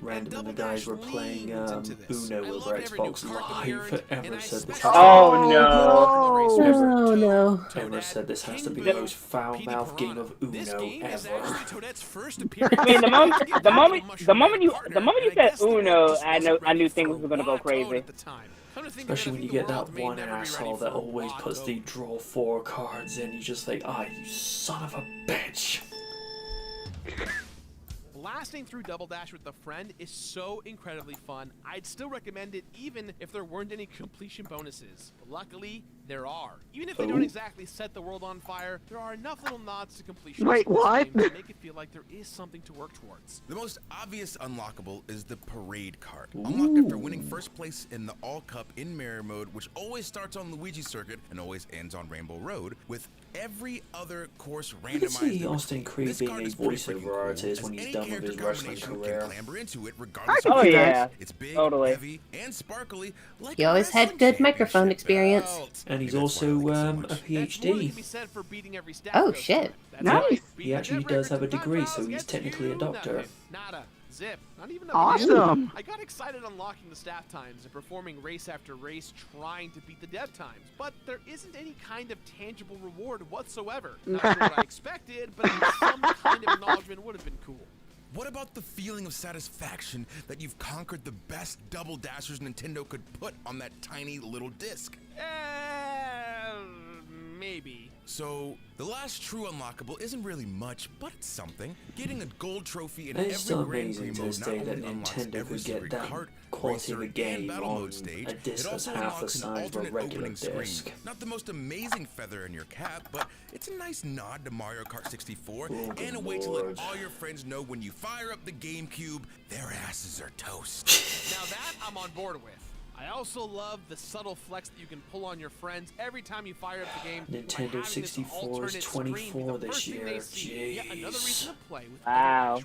Random and the guys were playing Uno over Xbox Live. Emma said this has Oh no! Oh no. Emma said this has to be the most foul-mouthed game of Uno ever. I mean, the moment you said Uno, I knew things were gonna go crazy. Especially when you get that one asshole that always puts the draw 4 cards in. You just think, you son of a bitch. Blasting through Double Dash with a friend is so incredibly fun. I'd still recommend it even if there weren't any completion bonuses. But luckily, there are. Even if they don't exactly set the world on fire, there are enough little nods to completion Wait, what? to make it feel like there is something to work towards. The most obvious unlockable is the Parade Cart. Unlocked after winning first place in the All Cup in Mirror Mode, which always starts on Luigi Circuit and always ends on Rainbow Road, with every other course I can randomized. see Austin Creed being a voiceover artist when he's done with his wrestling career. Into it regardless Oh of yeah, it's big, totally. heavy, and sparkly. Like He always had good microphone experience. And he's also a PhD. Oh shit. Nice. He actually does have a degree, so he's technically a doctor. Nada. Zip. Not even a Awesome. I got excited unlocking the staff times and performing race after race trying to beat the dev times, but there isn't any kind of tangible reward whatsoever. Not sure what I expected, but some kind of acknowledgement would have been cool. What about the feeling of satisfaction that you've conquered the best Double Dashers Nintendo could put on that tiny little disc? Maybe. So, the last true unlockable isn't really much, but it's something. Getting a gold trophy in And every it's still Grand Prix amazing to mode this not day that only unlocks Nintendo every could get secret that cart, quality of a racer, and game battle on mode stage, a disc it that's also half the unlocks an size of a alternate regular opening screen. disc. Not the most amazing feather in your cap, but it's a nice nod to Mario Kart 64 and a way to let all your friends know when you fire up the GameCube, their asses are toast. Now that I'm on board with. I also love the subtle flex that you can pull on your friends every time you fire up the game. Nintendo 64 is 24 this year. Jeez. Wow.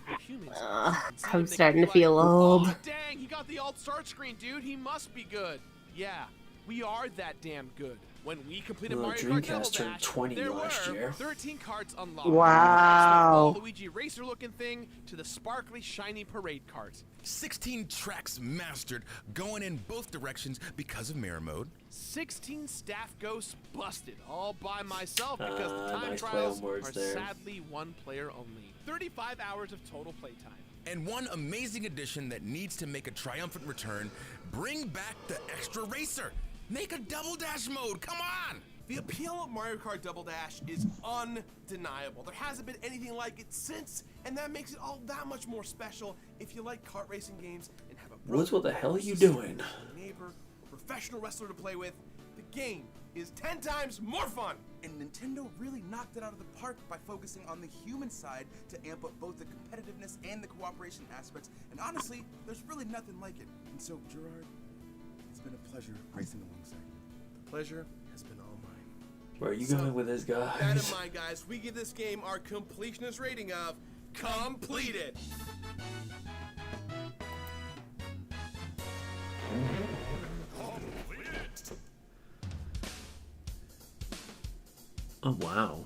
I'm starting to feel old. Oh, dang, he got the alt start screen, dude. He must be good. Yeah, we are that damn good. When we completed Well, Mario Kart Double Dreamcast turned Dash, 20 there last were year. 13 carts unlocked. Wow. From the Luigi Racer looking thing to the sparkly shiny parade cart. 16 tracks mastered, going in both directions because of Mirror Mode. 16 staff ghosts busted all by myself because the time nice play trials on words are there. sadly one player only. 35 hours of total playtime. And one amazing addition that needs to make a triumphant return, bring back the Extra Racer. Make a Double Dash mode, come on! The appeal of Mario Kart Double Dash is undeniable. There hasn't been anything like it since, and that makes it all that much more special if you like kart racing games and have a Woods, what the hell are you doing? neighbor, a professional wrestler to play with. The game is 10 times more fun. And Nintendo really knocked it out of the park by focusing on the human side to amp up both the competitiveness and the cooperation aspects. And honestly, there's really nothing like it. And so, Gerard, it's been a pleasure racing alongside you. The pleasure has been all mine. Where are you going with this, guys? That in mind, guys, we give this game our completionist rating of completed. Oh, wow.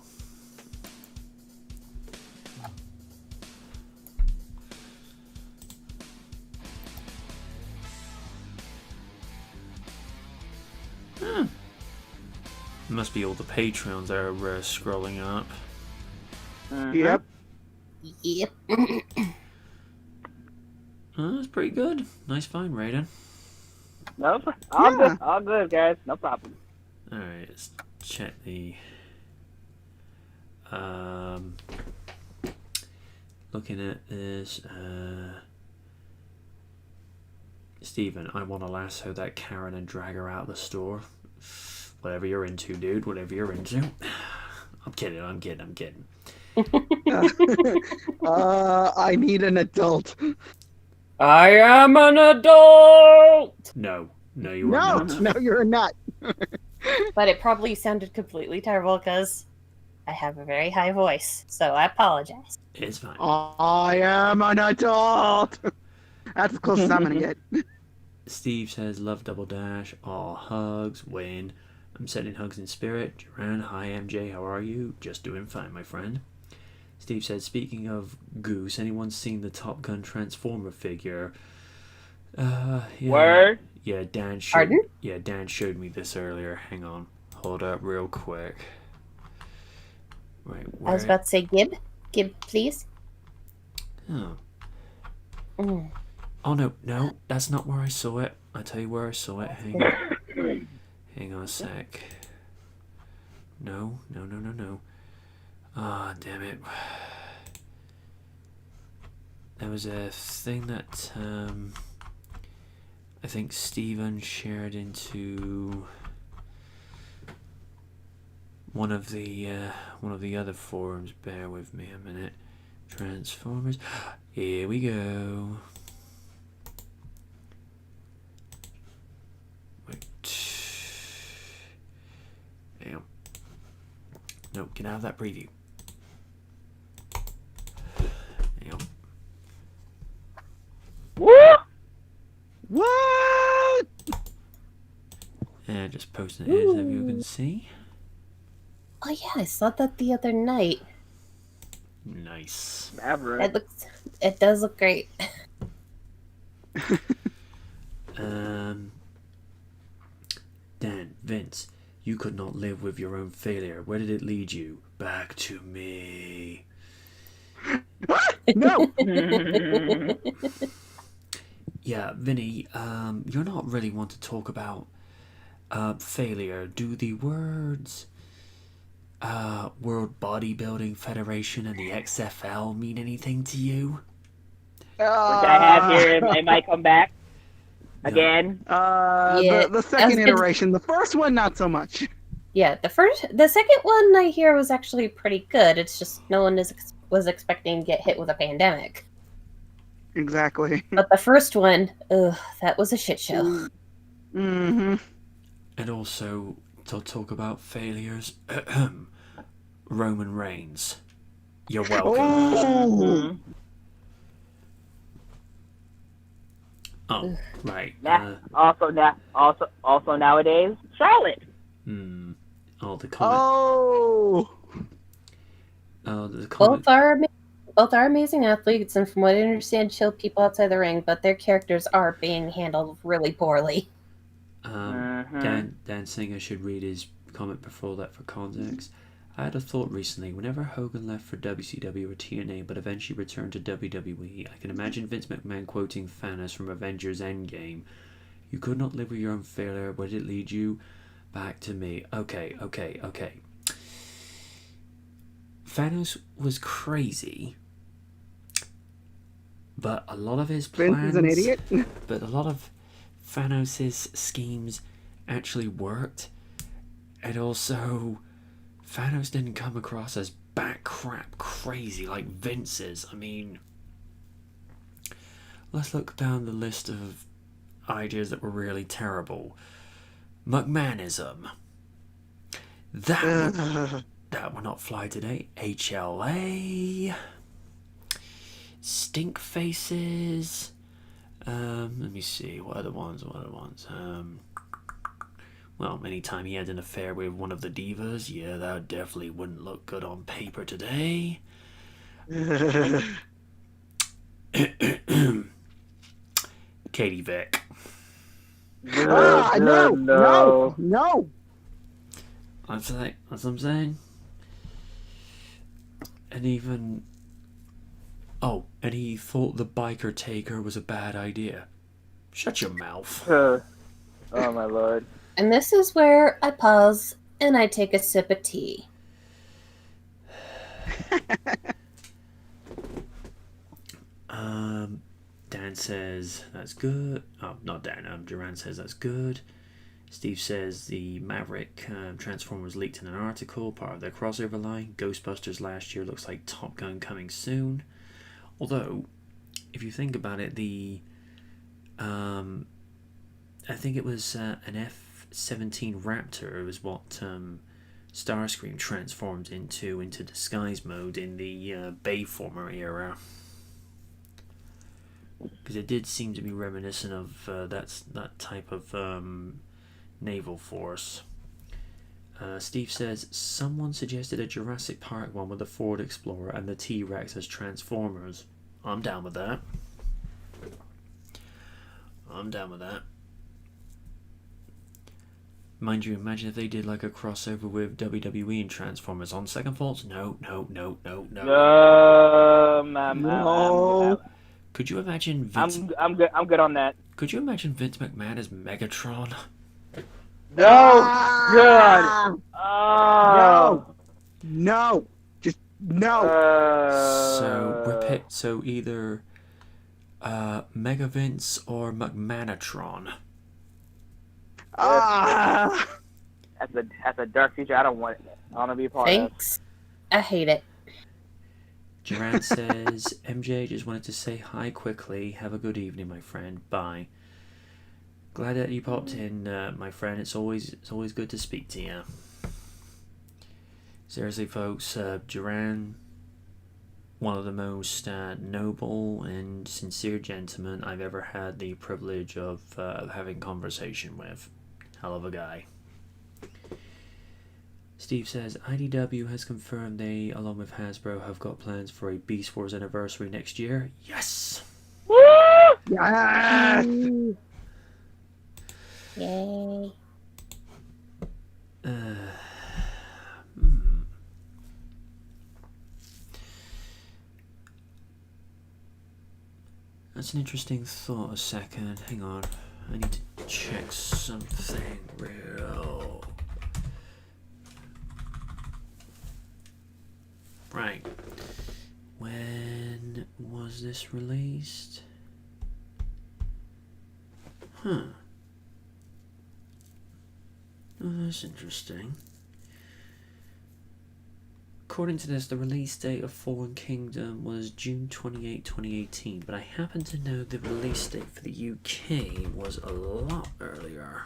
Must be all the Patreons that are scrolling up. Yep. Yep. That's pretty good. Nice find, Raiden. Nope. All good, guys. No problem. Alright, let's check the... Looking at this, Steven, I want to lasso that Karen and drag her out of the store. Whatever you're into, dude. Whatever you're into. I'm kidding. I need an adult. I am an adult! No, you are not. No, you're not. But it probably sounded completely terrible because I have a very high voice, so I apologize. It's fine. I am an adult. That's as close as I'm gonna get. Steve says, love Double Dash. Aw, hugs. Wayne, I'm sending hugs in spirit. Duran, hi MJ, how are you? Just doing fine, my friend. Steve says, speaking of Goose, anyone seen the Top Gun Transformer figure? Yeah. Word? Yeah, Dan showed me this earlier. Hang on. Hold up real quick. Right, I was about to say Gib, please. Oh. Mm. Oh, no, that's not where I saw it. I'll tell you where I saw it. Hang on a sec. No. Ah, damn it. There was a thing that, I think Steven shared into one of the other forums. Bear with me a minute. Transformers. Here we go. Wait. Damn. No, get out of that preview. Damn. What? And just posting it so you can see. Oh yeah, I saw that the other night. Nice. It does look great. Dan, Vince, you could not live with your own failure. Where did it lead you? Back to me. No. Yeah, Vinny, you're not really one to talk about failure. Do the words World Bodybuilding Federation and the XFL mean anything to you? Which I have here, it might come back again. The second iteration. The first one, not so much. Yeah, the second one I hear was actually pretty good. It's just no one was expecting to get hit with a pandemic. Exactly. But the first one, that was a shit show. Mm-hmm. And also, to talk about failures, Roman Reigns. You're welcome. Oh, right. Also nowadays, Charlotte. Oh, the comment. The comment. Both are amazing athletes, and from what I understand, chill people outside the ring. But their characters are being handled really poorly. Dan Singer should read his comment before that for context. I had a thought recently. Whenever Hogan left for WCW or TNA, but eventually returned to WWE, I can imagine Vince McMahon quoting Thanos from Avengers Endgame. You could not live with your own failure. Where did it lead you? Back to me. Okay. Thanos was crazy, but a lot of his plans... Vince is an idiot? But a lot of Thanos' schemes actually worked, and also Thanos didn't come across as backcrap crazy like Vince's. I mean, let's look down the list of ideas that were really terrible. McMahonism. That will not fly today. HLA. Stink faces. Let me see. What other ones? Well, anytime he had an affair with one of the divas, yeah, that definitely wouldn't look good on paper today. Katie Vick. No. That's what I'm saying. And even... Oh, and he thought the biker taker was a bad idea. Shut your mouth. Oh my lord. And this is where I pause and I take a sip of tea. Dan says that's good. Oh, not Dan. Duran says that's good. Steve says the Maverick Transformer was leaked in an article, part of their crossover line. Ghostbusters last year looks like Top Gun coming soon. Although, if you think about it, I think it was an F-17 Raptor. It was what Starscream transformed into disguise mode in the Bayformer era. Because it did seem to be reminiscent of that type of naval force. Steve says someone suggested a Jurassic Park one with the Ford Explorer and the T-Rex as Transformers. I'm down with that. Mind you, imagine if they did like a crossover with WWE and Transformers. On second thoughts, no. Could you imagine Vince? I'm good on that. Could you imagine Vince McMahon as Megatron? No. Good. No. Just no. So either Mega Vince or McManatron. That's a dark future. I don't want to be a part of. Thanks. I hate it. Duran says, MJ, just wanted to say hi quickly. Have a good evening, my friend. Bye. Glad that you popped in, my friend. It's always good to speak to you. Seriously, folks, Duran, one of the most noble and sincere gentlemen I've ever had the privilege of having conversation with. Hell of a guy. Steve says, IDW has confirmed they, along with Hasbro, have got plans for a Beast Wars anniversary next year. Yes! Woo! Yes! Yay. That's an interesting thought. A second. Hang on. I need to check something real. Right. When was this released? Huh. Oh, that's interesting. According to this, the release date of Fallen Kingdom was June 28, 2018, but I happen to know the release date for the UK was a lot earlier.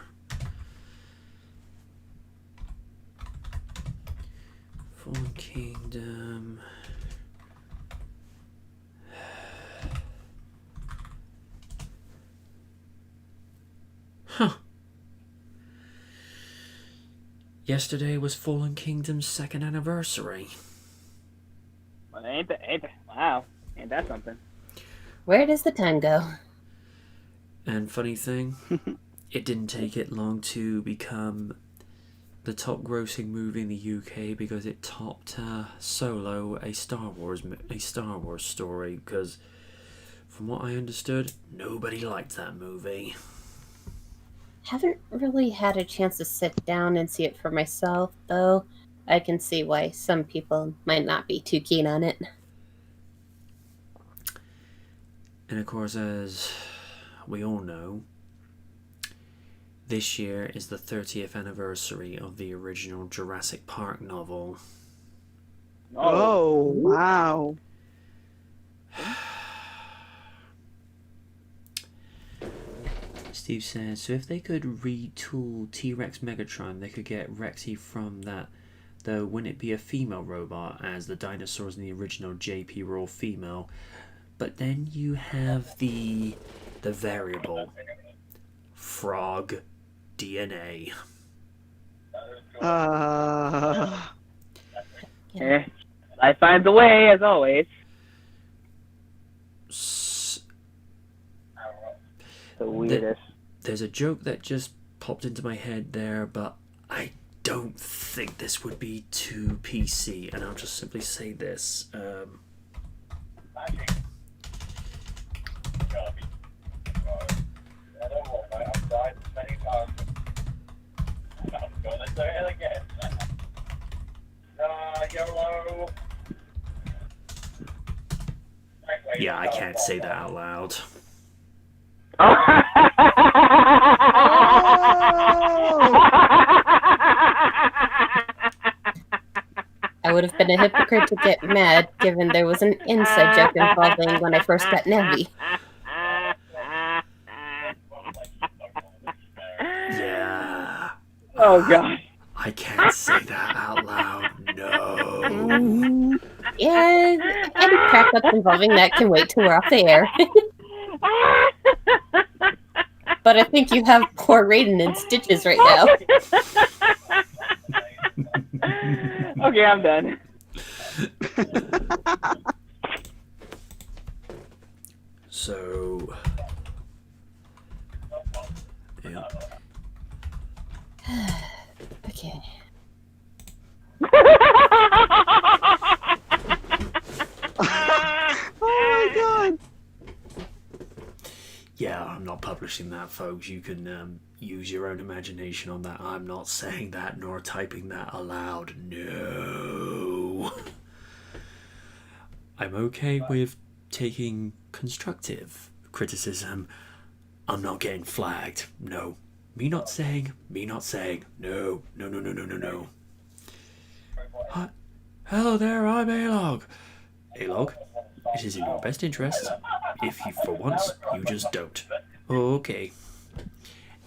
Fallen Kingdom... Huh. Yesterday was Fallen Kingdom's 2nd anniversary. Well, ain't that wow? Ain't that something? Where does the time go? And funny thing, it didn't take it long to become the top grossing movie in the UK because it topped Solo, a Star Wars story. Because from what I understood, nobody liked that movie. Haven't really had a chance to sit down and see it for myself, though. I can see why some people might not be too keen on it. And of course, as we all know, this year is the 30th anniversary of the original Jurassic Park novel. Oh, wow. Steve says, so if they could retool T-Rex Megatron, they could get Rexy from that, though wouldn't it be a female robot, as the dinosaurs in the original JP were all female? But then you have the variable frog DNA. I find the way, as always. The weirdest. There's a joke that just popped into my head there, but I don't think this would be too PC, and I'll just simply say this. Yeah, I can't say that out loud. I would have been a hypocrite to get mad, given there was an inside joke involving when I first got Nevi. Yeah. Oh god. I can't say that out loud. No. Yeah, any crap-ups involving that can wait till we're off the air. But I think you have poor Raiden in stitches right now. Okay, I'm done. So, yeah. Okay. Oh my god! Yeah, I'm not publishing that, folks. You can use your own imagination on that. I'm not saying that nor typing that aloud. No. I'm okay with taking constructive criticism. I'm not getting flagged. No. Me not saying. No. No. Hi. Hello there, I'm Alog. Alog, it is in your best interest if you, for once, you just don't. Okay.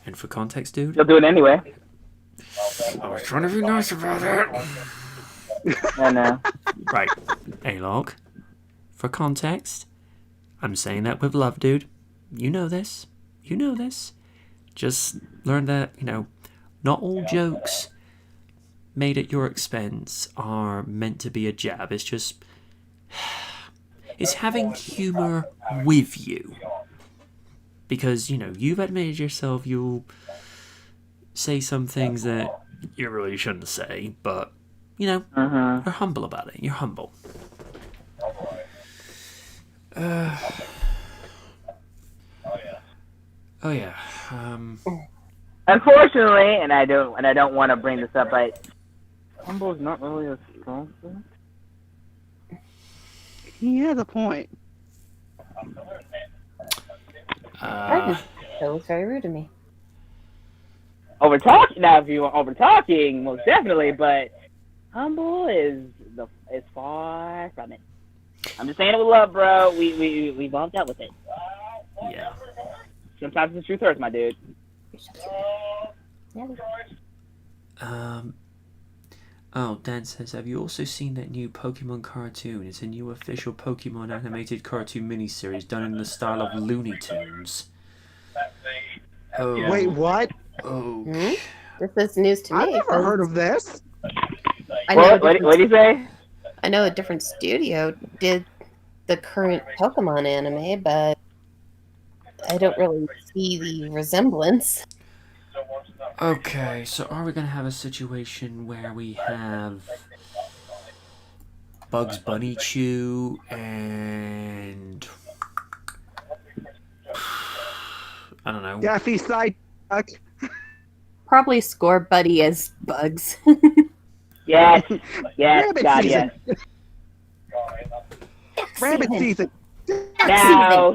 And for context, dude? You'll do it anyway. I was trying to be nice about it. I know. Right. Alog, for context, I'm saying that with love, dude. You know this. Just learn that, not all jokes made at your expense are meant to be a jab. It's just... it's having humor with you. Because, you've admitted yourself you'll say some things that you really shouldn't say, but, you're humble about it. You're humble. Oh yeah. Unfortunately, and I don't want to bring this up, but humble is not really a strong thing. He has a point. That was very rude of me. Over talking, now if you want over talking, most definitely, but humble is far from it. I'm just saying it with love, bro. We've all dealt with it. Yeah. Sometimes the truth hurts, my dude. Oh, Dan says, have you also seen that new Pokemon cartoon? It's a new official Pokemon animated cartoon miniseries done in the style of Looney Tunes. Oh. Wait, what? Oh. This is news to me. I've never heard of this. What did you say? I know a different studio did the current Pokemon anime, but I don't really see the resemblance. Okay, so are we going to have a situation where we have Bugs Bunny Chew and... I don't know. Daffy Sideduck. Probably Score Buddy as Bugs. Yes, Rabbit God, season. yes. Rabbit season. Now,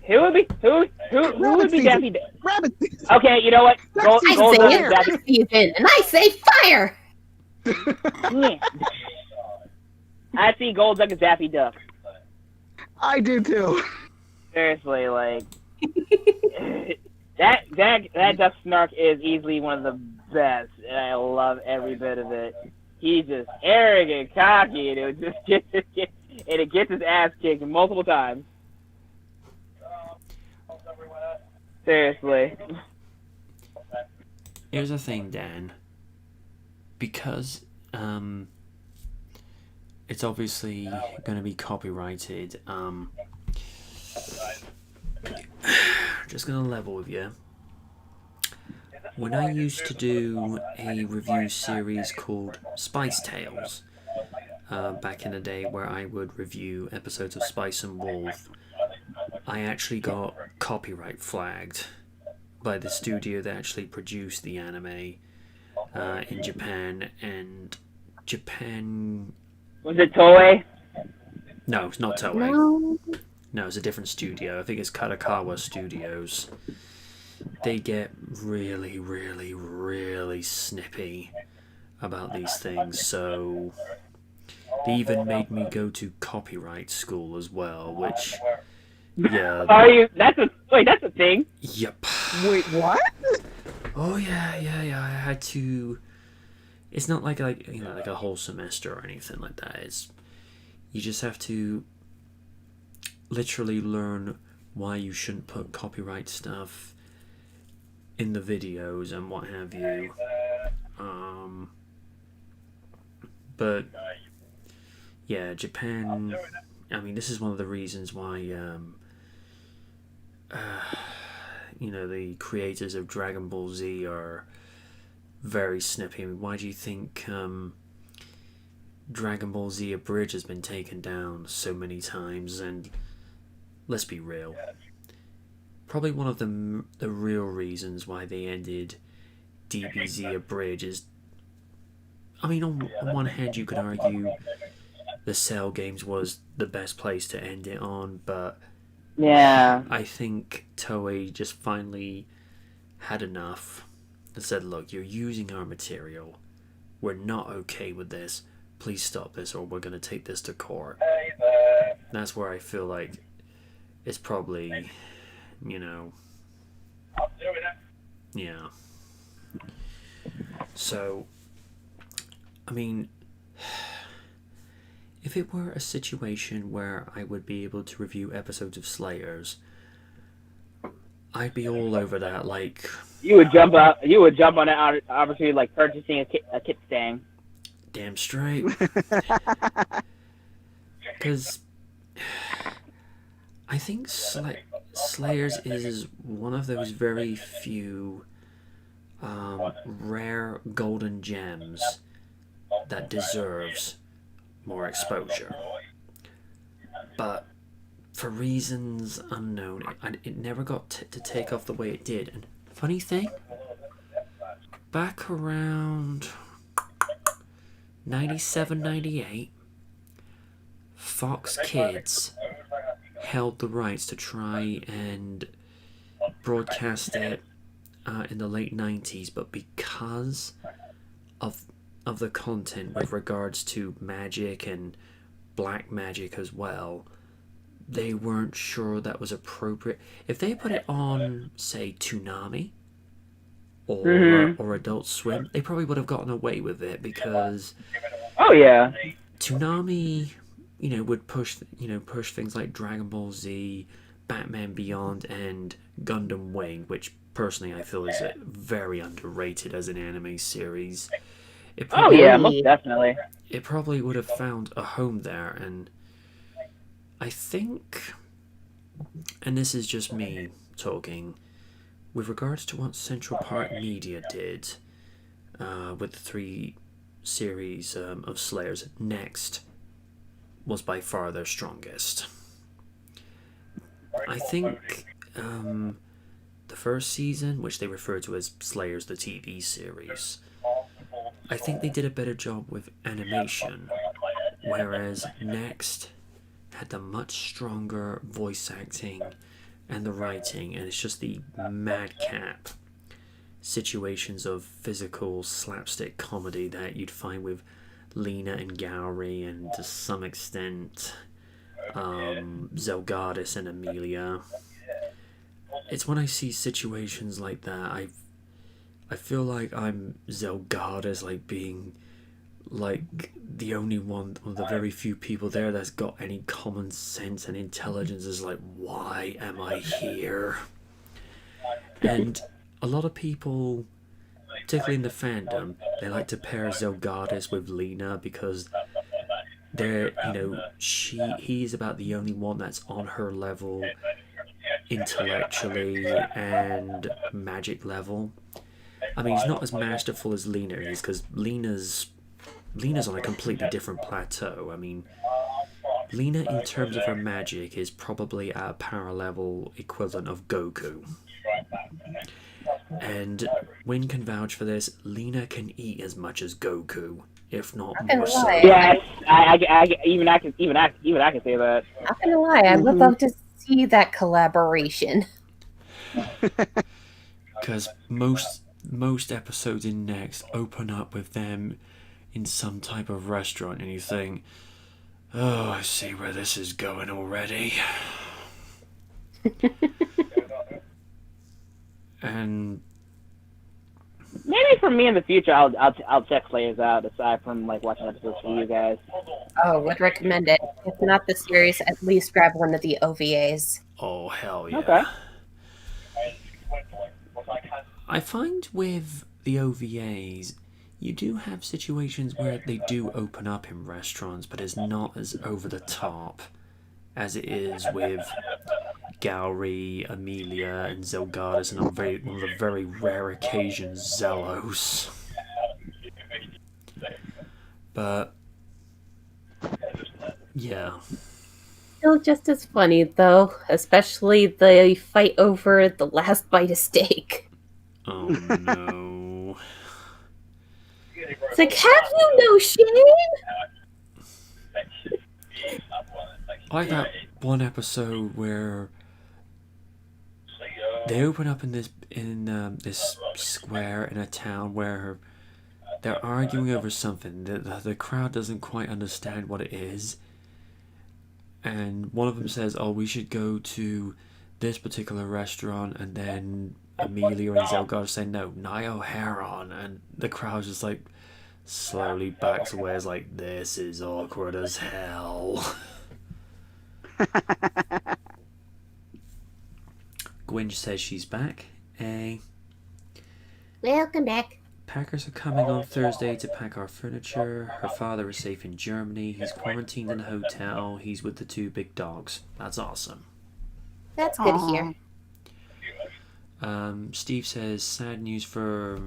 who would be Daffy Duck? Rabbit season. Okay, you know what? Gold Duck is Daffy. Season, and I say fire. Yeah. I see Gold Duck as Daffy Duck. I do too. Seriously, like that Duck Snark is easily one of the best, and I love every bit of it. He's just arrogant, cocky, and it gets his ass kicked multiple times. Seriously. Here's the thing, Dan. Because it's obviously going to be copyrighted, just going to level with you. When I used to do a review series called Spice Tales, back in the day where I would review episodes of Spice and Wolf, I actually got copyright flagged by the studio that actually produced the anime in Japan, and Japan... Was it Toei? No, it's not Toei. No, it's a different studio. I think it's Katakawa Studios. They get really, really, really snippy about these things, so they even made me go to copyright school as well, which, yeah. Are you? That's a thing. Yep. Wait, what? Oh yeah. I had to. It's not like like a whole semester or anything like that. It's you just have to literally learn why you shouldn't put copyright stuff in the videos and what have you. But yeah, Japan. I mean, this is one of the reasons why the creators of Dragon Ball Z are very snippy. I mean, why do you think Dragon Ball Z Abridged has been taken down so many times? And let's be real, probably one of the real reasons why they ended DBZ Abridged is, I mean, on one hand you could argue the Cell games was the best place to end it on, but yeah, I think Toei just finally had enough and said, look, you're using our material. We're not okay with this. Please stop this or we're going to take this to court. That's where I feel like it's probably, yeah. So, I mean, if it were a situation where I would be able to review episodes of Slayers, I'd be all over that. Like, you would jump on that opportunity, like purchasing a kit stand. Damn straight. Because I think Slayers is one of those very few rare golden gems that deserves more exposure. But for reasons unknown, it never got to take off the way it did. And funny thing, back around 97, 98, Fox Kids held the rights to try and broadcast it in the late 90s, but because of the content with regards to magic and black magic as well, they weren't sure that was appropriate. If they put it on, say, Toonami or Adult Swim, they probably would have gotten away with it because Toonami, would push things like Dragon Ball Z, Batman Beyond, and Gundam Wing, which personally I feel is very underrated as an anime series. Most definitely. It probably would have found a home there, and I think, and this is just me talking, with regards to what Central Park Media did with the 3 series of Slayers, Next was by far their strongest. I think the first season, which they refer to as Slayers the TV series, I think they did a better job with animation, whereas Next had the much stronger voice acting and the writing, and it's just the madcap situations of physical slapstick comedy that you'd find with Lena and Gowry, and to some extent Zelgadis and Amelia. It's when I see situations like that, I feel like I'm Zelgadis, like being like the only one of the very few people there that's got any common sense and intelligence. Is like, why am I here? And a lot of people, particularly in the fandom, they like to pair Zelgadis with Lena because they're, he's about the only one that's on her level intellectually and magic level. I mean, he's not as masterful as Lena is, because Lena's on a completely different plateau. I mean, Lena, in terms of her magic, is probably at a power level equivalent of Goku. And Win can vouch for this. Lena can eat as much as Goku, if not more so. Yes, I can say that. Not gonna lie, I would love to see that collaboration. Because most most episodes in Next open up with them in some type of restaurant, and you think, oh, I see where this is going already. And maybe for me in the future, I'll check Slayers out aside from like watching episodes for you guys. Oh, would recommend it. If not the series, at least grab one of the OVAs. oh, hell yeah. Okay. I find with the OVAs, you do have situations where they do open up in restaurants, but it's not as over the top as it is with Gowry, Amelia, and Zelgadis, and on one of the very rare occasions, Zelos. But yeah. Still just as funny, though, especially the fight over the last bite of steak. Oh no. It's like, have you no shame? I like that one episode where they open up in this square in a town where they're arguing over something. The crowd doesn't quite understand what it is, and one of them says, "Oh, we should go to this particular restaurant," and then Amelia and Zelgar say, "No, Nio Heron," and the crowd just like slowly backs away. It's like, this is awkward as hell. Gwynge says she's back. Welcome back. Packers are coming on Thursday to pack our furniture. Her father is safe in Germany. He's quarantined in a hotel. He's with the 2 big dogs. That's awesome. That's good to hear. Steve says, sad news for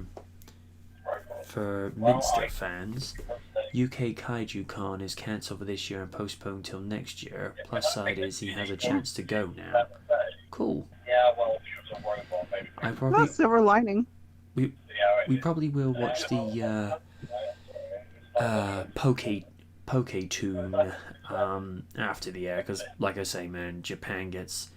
Minster fans. UK Kaiju Con is cancelled for this year and postponed till next year. Plus side is he has a chance to go now. Cool. Not silver lining. We probably will watch the Poke-Tune after the air, because like I say, man, Japan gets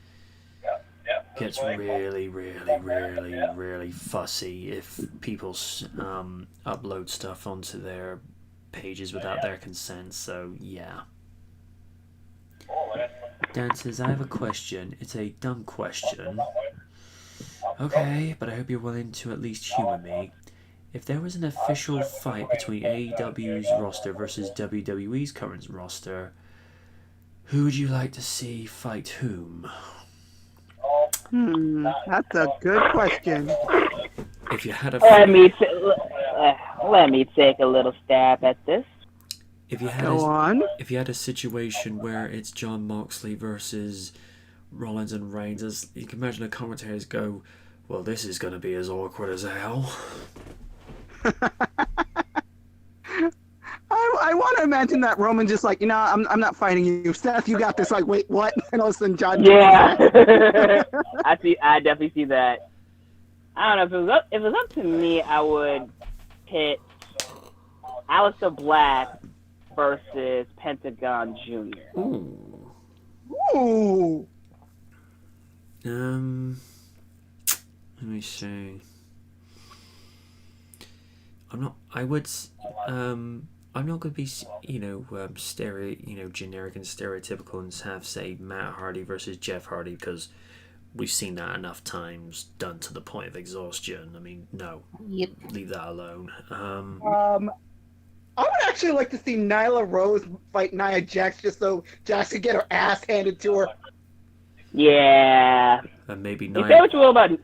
really, really, really, really fussy if people upload stuff onto their pages without their consent, so yeah. Dan says, I have a question. It's a dumb question. Okay, but I hope you're willing to at least humor me. If there was an official fight between AEW's roster versus WWE's current roster, who would you like to see fight whom? That's a good question. If you had a let me take a little stab at this. If you had a situation where it's Jon Moxley versus Rollins and Reigns, you can imagine the commentators go, well, this is going to be as awkward as hell. I want to imagine that Roman just like, I'm not fighting you. Seth, you got this. Like, wait, what? And all of a sudden, John. Yeah. I definitely see that. I don't know, if it was up to me, I would pit Aleister Black versus Pentagon Jr. Ooh. Let me see. I'm not going to be, generic and stereotypical and have, say, Matt Hardy versus Jeff Hardy, because we've seen that enough times, done to the point of exhaustion. I mean, no. Yep. Leave that alone. I would actually like to see Nyla Rose fight Nia Jax just so Jax could get her ass handed to her. Yeah. And maybe Nia. Say what you will about. Say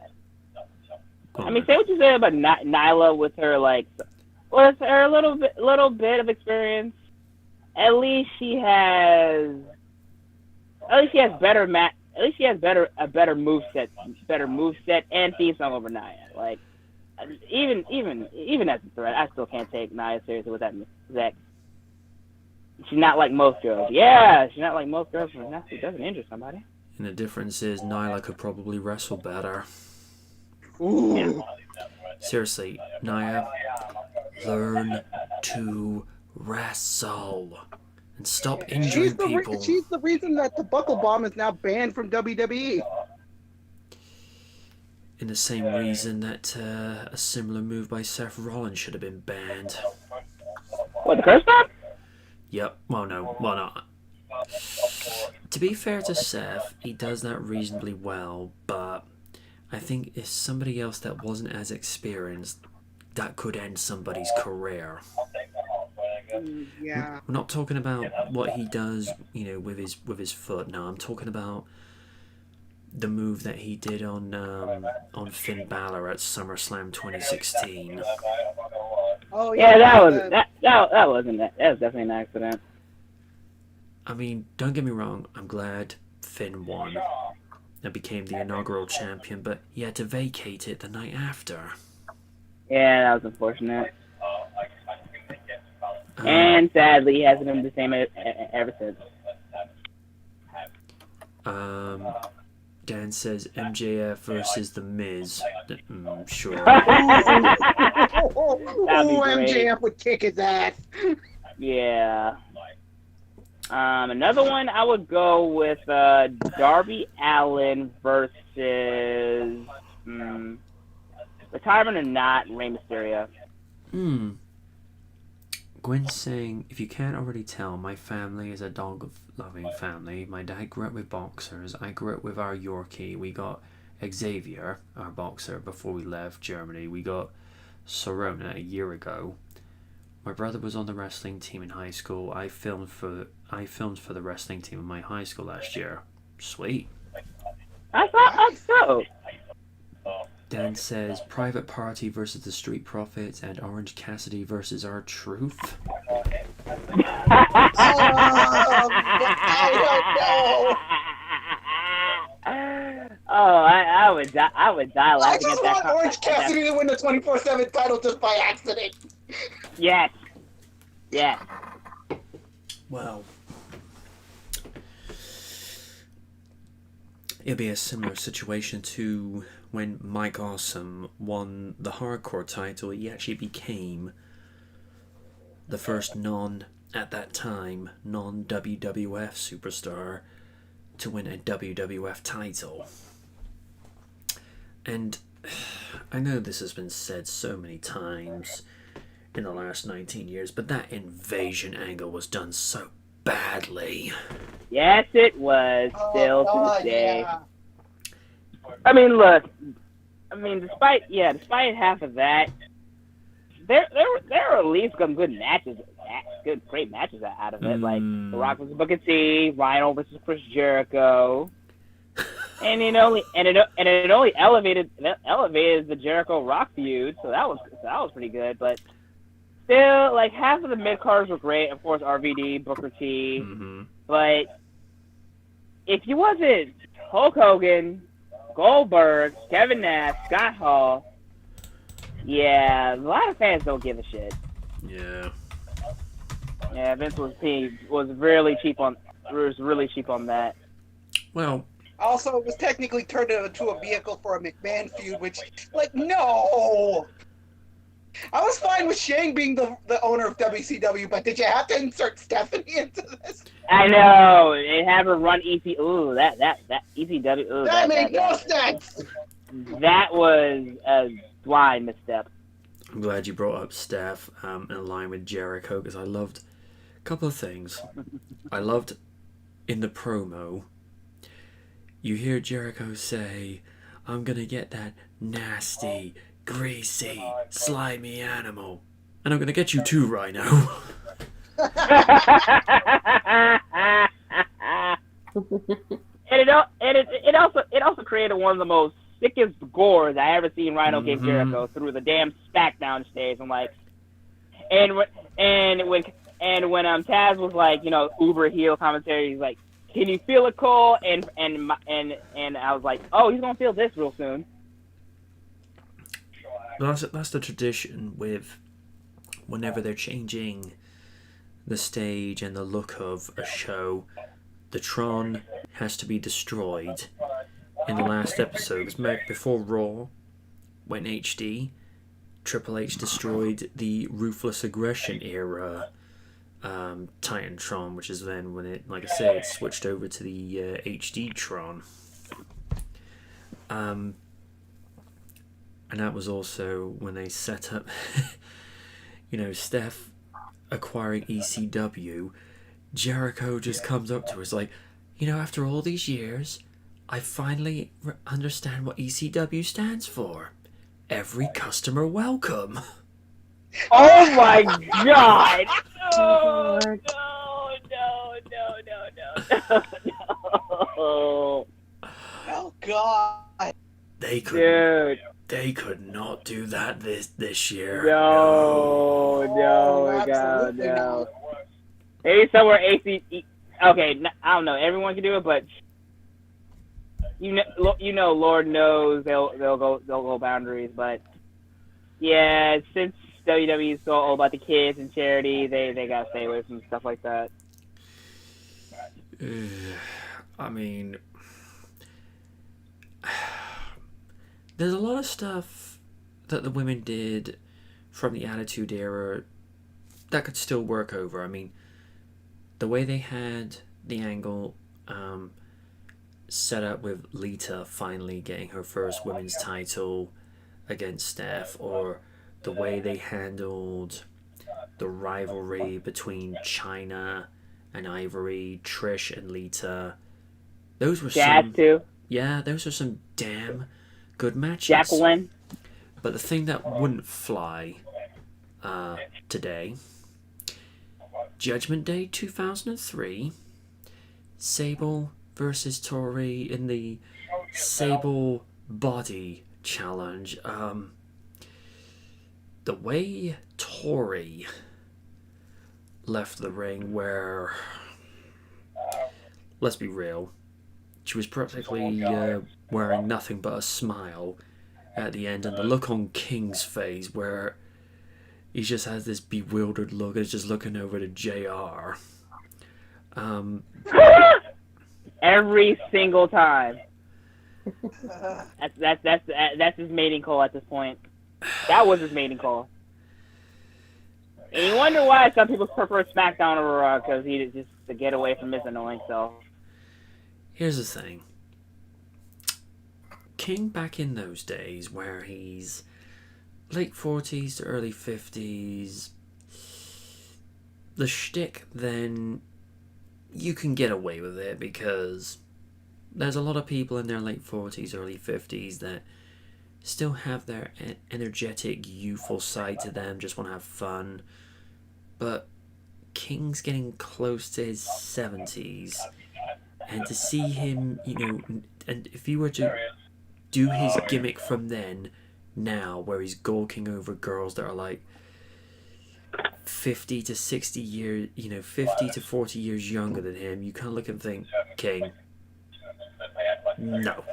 what you say about Nyla with her with her little bit of experience. At least she has better a better moveset and theme song over Nia. Like, even as a threat, I still can't take Nia seriously with that. She's not like most girls. Yeah, she's not like most girls. She doesn't injure somebody. And the difference is Nyla could probably wrestle better. Ooh. Seriously, Nia, learn to wrestle and stop injuring people. She's the reason that the Buckle Bomb is now banned from WWE. in the same reason that a similar move by Seth Rollins should have been banned. What, the curse pop? Yep. Well, no. To be fair to Seth, he does that reasonably well, but I think if somebody else that wasn't as experienced, that could end somebody's career. Yeah. We're not talking about what he does, with his foot. No, I'm talking about the move that he did on Finn Balor at SummerSlam 2016. Oh yeah, that wasn't that. That wasn't that. That was definitely an accident. I mean, don't get me wrong. I'm glad Finn won and became the inaugural champion, but he had to vacate it the night after. Yeah, that was unfortunate. And sadly, he hasn't been the same ever since. Dan says MJF versus The Miz. Sure. Ooh, MJF would kick his ass. Yeah. Another one, I would go with Darby Allin versus retirement or not, Rey Mysterio. Gwen's saying, if you can't already tell, my family is a dog-loving family. My dad grew up with boxers. I grew up with our Yorkie. We got Xavier, our boxer, before we left Germany. We got Sorona a year ago. My brother was on the wrestling team in high school. I filmed for the wrestling team in my high school last year. Sweet. I thought so. Dan says Private Party versus the Street Profits and Orange Cassidy versus R-Truth. I would die. I would die laughing I just at that. want Orange Cassidy to win the 24/7 title just by accident. Yes. Yeah. Well, it'll be a similar situation to when Mike Awesome won the Hardcore title. He actually became the first at that time, non-WWF superstar to win a WWF title. And I know this has been said so many times in the last 19 years, but that invasion angle was done so badly. Yes, it was. Still to this day. Yeah. I mean, look. I mean, despite half of that, there were at least some good matches, great matches out of it. Like The Rock versus Booker T, Rhino versus Chris Jericho, and it only elevated the Jericho Rock feud. So that was pretty good. But still, like, half of the mid cards were great. Of course, RVD, Booker T. But if you wasn't Hulk Hogan, Goldberg, Kevin Nash, Scott Hall, yeah, a lot of fans don't give a shit. Yeah. Yeah, Vince was really cheap on that. Well, also, it was technically turned into a vehicle for a McMahon feud, which, like, no. I was fine with Shane being the owner of WCW, but did you have to insert Stephanie into this? I know. They have her run EC. Ooh, that ECW. Ooh, that made no sense. That was a blind misstep. I'm glad you brought up Steph in line with Jericho, because I loved a couple of things. I loved in the promo, you hear Jericho say, "I'm gonna get that nasty, greasy, slimy animal, and I'm gonna get you too, Rhino." And it also created one of the most sickest gores I ever seen Rhino give Jericho through the damn SmackDown stage. I'm like, and when Taz was like, uber heel commentary, he's like, "Can you feel it, Cole?" And I was like, "Oh, he's gonna feel this real soon." That's the tradition with whenever they're changing the stage and the look of a show, the Tron has to be destroyed. In the last episode, because before Raw went HD, Triple H destroyed the Ruthless Aggression era Titantron, which is then when it, like I said, it switched over to the HD Tron. And that was also when they set up, Steph acquiring ECW. Jericho just comes up to her, is like, after all these years, I finally understand what ECW stands for. Every customer welcome. Oh my god! Oh, No. Oh god. They could. Dude. They could not do that this year. No, God, no. Maybe somewhere AC. Okay, I don't know. Everyone can do it, but Lord knows they'll go boundaries. But yeah, since WWE is so all about the kids and charity, they gotta stay away from stuff like that. I mean, there's a lot of stuff that the women did from the Attitude Era that could still work over. I mean, the way they had the angle set up with Lita finally getting her first women's title against Steph, or the way they handled the rivalry between Chyna and Ivory, Trish and Lita. Those were too. Yeah, those are some damn good matches. Jacqueline. But the thing that wouldn't fly today, Judgment Day 2003, Sable versus Tori in the Sable Body Challenge. The way Tori left the ring, where, let's be real, she was practically wearing nothing but a smile at the end, and the look on King's face where he just has this bewildered look and is just looking over to JR. Every single time. That's his mating call at this point. That was his mating call. And you wonder why some people prefer SmackDown over Raw, because he just to get away from his annoying self. Here's the thing. King back in those days, where he's late 40s to early 50s, the shtick, then you can get away with it because there's a lot of people in their late 40s, early 50s that still have their energetic, youthful side to them, just want to have fun. But King's getting close to his 70s, and to see him, and if you were to do his gimmick from then, now, where he's gawking over girls that are like 50 to 60 years, 50 to 40 years younger than him, you kind of look and think, King, no.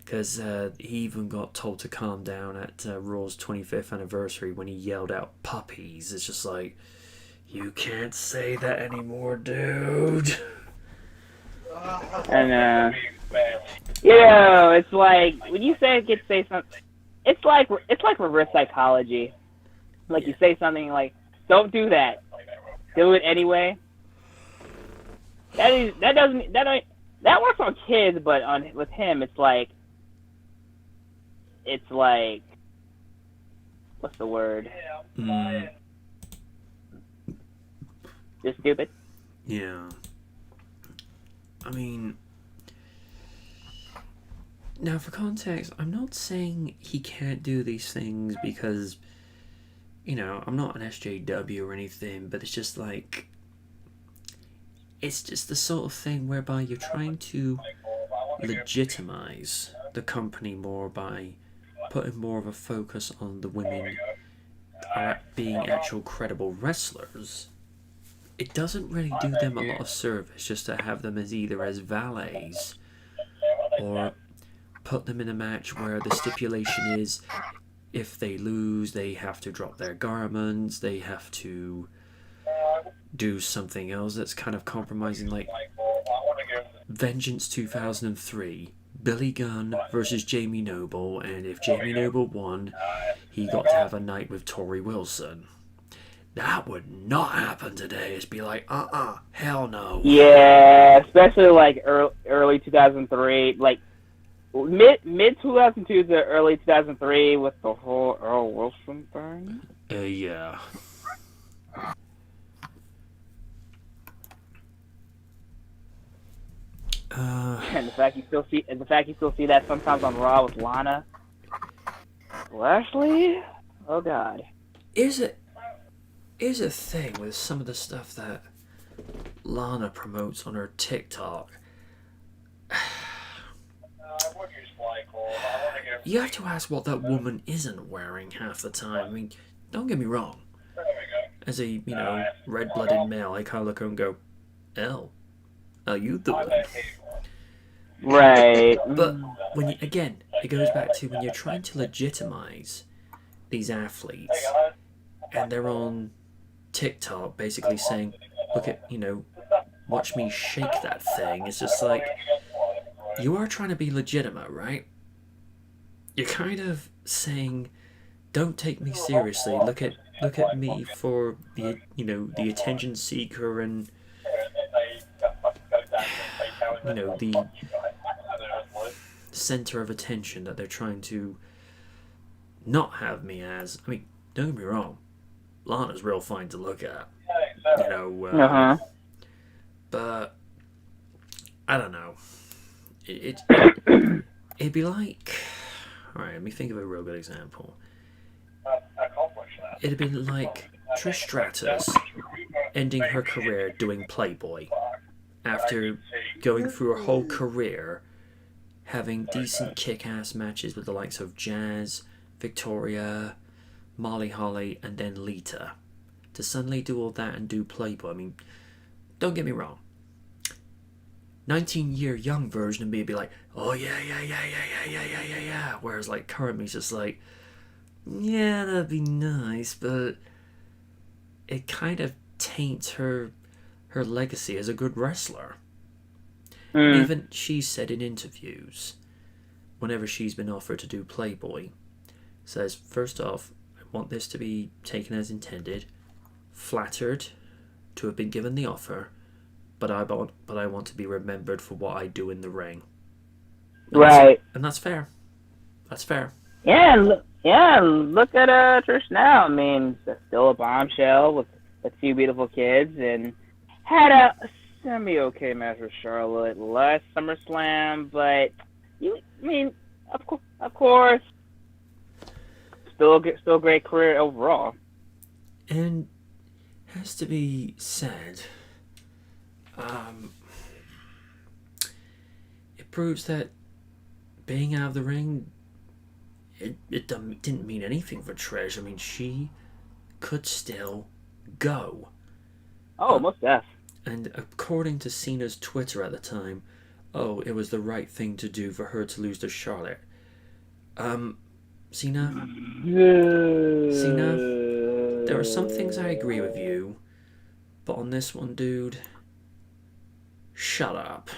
Because he even got told to calm down at Raw's 25th anniversary when he yelled out puppies. It's just like, you can't say that anymore, dude. And it's like when you say something, it's like reverse psychology. Like you say something like, "Don't do that," do it anyway. That works on kids, but with him, it's like, what's the word? Just stupid. Yeah. I mean, now for context, I'm not saying he can't do these things because, I'm not an SJW or anything, but it's just like, it's just the sort of thing whereby you're trying to legitimize the company more by putting more of a focus on the women being actual credible wrestlers. It doesn't really do them a lot of service just to have them as either as valets or put them in a match where the stipulation is if they lose, they have to drop their garments, they have to do something else that's kind of compromising, like Vengeance 2003, Billy Gunn versus Jamie Noble, and if Jamie Noble won, he got to have a night with Tori Wilson. That would not happen today. It'd be like, hell no. Yeah, especially like early 2003. Like, mid 2002 to early 2003 with the whole Earl Wilson thing. Yeah. And the fact you still see that sometimes on Raw with Lana. Lashley? Oh God. Is a thing with some of the stuff that Lana promotes on her TikTok. You have to ask what that woman isn't wearing half the time. I mean, don't get me wrong. As a, red-blooded male, I kind of look at her and go, "L, how you doing?" Right. But when again, it goes back to when you're trying to legitimize these athletes, and they're on TikTok basically saying, "Look at, watch me shake that thing." It's just like, you are trying to be legitimate, right? You're kind of saying, "Don't take me seriously. Look at me for the the attention seeker and the center of attention that they're trying to not have me as." I mean, don't get me wrong, Lana's real fine to look at, but I don't know. It'd be like, all right, let me think of a real good example. It'd be like Trish Stratus ending her career doing Playboy after going through her whole career having decent kick-ass matches with the likes of Jazz, Victoria, Molly Holly, and then Lita. To suddenly do all that and do Playboy, I mean, don't get me wrong. 19-year young version of me would be like, "Oh yeah. Whereas like current me's just like, yeah, that'd be nice, but it kind of taints her legacy as a good wrestler. Even she said in interviews, whenever she's been offered to do Playboy, says, first off, I want this to be taken as intended, flattered to have been given the offer, but I want to be remembered for what I do in the ring. Right. And that's fair. That's fair. Yeah, look at Trish now. I mean, still a bombshell with 2 beautiful kids, and had a semi-okay match with Charlotte last SummerSlam, but of course, still a great career overall. And has to be said, it proves that being out of the ring, it didn't mean anything for Trish. I mean, she could still go. Oh, most def. And according to Cena's Twitter at the time, it was the right thing to do for her to lose to Charlotte. Cena, there are some things I agree with you, but on this one, dude, shut up.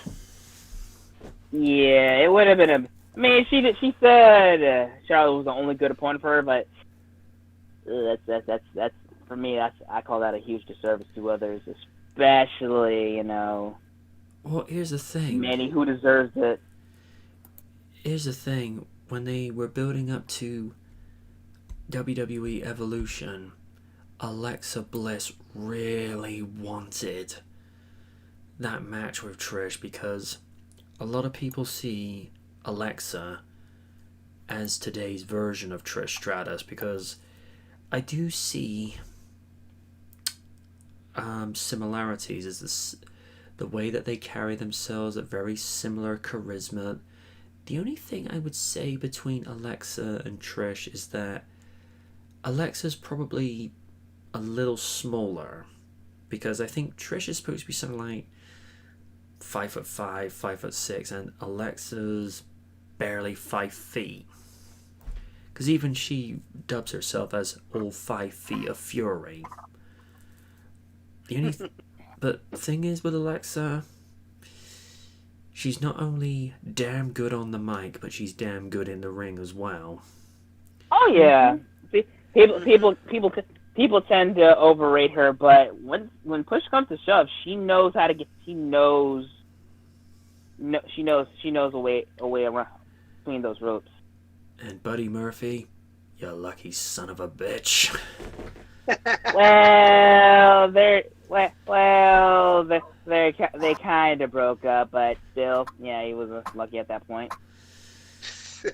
Yeah, it would have been I mean, she said Charlotte was the only good opponent for her, but that's for me. I call that a huge disservice to others, especially Well, here's the thing. Manny, who deserves it. Here's the thing. When they were building up to WWE Evolution, Alexa Bliss really wanted that match with Trish because a lot of people see Alexa as today's version of Trish Stratus, because I do see similarities. Is the way that they carry themselves, a very similar charisma. The only thing I would say between Alexa and Trish is that Alexa's probably a little smaller, because I think Trish is supposed to be something like 5'5", 5'6", and Alexa's barely 5 feet. Because even she dubs herself as all 5 feet of fury. But the thing is with Alexa, she's not only damn good on the mic, but she's damn good in the ring as well. Oh yeah, see, people tend to overrate her, but when push comes to shove, she knows how to get. She knows a way around. between those ropes. And Buddy Murphy, you lucky son of a bitch. They kind of broke up, but still, yeah, he was lucky at that point.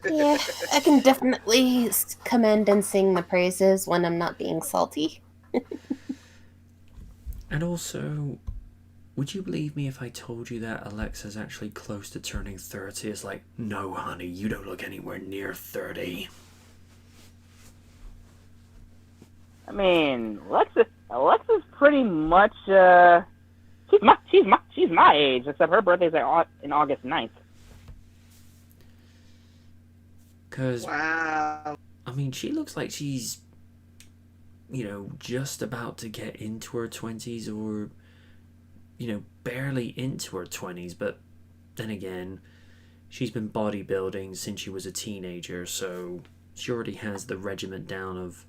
Yeah, I can definitely commend and sing the praises when I'm not being salty. And also, would you believe me if I told you that Alexa's actually close to turning 30? It's like, no, honey, you don't look anywhere near 30. I mean, Alexa's pretty much she's my age, except her birthday's in August 9th. Because, wow. I mean, she looks like she's, just about to get into her 20s or, barely into her 20s. But then again, she's been bodybuilding since she was a teenager, so she already has the regiment down of,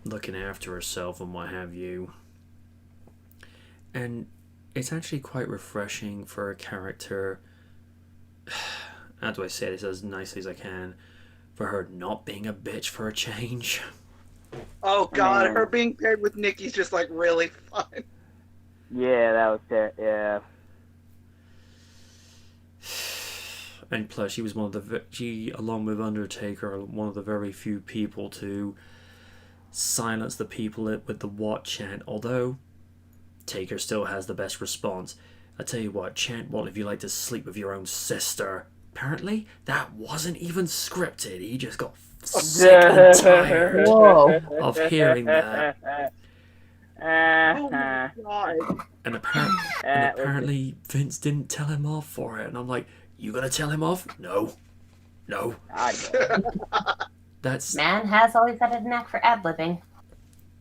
looking after herself and what have you. And it's actually quite refreshing for a character, how do I say this as nicely as I can, for her not being a bitch for a change. Oh god, her being paired with Nikki's just like really fun. Yeah, that was yeah. And plus, she was she, along with Undertaker, one of the very few people to silence the people with the what chant. Although Taker still has the best response. I tell you what, chant what if you like to sleep with your own sister. Apparently, that wasn't even scripted. He just got sick and tired of hearing that. Oh my god. And apparently Vince didn't tell him off for it. And I'm like, you gonna tell him off? No. That's Man has always had a knack for ad-libbing.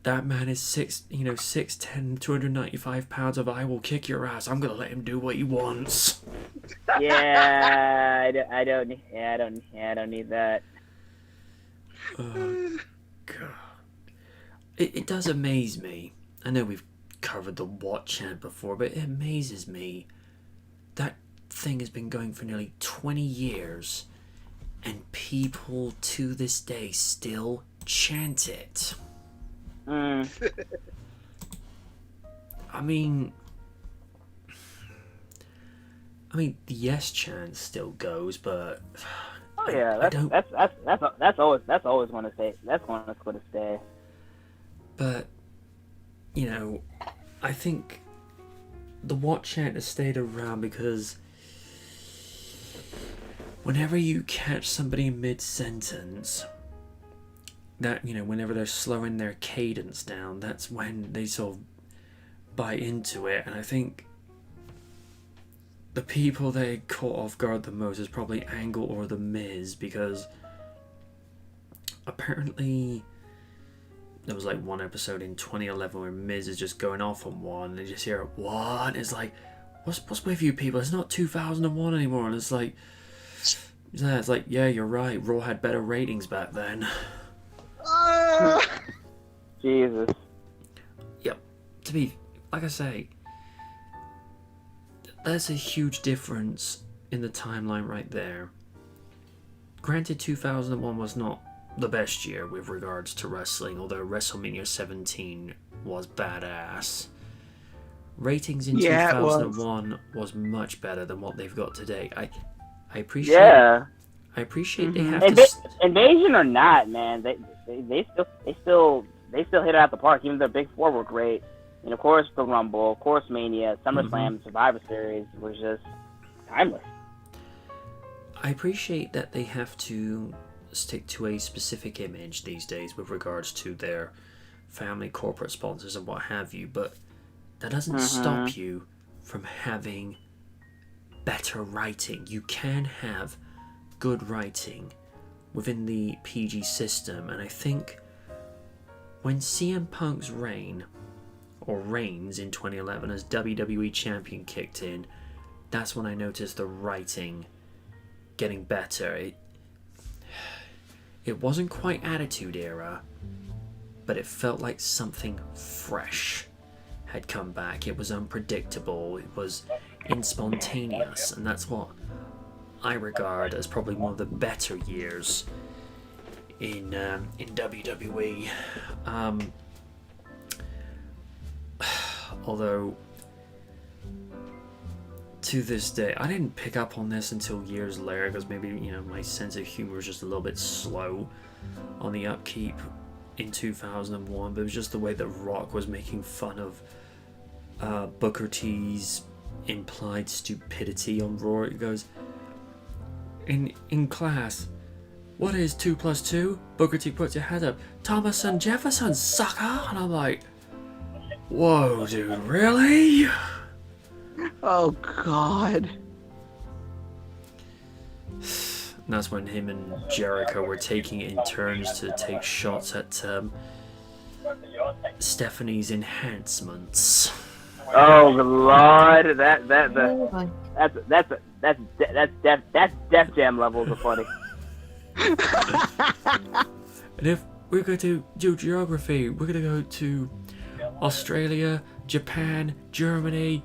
That man is 6'10", 295 pounds of I will kick your ass. I'm gonna let him do what he wants. Yeah, I don't need that. Oh, God. It does amaze me. I know we've covered the what chant before, but it amazes me. That thing has been going for nearly 20 years, and people to this day still chant it. I mean, the yes chant still goes, but oh yeah, that's always going to stay. That's going to stay. But I think the what chant has stayed around because whenever you catch somebody mid-sentence, that whenever they're slowing their cadence down, that's when they sort of buy into it. And I think the people they caught off guard the most is probably Angle or The Miz, because apparently there was like one episode in 2011 where Miz is just going off on one, and you just hear what? It's like, what's with you people? It's not 2001 anymore. And it's like, yeah, you're right. Raw had better ratings back then. Jesus. Yep. To be, like I say, there's a huge difference in the timeline right there. Granted, 2001 was not the best year with regards to wrestling, although WrestleMania 17 was badass. Ratings in 2001 was much better than what they've got today. I appreciate. Yeah. I appreciate they have to. Invasion or not, man, they still hit it out the park. Even their big four were great. And of course, the Rumble, of course, Mania, SummerSlam, Survivor Series was just timeless. I appreciate that they have to stick to a specific image these days with regards to their family, corporate sponsors, and what have you, but that doesn't stop you from having better writing. You can have good writing within the PG system, and I think when CM Punk's reigns in 2011 as WWE Champion kicked in, that's when I noticed the writing getting better. It wasn't quite Attitude Era, but it felt like something fresh had come back. It was unpredictable, it was inspontaneous, and that's what I regard as probably one of the better years in WWE. Although, to this day, I didn't pick up on this until years later, because maybe, you know, my sense of humor was just a little bit slow on the upkeep in 2001, but it was just the way that Rock was making fun of Booker T's implied stupidity on Raw. It goes, in class, what is 2 + 2? Booker T puts your head up. Thomas and Jefferson, sucker! And I'm like, whoa, dude, really? Oh, God. And that's when him and Jericho were taking it in turns to take shots at Stephanie's enhancements. Oh Lord, that's Def Jam levels of funny. And if we're going to do geography, we're going to go to Australia, Japan, Germany,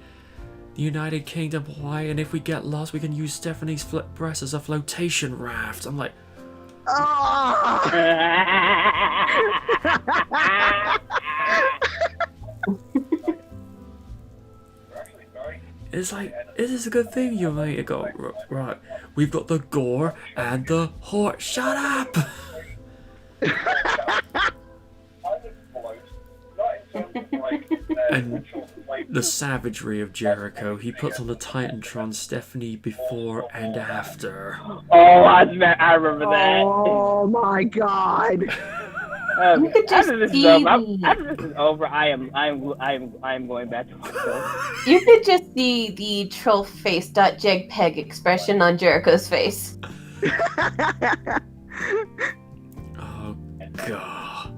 the United Kingdom, Hawaii, and if we get lost, we can use Stephanie's breast as a flotation raft. I'm like, it's like, this is a good thing, you mate. You go, right, we've got the gore and the horror. Shut up! And the savagery of Jericho, he puts on the Titantron Stephanie before and after. Oh, I remember that. Oh my God! You could just after this see is over, I am going back to myself. You could just see the troll face .jpeg expression on Jericho's face. Oh God.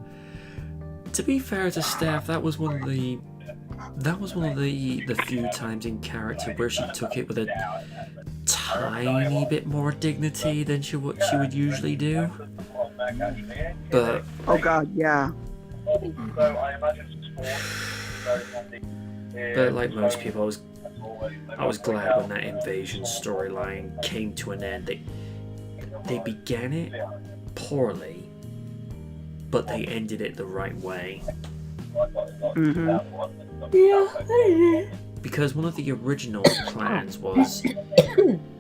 To be fair to Steph, that was one of the few times in character where she took it with a tiny bit more dignity than what she would usually do. But oh God, yeah. But like most people, I was glad when that invasion storyline came to an end. They began it poorly, but they ended it the right way. Yeah. Because one of the original plans was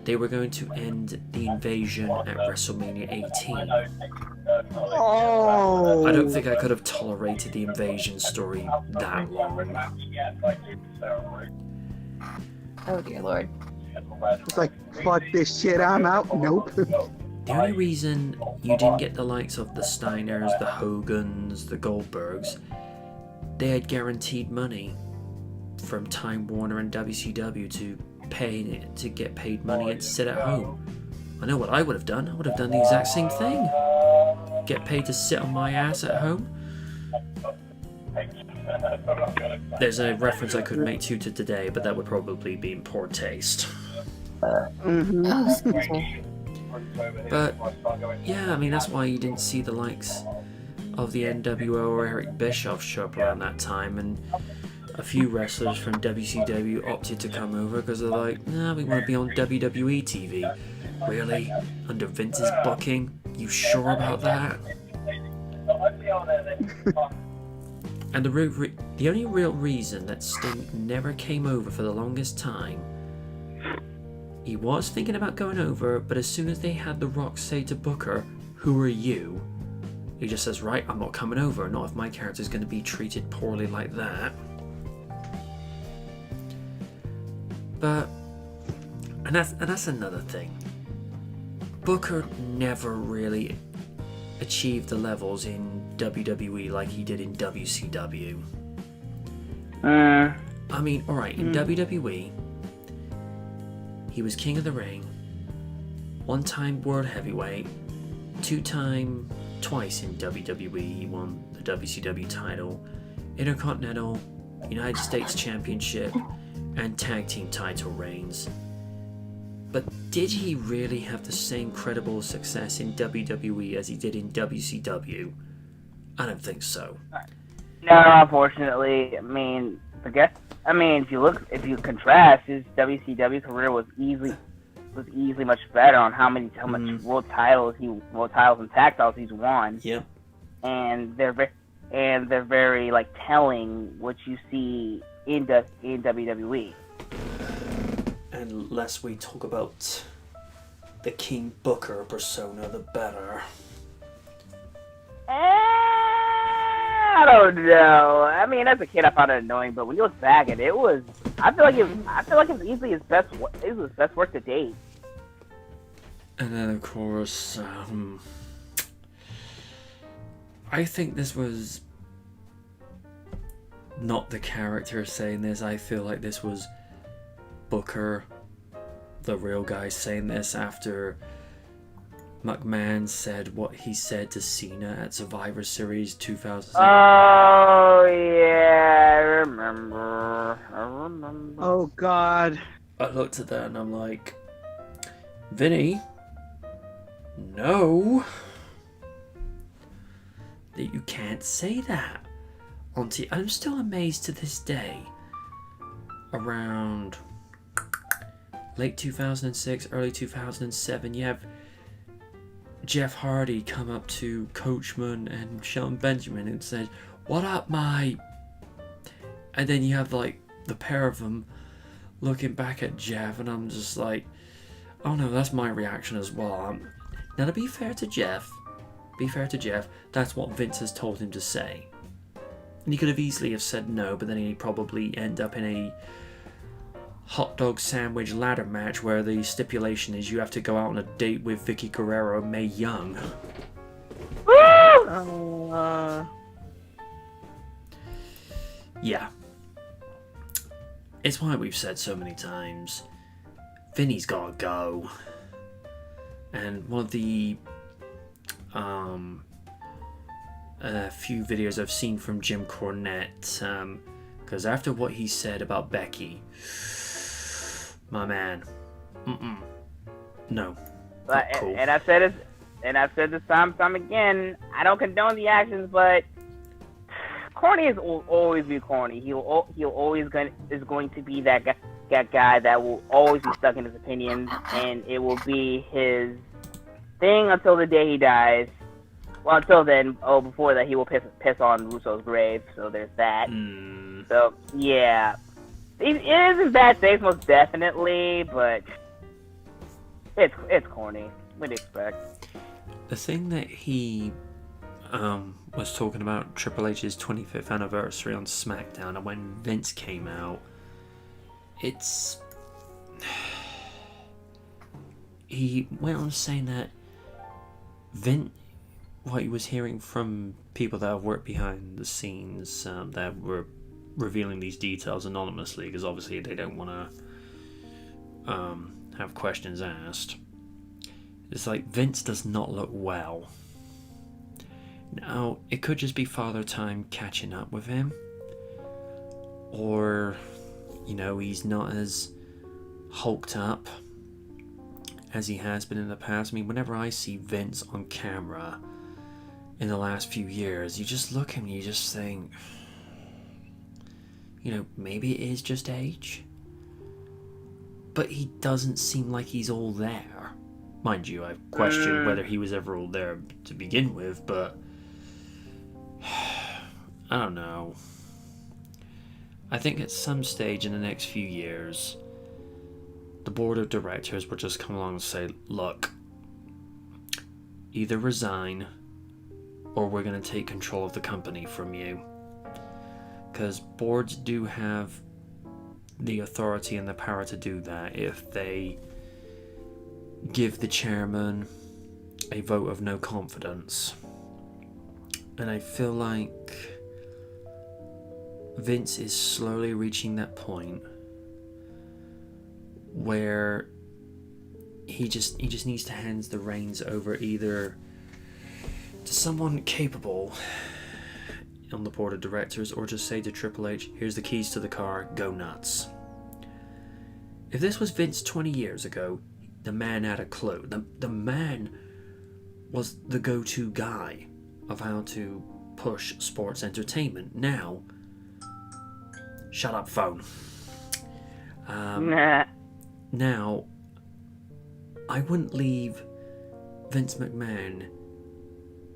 they were going to end the invasion at WrestleMania 18. Oh. I don't think I could have tolerated the invasion story that long. Oh dear Lord. It's like, fuck this shit, I'm out. Nope. The only reason you didn't get the likes of the Steiners, the Hogans, the Goldbergs, they had guaranteed money from Time Warner and WCW to get paid money and sit at home. I know what I would have done. I would have done the exact same thing. Get paid to sit on my ass at home. There's a reference I could make to today, but that would probably be in poor taste. Oh, excuse me. But yeah, I mean, that's why you didn't see the likes of the NWO or Eric Bischoff show up around that time, and a few wrestlers from WCW opted to come over because they're like, nah, we want to be on WWE TV. Really? Under Vince's booking? You sure about that? And the only real reason that Sting never came over for the longest time, he was thinking about going over, but as soon as they had The Rock say to Booker, "Who are you?" he just says, right, I'm not coming over, not if my character's going to be treated poorly like that. But, and that's another thing. Booker never really achieved the levels in WWE like he did in WCW. I mean, alright, in WWE, he was King of the Ring, one-time World Heavyweight, twice in WWE, he won the WCW title, Intercontinental, United States Championship, and Tag Team title reigns. But did he really have the same credible success in WWE as he did in WCW? I don't think so. No, unfortunately. I mean, if you contrast, his WCW career was was easily much better on how much world titles and tag titles he's won. Yep. And they're very like telling what you see in WWE. And less we talk about the King Booker persona, the better. I don't know. I mean, as a kid, I found it annoying, but when you look back at it, I feel like it was easily his best work to date. And then, of course, I think this was not the character saying this. I feel like this was Booker, the real guy, saying this after McMahon said what he said to Cena at Survivor Series 2006. Oh, yeah, I remember. Oh, God. I looked at that and I'm like, Vinny, no. That you can't say that. Auntie, I'm still amazed to this day. Around late 2006, early 2007, you have Jeff Hardy come up to Coachman and Shelton Benjamin and said, "What up, mate?" And then you have like the pair of them looking back at Jeff, and I'm just like, oh no, that's my reaction as well. Now to be fair to Jeff, that's what Vince has told him to say. And he could have easily have said no, but then he'd probably end up in a hot dog sandwich ladder match where the stipulation is you have to go out on a date with Vicky Guerrero and Mae Young. Yeah. It's why we've said so many times, Vinny's gotta go. And one of the few videos I've seen from Jim Cornette, because after what he said about Becky, my man, no, not cool. And I've said this time again. I don't condone the actions, but corny will always be corny. He'll always is going to be that guy that will always be stuck in his opinions, and it will be his thing until the day he dies. Well, until then, before that, he will piss on Russo's grave. So there's that. So yeah. It is in bad taste, most definitely, but it's corny. What do you expect? The thing that he was talking about Triple H's 25th anniversary on SmackDown, and when Vince came out, he went on saying that Vince, what he was hearing from people that have worked behind the scenes, that were revealing these details anonymously, because obviously they don't want to have questions asked. It's like Vince does not look well. Now, it could just be Father Time catching up with him, or he's not as hulked up as he has been in the past. I mean, whenever I see Vince on camera in the last few years, you just look at him and you just think, maybe it is just age. But he doesn't seem like he's all there. Mind you, I question whether he was ever all there to begin with, but I don't know. I think at some stage in the next few years, the board of directors will just come along and say, look, either resign or we're going to take control of the company from you. Because boards do have the authority and the power to do that if they give the chairman a vote of no confidence. And I feel like Vince is slowly reaching that point where he just needs to hand the reins over either to someone capable on the board of directors, or just say to Triple H, here's the keys to the car, go nuts. If this was Vince 20 years ago, the man had a clue. The man was the go-to guy of how to push sports entertainment. Now, shut up, phone. Now, I wouldn't leave Vince McMahon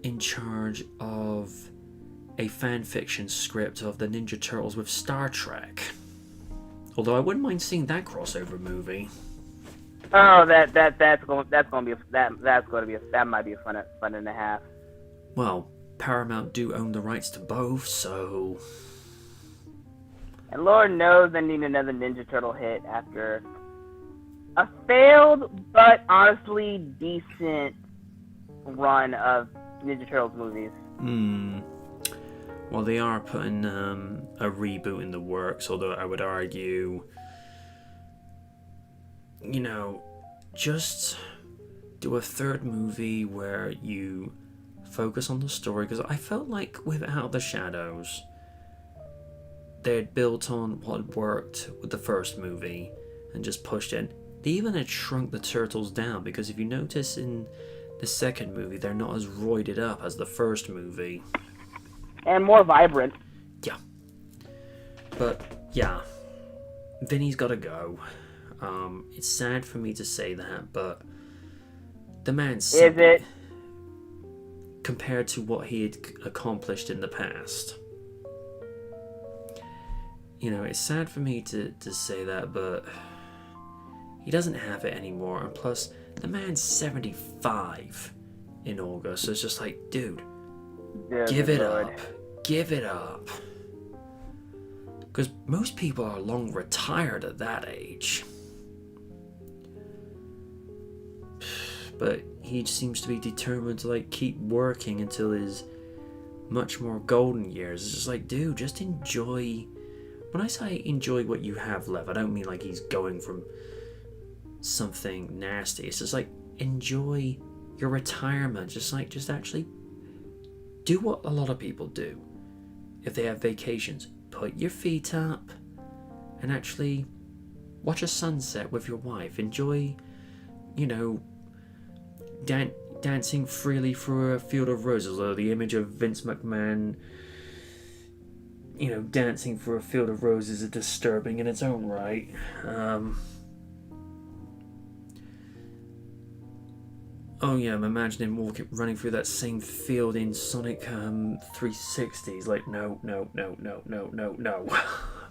in charge of a fan fiction script of the Ninja Turtles with Star Trek. Although I wouldn't mind seeing that crossover movie. Oh, that might be a fun and a half. Well, Paramount do own the rights to both, so. And Lord knows I need another Ninja Turtle hit after a failed but honestly decent run of Ninja Turtles movies. Well, they are putting a reboot in the works, although I would argue, you know, just do a third movie where you focus on the story, because I felt like with Out of the Shadows, they had built on what worked with the first movie and just pushed it. They even had shrunk the turtles down, because if you notice in the second movie, they're not as roided up as the first movie. And more vibrant. Yeah. But, yeah. Vinny's gotta go. It's sad for me to say that, but the man's... Is it? Compared to what he had accomplished in the past. You know, it's sad for me to say that, but he doesn't have it anymore. And plus, the man's 75 in August, so it's just like, dude, give it up. Give it up. Because most people are long retired at that age. But he seems to be determined to like keep working until his much more golden years. It's just like, dude, just enjoy. When I say enjoy what you have left, I don't mean like he's going from something nasty. It's just like, enjoy your retirement. Just actually do what a lot of people do. If they have vacations, put your feet up and actually watch a sunset with your wife. Enjoy, you know, dancing freely through a field of roses, or the image of Vince McMahon, you know, dancing through a field of roses is disturbing in its own right. Oh yeah, I'm imagining running through that same field in Sonic 360s. Like, no.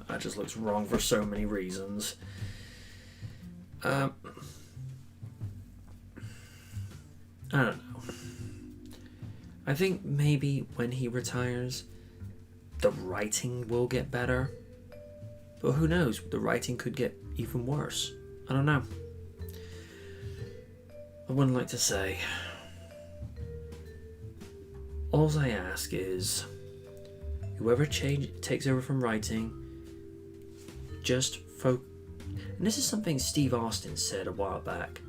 That just looks wrong for so many reasons. I don't know. I think maybe when he retires, the writing will get better. But who knows? The writing could get even worse. I don't know. I wouldn't like to say. All I ask is, whoever takes over from writing, just focus. And this is something Steve Austin said a while back.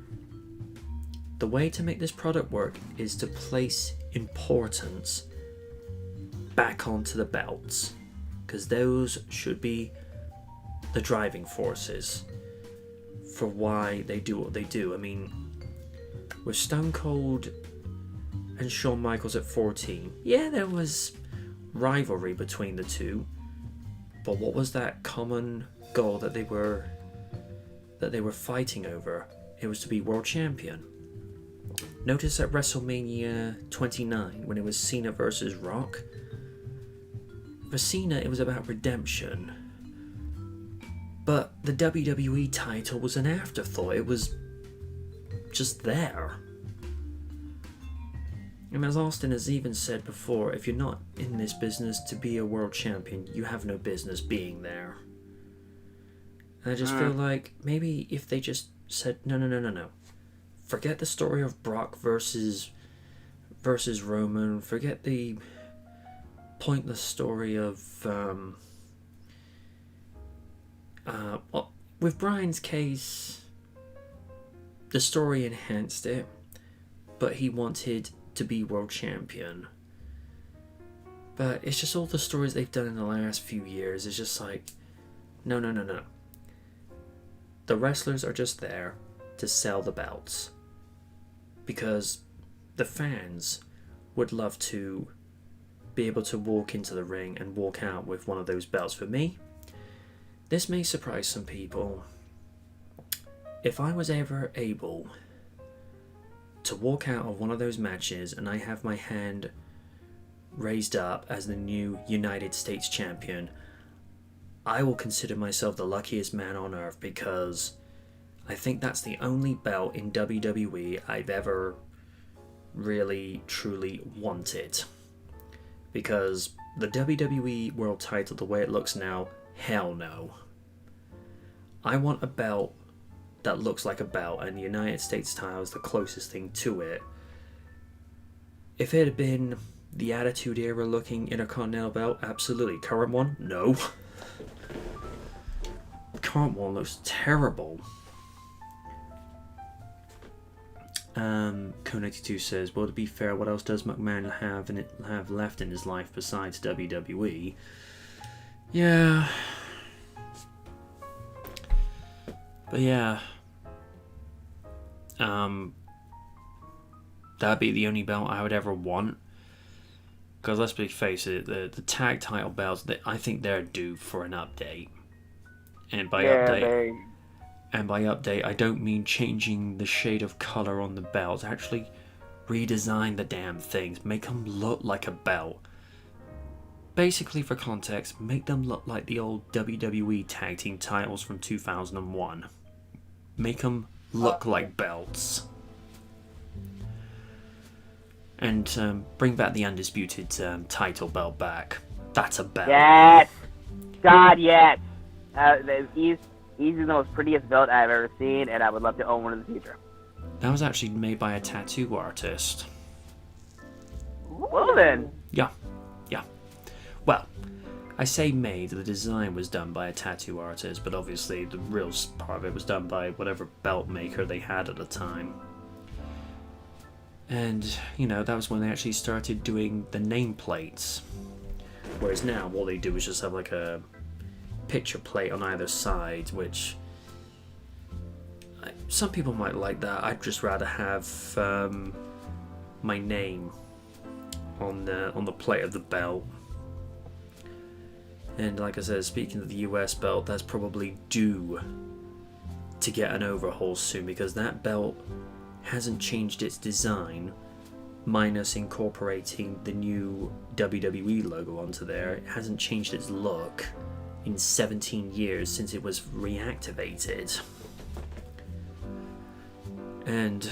The way to make this product work is to place importance back onto the belts, because those should be the driving forces for why they do what they do. I mean, with Stone Cold and Shawn Michaels at 14, yeah, there was rivalry between the two, but what was that common goal that they were fighting over? It was to be world champion. Notice at WrestleMania 29, when it was Cena versus Rock, for Cena it was about redemption, but the WWE title was an afterthought. It was just there. And as Austin has even said before, if you're not in this business to be a world champion, you have no business being there. And I just feel like maybe if they just said, no. Forget the story of Brock versus Roman. Forget the pointless story of with Bryan's case, the story enhanced it, but he wanted to be world champion. But it's just all the stories they've done in the last few years. It's just like, no. The wrestlers are just there to sell the belts, because the fans would love to be able to walk into the ring and walk out with one of those belts. For me, this may surprise some people. If I was ever able to walk out of one of those matches and I have my hand raised up as the new United States champion, I will consider myself the luckiest man on earth, because I think that's the only belt in WWE I've ever really truly wanted. Because the WWE World title, the way it looks now, hell no. I want a belt that looks like a belt, and the United States title is the closest thing to it. If it had been the Attitude Era looking Intercontinental belt, absolutely. Current one? No. The current one looks terrible. Ko92 says, well, to be fair, what else does McMahon have left in his life besides WWE? Yeah. But yeah. That'd be the only belt I would ever want. Because let's be face it, the tag title belts, I think they're due for an update. And by update, I don't mean changing the shade of color on the belts. Actually, redesign the damn things. Make them look like a belt. Basically, for context, make them look like the old WWE tag team titles from 2001. Make them look like belts. And bring back the undisputed title belt back. That's a belt. Yes! God, yes! He's the most prettiest belt I've ever seen, and I would love to own one in the future. That was actually made by a tattoo artist. Well then. Yeah. Well, I say made, the design was done by a tattoo artist, but obviously the real part of it was done by whatever belt maker they had at the time. And, that was when they actually started doing the nameplates. Whereas now, all they do is just have like a picture plate on either side, which some people might like that. I'd just rather have my name on the plate of the belt. And like I said, speaking of the US belt, that's probably due to get an overhaul soon, because that belt hasn't changed its design, minus incorporating the new WWE logo onto there. It hasn't changed its look in 17 years since it was reactivated. And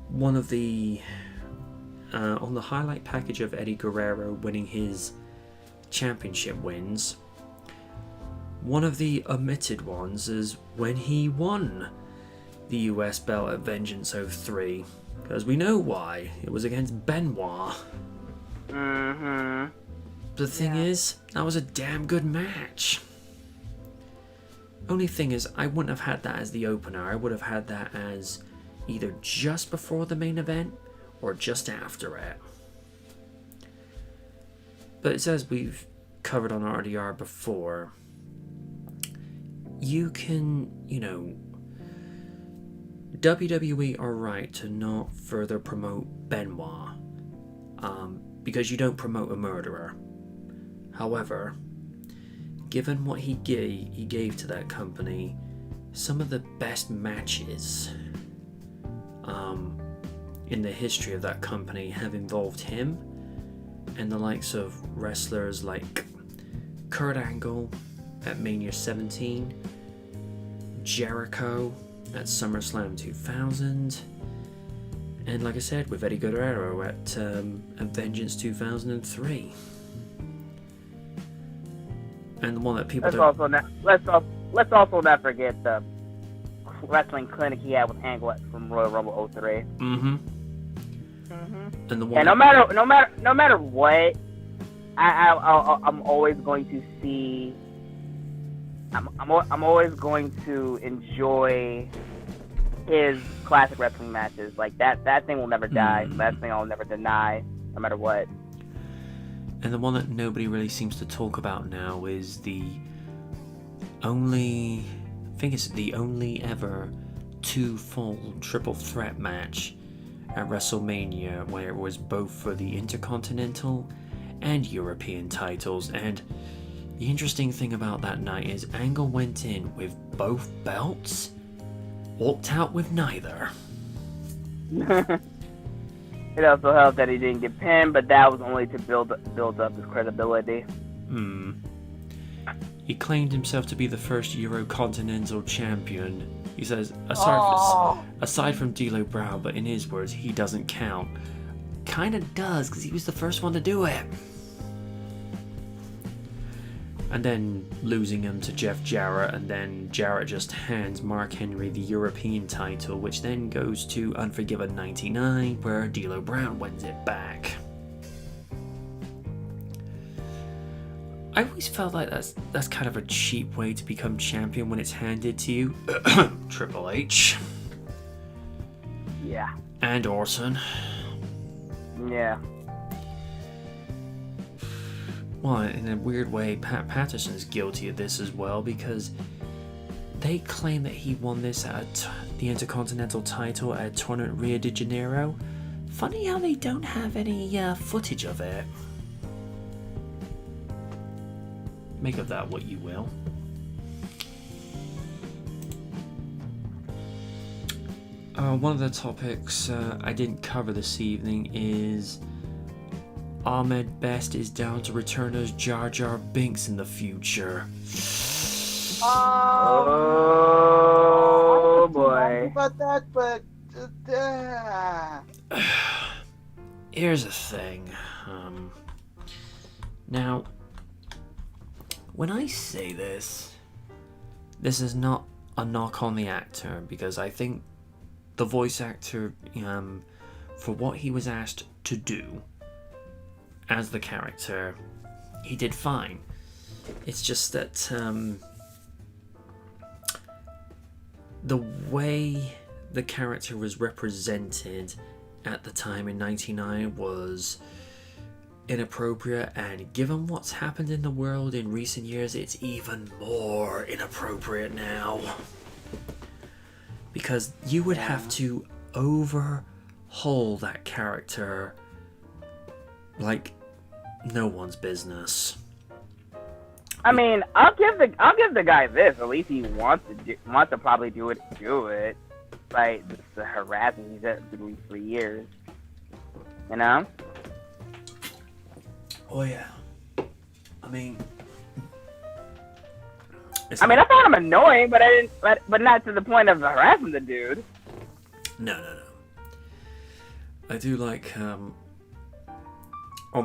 one of the on the highlight package of Eddie Guerrero winning his championship wins, one of the omitted ones is when he won the US belt at Vengeance 03, because we know why. It was against Benoit. The thing is, that was a damn good match. Only thing is, I wouldn't have had that as the opener. I would have had that as either just before the main event or just after it. But it's as we've covered on RDR before, you can, WWE are right to not further promote Benoit, because you don't promote a murderer. However, given what he gave to that company, some of the best matches in the history of that company have involved him and the likes of wrestlers like Kurt Angle at Mania 17, Jericho at SummerSlam 2000, and like I said, with Eddie Guerrero at Vengeance 2003. And the one that people let's also not forget the wrestling clinic he had with Angle from Royal Rumble 03. And the one. And no matter what, I'm always going to see. I'm always going to enjoy his classic wrestling matches. Like that thing will never die. That thing I'll never deny, no matter what. And the one that nobody really seems to talk about now is the only ever 2 full triple threat match at WrestleMania, where it was both for the Intercontinental and European titles. And the interesting thing about that night is Angle went in with both belts, walked out with neither. It also helped that he didn't get pinned, but that was only to build up his credibility. He claimed himself to be the first Eurocontinental champion. He says, aside from D'Lo Brown, but in his words, he doesn't count. Kinda does, because he was the first one to do it. And then losing him to Jeff Jarrett, and then Jarrett just hands Mark Henry the European title, which then goes to Unforgiven 99, where D'Lo Brown wins it back. I always felt like that's kind of a cheap way to become champion when it's handed to you. Triple H. Yeah. And Orton. Yeah. Well, in a weird way, Pat Patterson's guilty of this as well, because they claim that he won this at the Intercontinental title at Tournament Rio de Janeiro. Funny how they don't have any footage of it. Make of that what you will. One of the topics I didn't cover this evening is Ahmed Best is down to return as Jar Jar Binks in the future. Oh boy. About that, but Here's the thing. Now, when I say this is not a knock on the actor, because I think the voice actor, for what he was asked to do as the character, he did fine. It's just that the way the character was represented at the time in 99 was inappropriate, and given what's happened in the world in recent years, it's even more inappropriate now. Because you would have to overhaul that character like no one's business. I mean, I'll give the guy this. At least he wants to probably do it. Like the harassment he's had for years. You know? Oh yeah. I mean, I found him annoying, but I didn't. But not to the point of harassing the dude. No. I do like on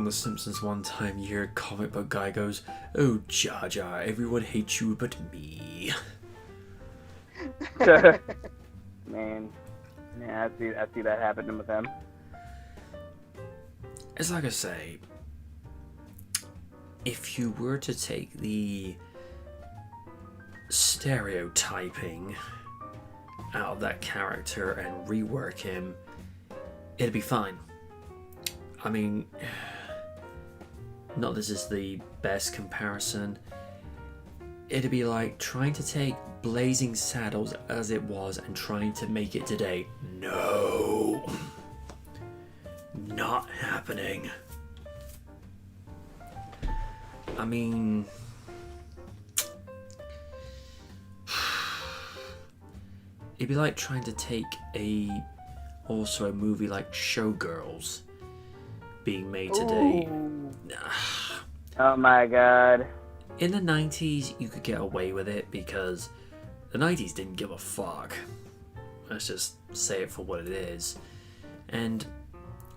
The Simpsons one time you hear a comic book guy goes, "Oh Jar Jar, everyone hates you but me." Man, yeah, I see that happening with him. It's like I say, if you were to take the stereotyping out of that character and rework him, it'd be fine. I mean, not this is the best comparison. It'd be like trying to take Blazing Saddles as it was and trying to make it today. No. Not happening. I mean, it'd be like trying to take a movie like Showgirls being made today. Oh my god. In the 90s, you could get away with it because the 90s didn't give a fuck. Let's just say it for what it is. And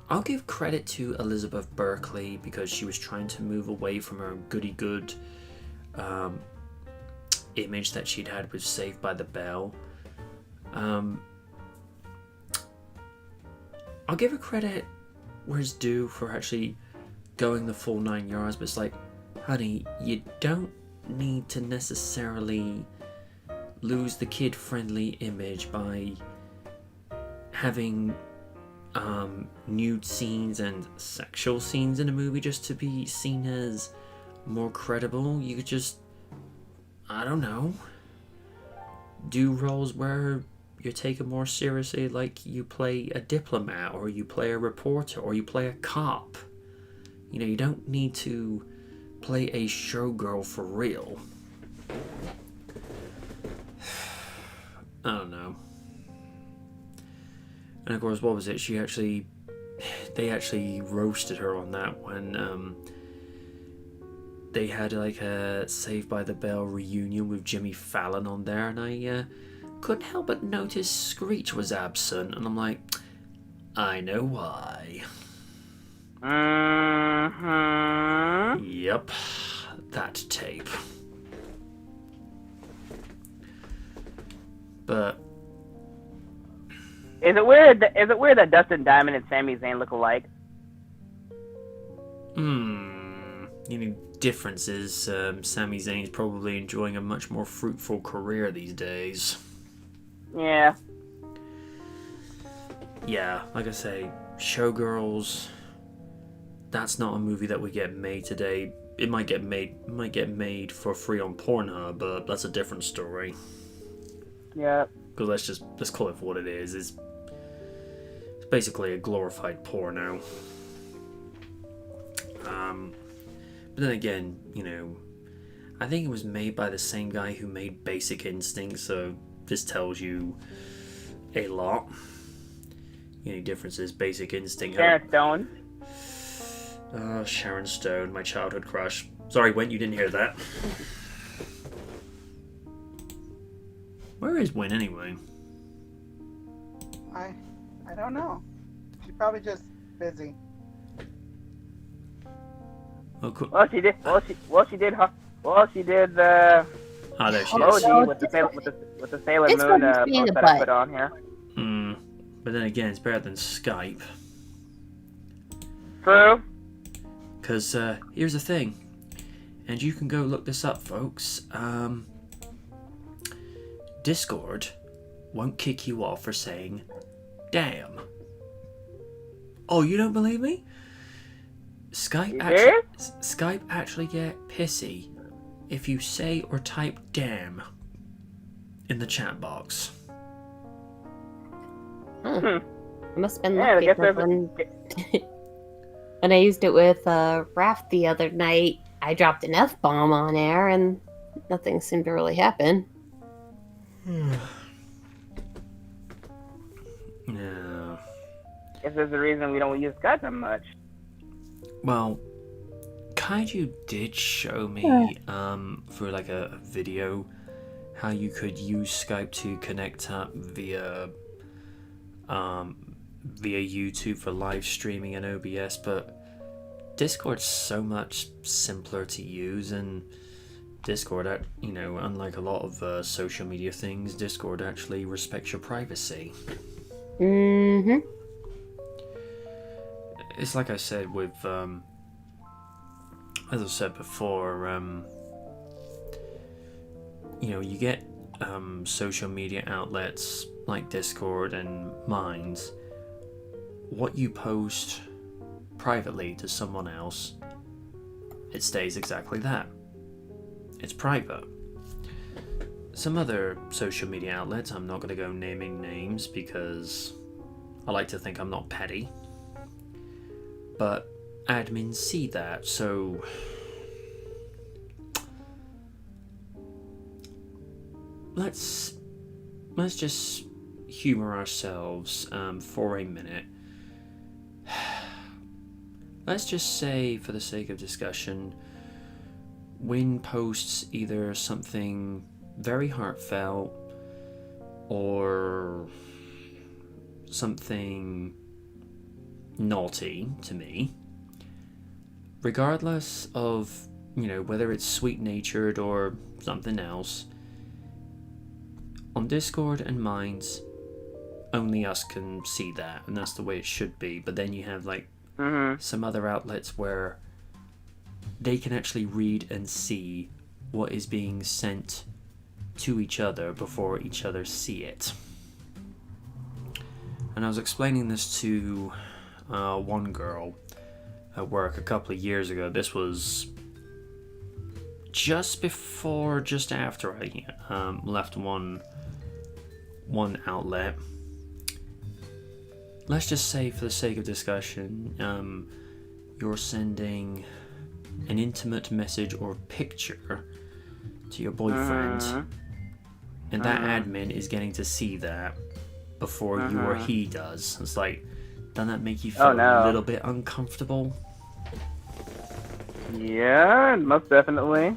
I'll give credit to Elizabeth Berkley because she was trying to move away from her goody-good image that she'd had with Saved by the Bell. I'll give her credit where it's due for actually going the full 9 yards, but it's like, honey, you don't need to necessarily lose the kid-friendly image by having nude scenes and sexual scenes in a movie just to be seen as more credible. You could just, I don't know, do roles where you're taken more seriously, like you play a diplomat, or you play a reporter, or you play a cop. You know, you don't need to play a showgirl for real. I don't know. And of course, what was it? They actually roasted her on that when they had like a Saved by the Bell reunion with Jimmy Fallon on there, and I couldn't help but notice Screech was absent, and I'm like, I know why. Yep, that tape. But is it weird that Dustin Diamond and Sami Zayn look alike? Difference is Sami Zayn's probably enjoying a much more fruitful career these days. Yeah. Yeah, like I say, Showgirls, that's not a movie that would get made today. It might get made for free on Pornhub, but that's a different story. Yeah. Because let's call it for what it is. It's basically a glorified porno. But then again, I think it was made by the same guy who made Basic Instinct, so this tells you a lot. Differences. Basic Instinct. Sharon Stone. Sharon Stone, my childhood crush. Sorry, Win, you didn't hear that. Where is Win anyway? I don't know. She's probably just busy. Oh, cool. Well, she did. Well, she did. Oh, there she OG is. with the Sailor Moon post that I put on here. But then again, it's better than Skype. True. Because here's the thing, and you can go look this up, folks. Discord won't kick you off for saying "damn." Oh, you don't believe me? Skype actually get pissy if you say or type "damn" in the chat box. I must have been lucky when I used it with Raph the other night. I dropped an F-bomb on air and nothing seemed to really happen. No. Guess there's a reason we don't use Skype that much. Well, Kaiju did show me for like a video how you could use Skype to connect up via YouTube for live streaming and OBS, but Discord's so much simpler to use, and Discord, unlike a lot of social media things, Discord actually respects your privacy. It's like I said with, as I said before, you get social media outlets like Discord and Minds. What you post privately to someone else, it stays exactly that. It's private. Some other social media outlets, I'm not going to go naming names because I like to think I'm not petty, but admins see that, so let's just humor ourselves for a minute. Let's just say, for the sake of discussion, Win posts either something very heartfelt or something naughty to me. Regardless of, whether it's sweet-natured or something else, on Discord and Minds, only us can see that, and that's the way it should be. But then you have some other outlets where they can actually read and see what is being sent to each other before each other see it. And I was explaining this to one girl at work a couple of years ago. This was just after I left one outlet. Let's just say, for the sake of discussion, you're sending an intimate message or picture to your boyfriend, and that admin is getting to see that, before you or he does. It's like, doesn't that make you feel a little bit uncomfortable? Yeah, most definitely.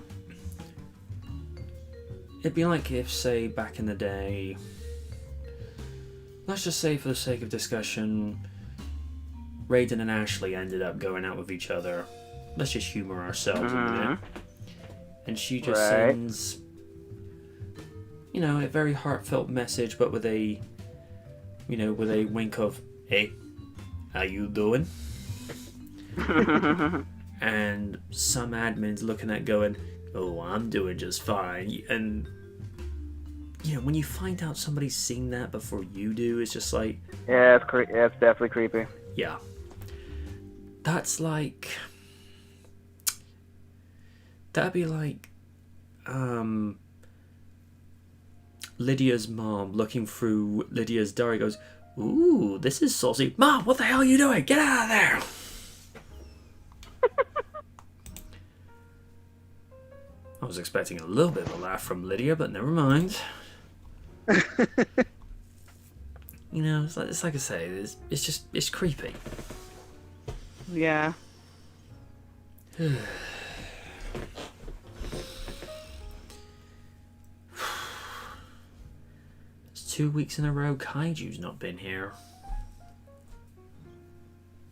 It'd be like if, say, back in the day, let's just say for the sake of discussion, Raiden and Ashley ended up going out with each other. Let's just humor ourselves a minute. And she just sends, you know, a very heartfelt message, but with a, you know, with a wink of, hey, how you doing? And some admin's looking at going, oh, I'm doing just fine. And, you know, when you find out somebody's seen that before you do, it's just like... Yeah, it's definitely creepy. Yeah. That's like... That'd be like... Lydia's mom looking through Lydia's diary goes, ooh, this is saucy. Mom, what the hell are you doing? Get out of there! I was expecting a little bit of a laugh from Lydia, but never mind. You know, it's like I say, it's creepy. Yeah. It's 2 weeks in a row Kaiju's not been here.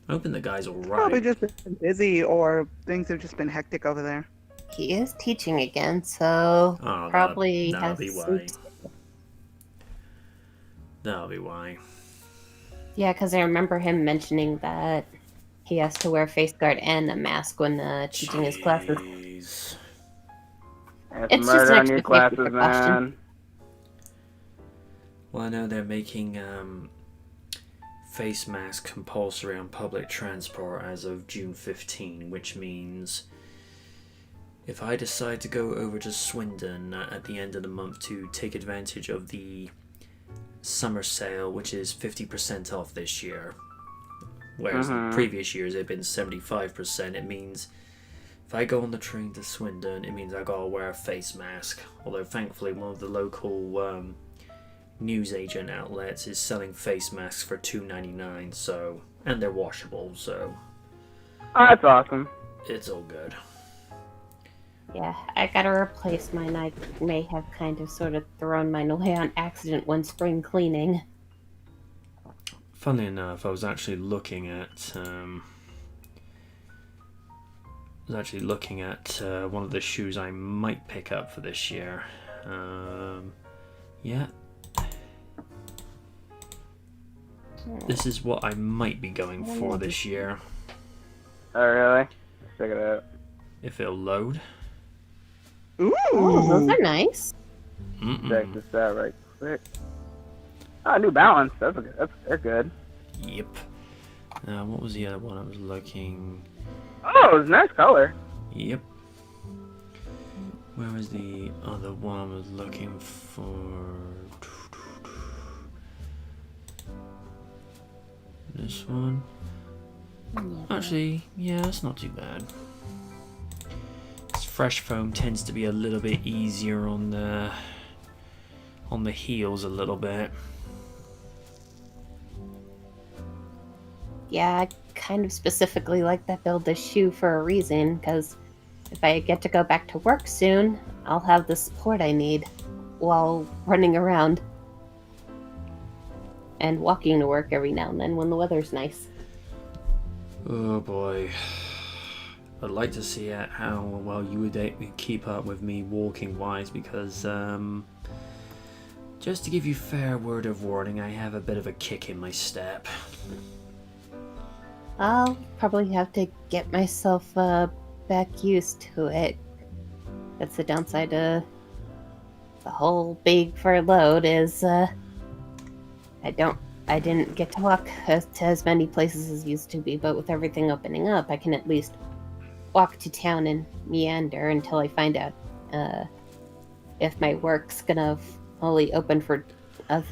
I hoping the guy's alright. Probably just been busy, or things have just been hectic over there. He is teaching again, so probably that'll has be why. That'll be why. Yeah, because I remember him mentioning that he has to wear a face guard and a mask when teaching his classes. It's just an extra classes, man. Well, I know they're making face mask compulsory on public transport as of June 15, which means if I decide to go over to Swindon at the end of the month to take advantage of the summer sale, which is 50% off this year, whereas in previous years they've been 75%, it means if I go on the train to Swindon, it means I gotta wear a face mask. Although thankfully one of the local newsagent outlets is selling face masks for $2.99, so, and they're washable, so oh, that's awesome. It's all good. Yeah, I gotta replace mine. I may have kind of sort of thrown mine away on accident one spring cleaning. Funnily enough, I was actually looking at one of the shoes I might pick up for this year. Yeah. This is what I might be going for this year. Oh, really? Check it out. If it'll load. Ooh! Oh, those are nice. Check this out right quick. Oh, New Balance. They're good. Yep. What was the other one I was looking? Oh, it's a nice color. Yep. Where was the other one I was looking for? This one? Actually, yeah, it's not too bad. This fresh foam tends to be a little bit easier on the heels a little bit. Yeah, I kind of specifically like that build this shoe for a reason, because if I get to go back to work soon, I'll have the support I need while running around and walking to work every now and then when the weather's nice. Oh boy. I'd like to see how well you would keep up with me walking wise, because just to give you fair word of warning, I have a bit of a kick in my step. I'll probably have to get myself back used to it. That's the downside of the whole big fur load is I didn't get to walk to as many places as used to be, but with everything opening up, I can at least walk to town and meander until I find out if my work's gonna fully open for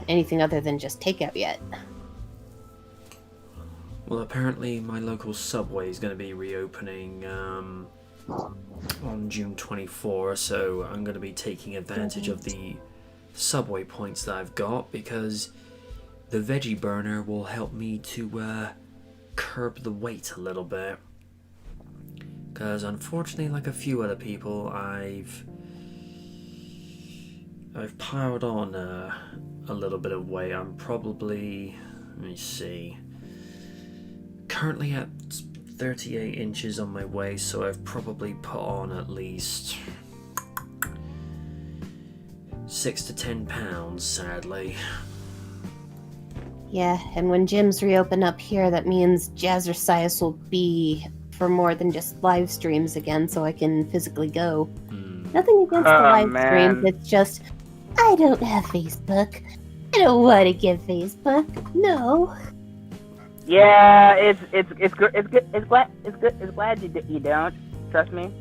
anything other than just takeout yet. Well, apparently my local subway is going to be reopening on June 24, so I'm going to be taking advantage of the subway points that I've got, because the veggie burner will help me to curb the weight a little bit. Because unfortunately, like a few other people, I've piled on a little bit of weight. I'm probably, let me see, currently at 38 inches on my waist, so I've probably put on at least 6 to 10 pounds, sadly. Yeah, and when gyms reopen up here, that means Jazzercise will be for more than just live streams again, so I can physically go. Nothing against the live streams, it's just, I don't have Facebook. I don't want to get Facebook. No. Yeah, it's glad you don't. Trust me.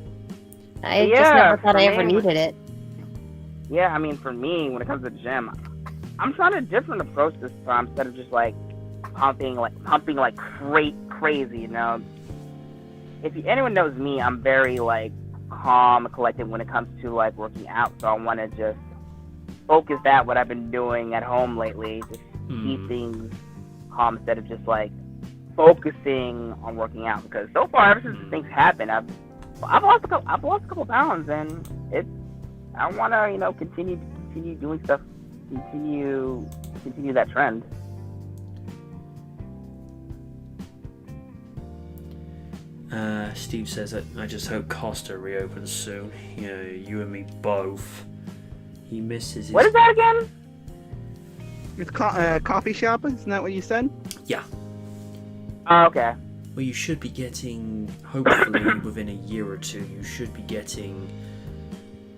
I just never thought I ever needed it. Yeah, I mean, for me, when it comes to the gym, I'm trying a different approach this time. Instead of just like pumping like crazy, you know. If anyone knows me, I'm very like calm and collected when it comes to like working out. So I want to just focus that what I've been doing at home lately, just keep things calm instead of just like focusing on working out. Because so far, ever since things happened, I've lost a couple pounds, and I want to continue doing stuff, continue that trend. Steve says that I just hope Costa reopens soon. You and me both. He misses his... What is that again? It's coffee shop, isn't that what you said? Yeah. Oh, okay. Well, you should be getting, hopefully within a year or two, you should be getting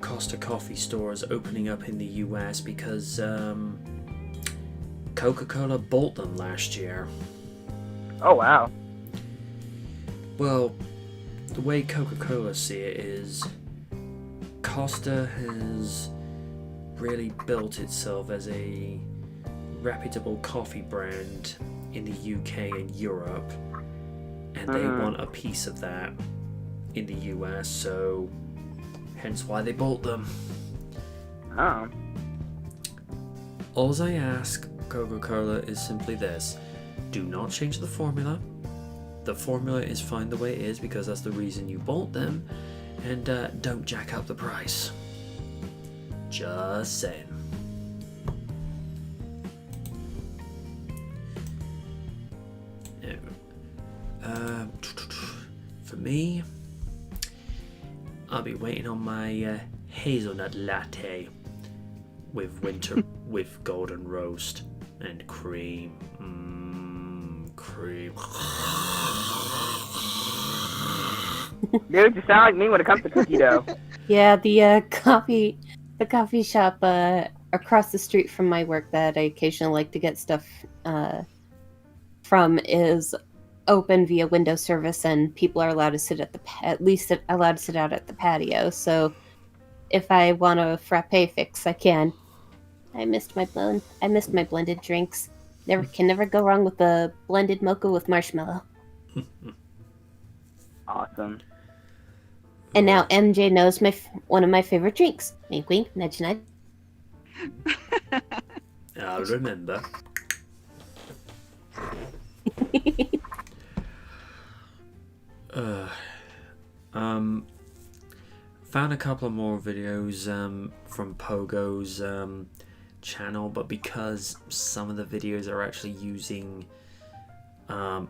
Costa coffee stores opening up in the US because Coca-Cola bought them last year. Oh, wow. Well, the way Coca-Cola see it is Costa has really built itself as a reputable coffee brand in the UK and Europe, and they want a piece of that in the US, so hence why they bought them. Oh. All I ask Coca-Cola is simply this: do not change the formula. The formula is fine the way it is because that's the reason you bought them, and don't jack up the price. Just saying. For me, I'll be waiting on my hazelnut latte with golden roast and cream. Cream. Dude, you sound like me when it comes to cookie dough. Yeah, the coffee shop across the street from my work that I occasionally like to get stuff from is open via window service, and people are allowed to sit allowed to sit out at the patio. So if I want a frappe fix, I can. I missed my blended drinks. Can never go wrong with a blended mocha with marshmallow. Awesome. And now MJ knows one of my favorite drinks. Wink, wink, nudge, nudge. I'll remember. Found a couple of more videos from Pogo's channel, but because some of the videos are actually using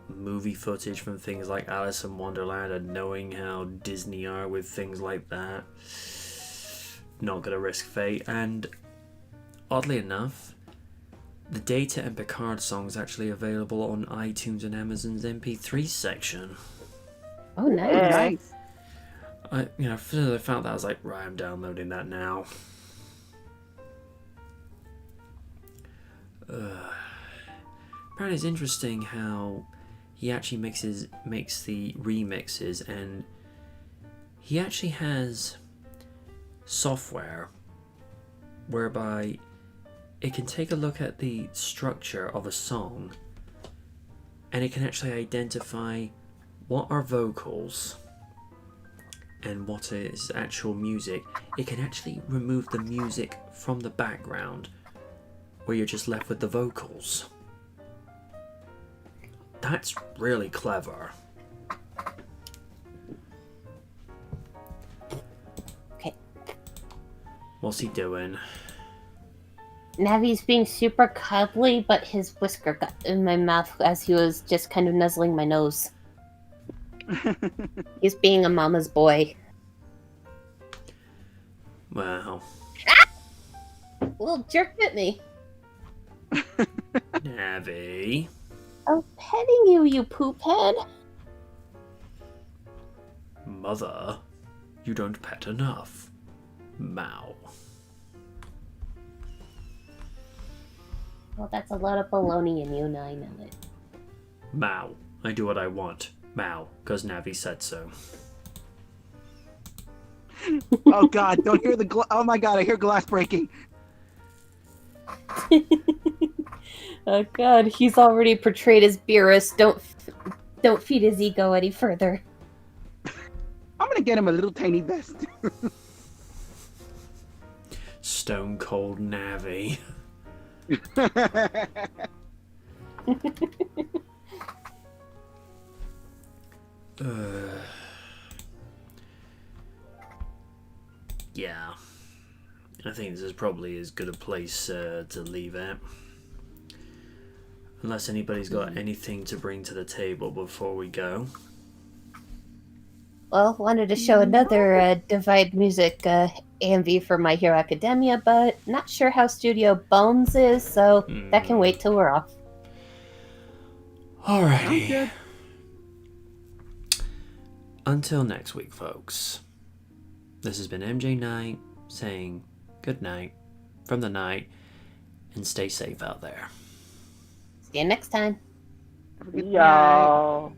movie footage from things like Alice in Wonderland, and knowing how Disney are with things like that, not gonna risk fate. And oddly enough, the Data and Picard song is actually available on iTunes and Amazon's MP3 section. Oh, nice. As soon as I found that, I was like, right, I'm downloading that now. Apparently it's interesting how he actually makes the remixes, and he actually has software whereby it can take a look at the structure of a song, and it can actually identify what are vocals and what is actual music. It can actually remove the music from the background, where you're just left with the vocals. That's really clever. Okay. What's he doing? Navi's being super cuddly, but his whisker got in my mouth as he was just kind of nuzzling my nose. He's being a mama's boy. Wow. Little jerk bit me. Navi. I'm petting you, you poop head. Mother, you don't pet enough. Mao. Well, that's a lot of baloney in you, and I know it. Mao. I do what I want. Mao, because Navi said so. Oh God! Don't hear the oh my God! I hear glass breaking. Oh God, he's already portrayed as Beerus. Don't feed his ego any further. I'm gonna get him a little tiny vest. Stone Cold Navi. Yeah. I think this is probably as good a place to leave it. Unless anybody's got anything to bring to the table before we go. Well, wanted to show another Divide Music AMV for My Hero Academia, but not sure how Studio Bones is, so that can wait till we're off. Alrighty. Until next week, folks. This has been MJ Knight saying good night from the night and stay safe out there. See you next time. Y'all.